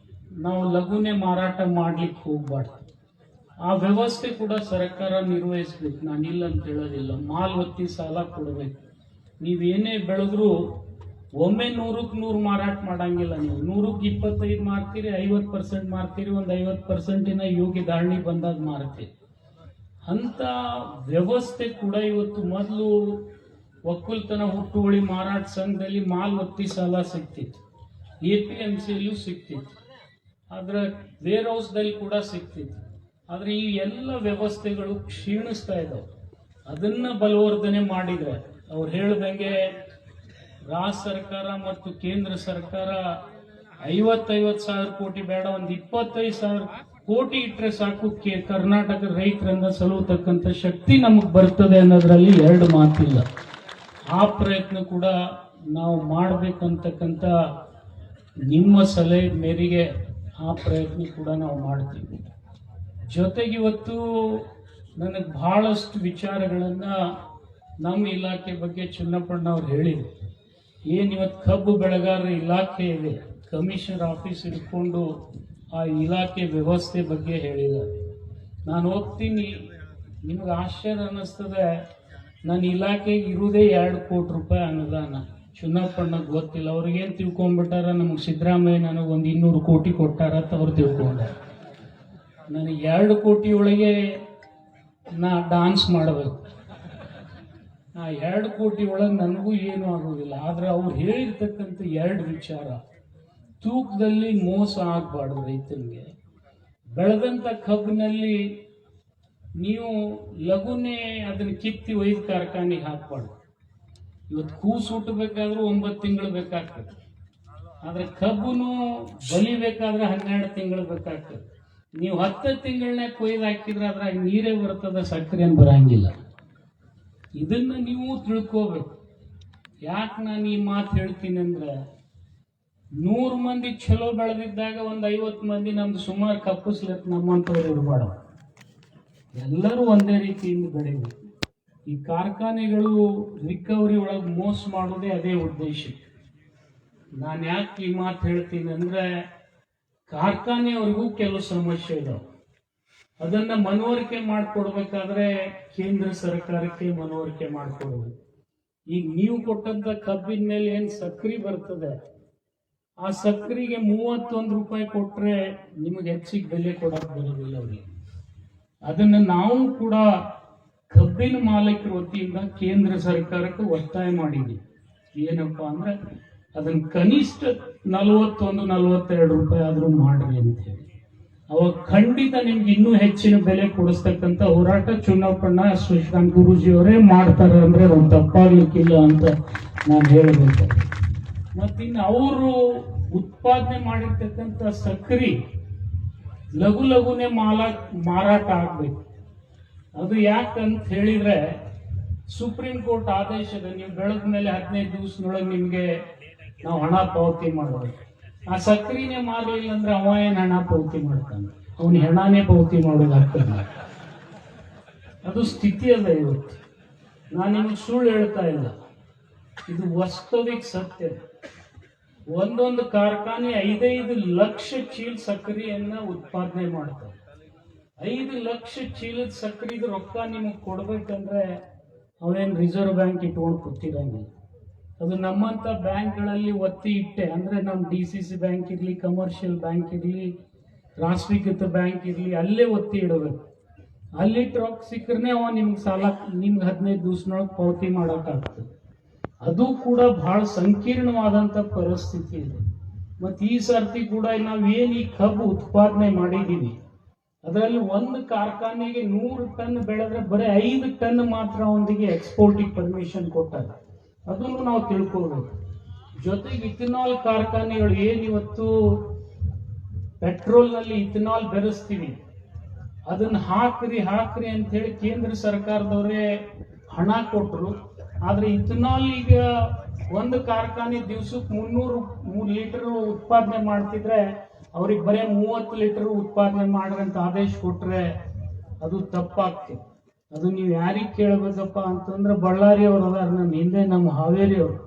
S2: ನಾವು ಲಘುನೆ ಮಾರಾಟ ಮಾಡ್ಲಿಕ್ಕೆ ಹೋಗ್ಬಾರ್ದು. ಆ ವ್ಯವಸ್ಥೆ ಕೂಡ ಸರ್ಕಾರ ನಿರ್ವಹಿಸ್ಬೇಕು. ನಾನಿಲ್ಲ ಅಂತ ಹೇಳೋದಿಲ್ಲ. ಮಾಲ್ ಒತ್ತಿ ಸಾಲ ಕೊಡಬೇಕು. ನೀವೇನೇ ಬೆಳೆದ್ರೂ ಒಮ್ಮೆ 100ಕ್ಕೆ 100 ಮಾರಾಟ ಮಾಡಂಗಿಲ್ಲ. ನೀವು 100ಕ್ಕೆ 25 ಮಾರ್ತೀರಿ, 50% ಮಾರ್ತೀರಿ, ಒಂದು 50%ನ ಯೋಗ್ಯ ಧಾರಣೆ ಬಂದಾಗ ಮಾರ್ತೀರಿ. ಅಂತ ವ್ಯವಸ್ಥೆ ಕೂಡ ಇವತ್ತು, ಮೊದಲು ಒಕ್ಕಲ್ತನ ಹುಟ್ಟುವಳಿ ಮಾರಾಟ ಸಂಘದಲ್ಲಿ ಮಾಲ್ ಒತ್ತಿ ಸಾಲ ಸಿಗ್ತಿತ್ತು, APMCಯಲ್ಲೂ ಸಿಗ್ತಿತ್ತು, ಆದ್ರೆ ವೇರ್ ಹೌಸ್ದಲ್ಲಿ ಕೂಡ ಸಿಗ್ತಿತ್ತು. ಆದರೆ ಈ ಎಲ್ಲ ವ್ಯವಸ್ಥೆಗಳು ಕ್ಷೀಣಿಸ್ತಾ ಇದ್ದಾವೆ. ಅದನ್ನ ಬಲವರ್ಧನೆ ಮಾಡಿದ್ರೆ, ಅವ್ರು ಹೇಳ್ದಂಗೆ ರಾಜ್ಯ ಸರ್ಕಾರ ಮತ್ತು ಕೇಂದ್ರ ಸರ್ಕಾರ 50 ಸಾವಿರ ಕೋಟಿ ಬೇಡ, ಒಂದು 25 ಸಾವಿರ ಕೋಟಿ ಇಟ್ಟರೆ ಸಾಕು, ಕರ್ನಾಟಕ ರೈತರನ್ನ ಸಲುವತಕ್ಕಂಥ ಶಕ್ತಿ ನಮಗೆ ಬರ್ತದೆ ಅನ್ನೋದ್ರಲ್ಲಿ ಎರಡು ಮಾತಿಲ್ಲ. ಆ ಪ್ರಯತ್ನ ಕೂಡ ನಾವು ಮಾಡಬೇಕಂತಕ್ಕಂಥ ನಿಮ್ಮ ಸಲಹೆ ಮೇರೆಗೆ ಆ ಪ್ರಯತ್ನ ಕೂಡ ನಾವು ಮಾಡ್ತೀವಿ. ಜೊತೆಗೆ ಇವತ್ತು ನನಗೆ ಬಹಳಷ್ಟು ವಿಚಾರಗಳನ್ನು ನಮ್ಮ ಇಲಾಖೆ ಬಗ್ಗೆ ಚುನ್ನಪ್ಪಣ್ಣ ಅವ್ರು ಹೇಳಿದರು. ಇವತ್ತು ಕಬ್ಬು ಬೆಳೆಗಾರರ ಇಲಾಖೆ ಇದೆ, ಕಮಿಷನರ್ ಆಫೀಸ್ ಇಟ್ಕೊಂಡು ಆ ಇಲಾಖೆ ವ್ಯವಸ್ಥೆ ಬಗ್ಗೆ ಹೇಳಿದ್ದಾರೆ. ನಾನು ಹೋಗ್ತೀನಿ, ನಿಮ್ಗೆ ಆಶ್ಚರ್ಯ ಅನ್ನಿಸ್ತದೆ. ನನ್ನ ಇಲಾಖೆಗೆ ಇರುವುದೇ 2 ಕೋಟಿ ರೂಪಾಯಿ ಅನುದಾನ. ಚುನ್ನಪ್ಪಣ್ಣಗೆ ಗೊತ್ತಿಲ್ಲ. ಅವ್ರಿಗೇನು ತಿಳ್ಕೊಂಡ್ಬಿಟ್ಟಾರ, ನಮಗೆ ಸಿದ್ದರಾಮಯ್ಯ ನನಗೊಂದು 200 ಕೋಟಿ ಕೊಟ್ಟಾರ ಅಂತ ಅವ್ರು ತಿಳ್ಕೊಂಡಾರ. ನನಗೆ 2 ಕೋಟಿ ಒಳಗೆ ನಾ ಡಾನ್ಸ್ ಮಾಡಬೇಕು. ಆ 2 ಕೋಟಿ ಒಳಗೆ ನನಗೂ ಏನೂ ಆಗೋದಿಲ್ಲ. ಆದರೆ ಅವ್ರು ಹೇಳಿರ್ತಕ್ಕಂಥ 2 ವಿಚಾರ, ತೂಕದಲ್ಲಿ ಮೋಸ ಆಗಬಾರ್ದು ರೈತನಿಗೆ, ಬೆಳೆದಂತ ಕಬ್ಬಿನಲ್ಲಿ ನೀವು ಲಘುನೆ ಅದನ್ನ ಕಿತ್ತಿ ಒಯ್ದು ಕಾರ್ಖಾನೆಗೆ ಹಾಕ್ಬಾರ್ದು. ಇವತ್ತು ಕೂಸು ಹುಟ್ಟಬೇಕಾದ್ರೂ 9 ತಿಂಗಳು ಬೇಕಾಗ್ತದೆ, ಆದ್ರೆ ಕಬ್ಬುನು ಬಲಿಬೇಕಾದ್ರೆ 12 ತಿಂಗಳು ಬೇಕಾಗ್ತದೆ. ನೀವು 10 ತಿಂಗಳನ್ನೇ ಕೊಯ್ದು ಹಾಕಿದ್ರೆ ಅದ್ರಾಗ ನೀರೇ ಬರ್ತದ, ಸಕ್ಕರೆ ಏನು ಬರಂಗಿಲ್ಲ. ಇದನ್ನ ನೀವು ತಿಳ್ಕೋಬೇಕು. ಯಾಕೆ ನಾನು ಈ ಮಾತು ಹೇಳ್ತೀನಿ ಅಂದ್ರೆ, 100 ಮಂದಿ ಚಲೋ ಬೆಳೆದಿದ್ದಾಗ ಒಂದು 50 ಮಂದಿ ನಮ್ದು ಸುಮಾರು ಕಪ್ಪಿಸ್ಲಿಕ್ಕೆ ನಮ್ಮಂಥವ್ರು ಇರಬಾರ್ದು. ಎಲ್ಲರೂ ಒಂದೇ ರೀತಿಯಿಂದ ಬೆಳಿಬೇಕು. ಈ ಕಾರ್ಖಾನೆಗಳು ರಿಕವರಿ ಒಳಗೆ ಮೋಸ ಮಾಡೋದೇ ಅದೇ ಉದ್ದೇಶ. ನಾನು ಯಾಕೆ ಈ ಮಾತು ಹೇಳ್ತೀನಿ ಅಂದ್ರೆ, ಕಾರ್ಖಾನೆಯವ್ರಿಗೂ ಕೆಲವು ಸಮಸ್ಯೆ ಇದಾವೆ. ಅದನ್ನ ಮನವರಿಕೆ ಮಾಡಿಕೊಡ್ಬೇಕಾದ್ರೆ ಕೇಂದ್ರ ಸರ್ಕಾರಕ್ಕೆ ಮನವರಿಕೆ ಮಾಡಿಕೊಡ್ಬೇಕು. ಈಗ ನೀವು ಕೊಟ್ಟಂತ ಕಬ್ಬಿನ ಮೇಲೆ ಏನ್ ಸಕ್ರಿ ಬರ್ತದೆ, ಆ ಸಕ್ರಿಗೆ 31 ರೂಪಾಯಿ ಕೊಟ್ರೆ ನಿಮಗೆ ಹೆಚ್ಚಿಗೆ ಬೆಲೆ ಕೊಡಕ್ ಬರೋದಿಲ್ಲ ಅವ್ರಿಗೆ. ಅದನ್ನ ನಾವು ಕೂಡ ಕಬ್ಬಿನ ಮಾಲೀಕರ ವತಿಯಿಂದ ಕೇಂದ್ರ ಸರ್ಕಾರಕ್ಕೆ ಒತ್ತಾಯ ಮಾಡಿದ್ವಿ. ಏನಪ್ಪಾ ಅಂದ್ರೆ ಅದನ್ನ ಕನಿಷ್ಠ 41-42 ರೂಪಾಯಿ ಆದ್ರೂ ಮಾಡ್ರಿ ಅಂತ ಹೇಳಿ. ಅವಾಗ ಖಂಡಿತ ನಿಮ್ಗೆ ಇನ್ನೂ ಹೆಚ್ಚಿನ ಬೆಲೆ ಕೊಡಿಸ್ತಕ್ಕಂಥ ಹೋರಾಟ ಚುನಾವಣಾ ಶ್ರೀಕಾಂತ್ ಗುರೂಜಿ ಅವರೇ ಮಾಡ್ತಾರೆ ಅಂದ್ರೆ ಅದು ತಪ್ಪಾಗ್ಲಿಕ್ಕಿಲ್ಲ ಅಂತ ನಾನು ಹೇಳಬೇಕು. ಮತ್ತಿನ್ನು ಅವರು ಉತ್ಪಾದನೆ ಮಾಡಿರ್ತಕ್ಕಂಥ ಸಕ್ಕರೆ ಲಘುನೆ ಮಾರಾಟ ಆಗ್ಬೇಕು. ಅದು ಯಾಕಂತ ಹೇಳಿದ್ರೆ, ಸುಪ್ರೀಂ ಕೋರ್ಟ್ ಆದೇಶದ ನೀವು ಬೆಳೆದ ಮೇಲೆ 15 ದಿವಸದೊಳಗೆ ನಿಮ್ಗೆ ನಾವು ಹಣ ಪಾವತಿ ಮಾಡಬೇಕು. ಆ ಸಕ್ರಿನೇ ಮಾರಲಿಲ್ಲ ಅಂದ್ರೆ ಅವ ಏನ್ ಹಣ ಪಾವತಿ ಮಾಡ್ತಾನೆ, ಅವನ ಹೆಣನೇ ಪಾವತಿ ಮಾಡೋದಾಗ್ತದೆ. ಅದು ಸ್ಥಿತಿ ಅದ ಇವತ್ತು. ನಾನು ನಿಮಗೆ ಸುಳ್ಳು ಹೇಳ್ತಾ ಇಲ್ಲ, ಇದು ವಾಸ್ತವಿಕ ಸತ್ಯ. ಒಂದೊಂದು ಕಾರ್ಖಾನೆ 5 ಲಕ್ಷ ಚೀಲ ಸಕ್ಕರೆಯನ್ನ ಉತ್ಪಾದನೆ ಮಾಡ್ತಾರೆ. 5 ಲಕ್ಷ ಚೀಲದ ಸಕ್ಕರೆದು ರೊಕ್ಕ ನಿಮಗೆ ಕೊಡ್ಬೇಕಂದ್ರೆ ಅವೇನು ರಿಸರ್ವ್ ಬ್ಯಾಂಕ್ ಇಟ್ಕೊಂಡು ಕೂತಿರಂಗಿಲ್ಲ. ಅದು ನಮ್ಮಂತ ಬ್ಯಾಂಕ್ಗಳಲ್ಲಿ ಒತ್ತಿ ಇಟ್ಟೆ ಅಂದ್ರೆ ನಮ್ಮ DCC ಬ್ಯಾಂಕ್ ಇರಲಿ, ಕಮರ್ಷಿಯಲ್ ಬ್ಯಾಂಕ್ ಇರಲಿ, ರಾಷ್ಟ್ರೀಕೃತ ಬ್ಯಾಂಕ್ ಇರಲಿ, ಅಲ್ಲೇ ಒತ್ತಿ ಇಡಬೇಕು. ಅಲ್ಲಿಟ್ಟು ರೊಕ್ಕ ಸಿಕ್ಕರೆ ಅವ ನಿಮ್ಗೆ ಸಾಲ ನಿಮ್ಗೆ 15 ದಿವಸನೊಳಗೆ ಪಾವತಿ ಮಾಡೋಕ್ಕಾಗ್ತದೆ. ಅದು ಕೂಡ ಬಹಳ ಸಂಕೀರ್ಣವಾದಂಥ ಪರಿಸ್ಥಿತಿ ಇದೆ. ಮತ್ತು ಈ ಸರ್ತಿ ಕೂಡ ನಾವೇನು ಈ ಕಬ್ಬು ಉತ್ಪಾದನೆ ಮಾಡಿದ್ದೀವಿ, ಅದರಲ್ಲಿ ಒಂದು ಕಾರ್ಖಾನೆಗೆ 100 ಟನ್ ಬೆಳೆದ್ರೆ ಬರೀ 5 ಟನ್ ಮಾತ್ರ ಒಂದಿಗೆ ಎಕ್ಸ್ಪೋರ್ಟಿಗೆ ಪರ್ಮಿಷನ್ ಕೊಟ್ಟಾರೆ. ಅದನ್ನು ನಾವು ತಿಳ್ಕೊಳ್ಬೇಕು. ಜೊತೆಗೆ ಇಥನಾಲ್ ಕಾರ್ಖಾನೆಗಳು ಏನಿವತ್ತು ಪೆಟ್ರೋಲ್ನಲ್ಲಿ ಇಥನಾಲ್ ಬೆರೆಸ್ತೀವಿ, ಅದನ್ನ ಹಾಕ್ರಿ ಅಂತ ಹೇಳಿ ಕೇಂದ್ರ ಸರ್ಕಾರದವರೇ ಹಣ ಕೊಟ್ಟರು. ಆದ್ರೆ ಇಥನಾಲ್ ಈಗ ಒಂದು ಕಾರ್ಖಾನೆ ದಿವಸಕ್ಕೆ 300 ಲೀಟರ್ ಉತ್ಪಾದನೆ ಮಾಡ್ತಿದ್ರೆ ಅವ್ರಿಗೆ ಬರೀ 30 ಲೀಟರ್ ಉತ್ಪಾದನೆ ಮಾಡ್ರಂತ ಆದೇಶ ಕೊಟ್ರೆ ಅದು ತಪ್ಪಾಗ್ತದೆ. ಅದು ನೀವು ಯಾರಿಗೆ ಕೇಳಬೇಕಪ್ಪ ಅಂತಂದ್ರೆ ಬಳ್ಳಾರಿ ಅವರು ಅದಾರ ನಮ್ಮ ಹಿಂದೆ, ನಮ್ಮ ಹಾವೇರಿ ಅವರು,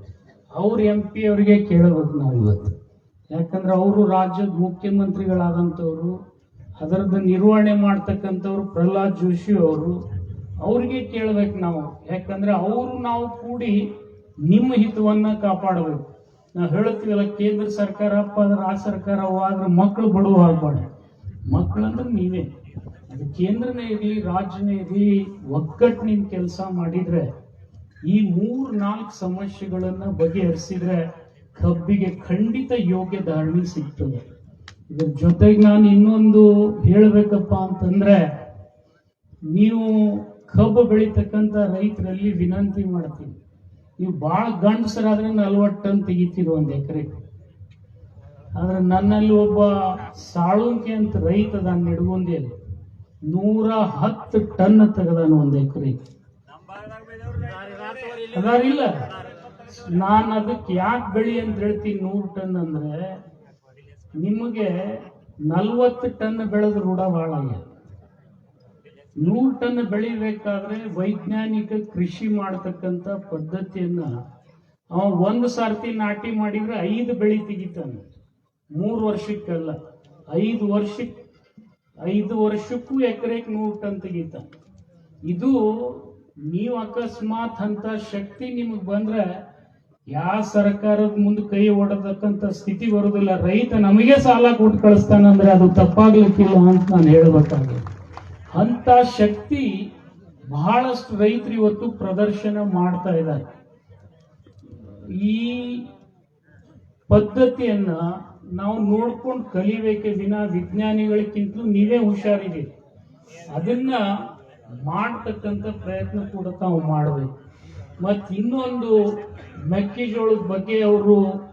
S2: ಅವ್ರ MP ಅವರಿಗೆ ಕೇಳಬೇಕು ನಾವು ಇವತ್ತು. ಯಾಕಂದ್ರೆ ಅವರು ರಾಜ್ಯದ ಮುಖ್ಯಮಂತ್ರಿಗಳಾದಂಥವ್ರು, ಅದರದ್ದು ನಿರ್ವಹಣೆ ಮಾಡ್ತಕ್ಕಂಥವ್ರು ಪ್ರಹ್ಲಾದ್ ಜೋಶಿ ಅವರು, ಅವ್ರಿಗೆ ಕೇಳಬೇಕು ನಾವು. ಯಾಕಂದ್ರೆ ಅವರು ನಾವು ಕೂಡಿ ನಿಮ್ಮ ಹಿತವನ್ನ ಕಾಪಾಡಬೇಕು. ನಾವು ಹೇಳುತ್ತೀವಲ್ಲ, ಕೇಂದ್ರ ಸರ್ಕಾರ ಅಪ್ಪ ಅಂದ್ರೆ ಆ ಸರ್ಕಾರ ಆದ್ರೆ ಮಕ್ಕಳು ಬಡವ ಆಗ್ಬಾರ್ದು. ಮಕ್ಕಳಂದ್ರೆ ನೀವೇ. ಅದು ಕೇಂದ್ರನೇ ಇರಲಿ, ರಾಜ್ಯನೇ ಇರಲಿ, ಒಗ್ಗಟ್ಟಿನಿಂದ ಕೆಲಸ ಮಾಡಿದ್ರೆ ಈ 3-4 ಸಮಸ್ಯೆಗಳನ್ನ ಬಗೆಹರಿಸಿದ್ರೆ ಕಬ್ಬಿಗೆ ಖಂಡಿತ ಯೋಗ್ಯ ಧಾರಣೆ ಸಿಗ್ತದೆ. ಇದ್ರ ಜೊತೆಗೆ ನಾನು ಇನ್ನೊಂದು ಹೇಳಬೇಕಪ್ಪ ಅಂತಂದ್ರೆ, ನೀವು ಕಬ್ಬು ಬೆಳೀತಕ್ಕಂಥ ರೈತರಲ್ಲಿ ವಿನಂತಿ ಮಾಡ್ತೀನಿ, ನೀವು ಭಾಳ ಗಂಡಸರಾದ್ರೆ 40 ಟನ್ ತೆಗಿತೀರಿ ಒಂದು ಎಕರೆಗೆ. ಆದ್ರೆ ನನ್ನಲ್ಲಿ ಒಬ್ಬ ಸಾಳುಂಕಿ ಅಂತ ರೈತ ಅದಾನ ನಿಡಗುಂದಿಯಲ್ಲಿ, 110 ಟನ್ ತೆಗೆದಾನ ಒಂದು ಎಕರೆಗೆ. ಅದಾರಿಲ್ಲ, ನಾನು ಅದಕ್ಕೆ ಯಾಕೆ ಬೆಳಿ ಅಂತ ಹೇಳ್ತೀನಿ 100 ಟನ್ ಅಂದ್ರೆ, ನಿಮಗೆ 40 ಟನ್ ಬೆಳೆದ ರೂಢ ಭಾಳ ಆಗ್ಯದ. 100 ಟನ್ ಬೆಳಿಬೇಕಾದ್ರೆ ವೈಜ್ಞಾನಿಕ ಕೃಷಿ ಮಾಡತಕ್ಕಂಥ ಪದ್ಧತಿಯನ್ನ ಅವ ಒಂದು ಸಾರ್ತಿ ನಾಟಿ ಮಾಡಿದ್ರೆ 5 ಬೆಳಿ ತೆಗಿತಾನೆ. 3 ವರ್ಷಕ್ಕಲ್ಲ, 5 ವರ್ಷಕ್ಕೂ ಎಕರೆಗೆ 100 ಟನ್ ತೆಗಿತಾನೆ. ಇದು ನೀವು ಅಕಸ್ಮಾತ್ ಅಂತ ಶಕ್ತಿ ನಿಮಗೆ ಬಂದ್ರೆ ಯಾವ ಸರ್ಕಾರದ ಮುಂದೆ ಕೈ ಒಡತಕ್ಕಂಥ ಸ್ಥಿತಿ ಬರುದಿಲ್ಲ. ರೈತ ನಮಗೆ ಸಾಲ ಕೊಟ್ಟು ಕಳಿಸ್ತಾನಂದ್ರೆ ಅದು ತಪ್ಪಾಗ್ಲಿಕ್ಕಿಲ್ಲ ಅಂತ ನಾನು ಹೇಳ್ಬೇಕಾಗಿದೆ. ಅಂತ ಶಕ್ತಿ ಬಹಳಷ್ಟು ರೈತರು ಇವತ್ತು ಪ್ರದರ್ಶನ ಮಾಡ್ತಾ ಇದ್ದಾರೆ. ಈ ಪದ್ಧತಿಯನ್ನ ನಾವು ನೋಡ್ಕೊಂಡು ಕಲಿಬೇಕೆ ದಿನ ವಿಜ್ಞಾನಿಗಳಿಗಿಂತಲೂ ನೀವೇ ಹುಷಾರಿದೆ. ಅದನ್ನ ಮಾಡ್ತಕ್ಕಂಥ ಪ್ರಯತ್ನ ಕೂಡ ತಾವು ಮಾಡಬೇಕು. ಮತ್ತು ಇನ್ನೊಂದು ಮೆಕ್ಕೆಜೋಳದ ಬಗ್ಗೆ ಅವರು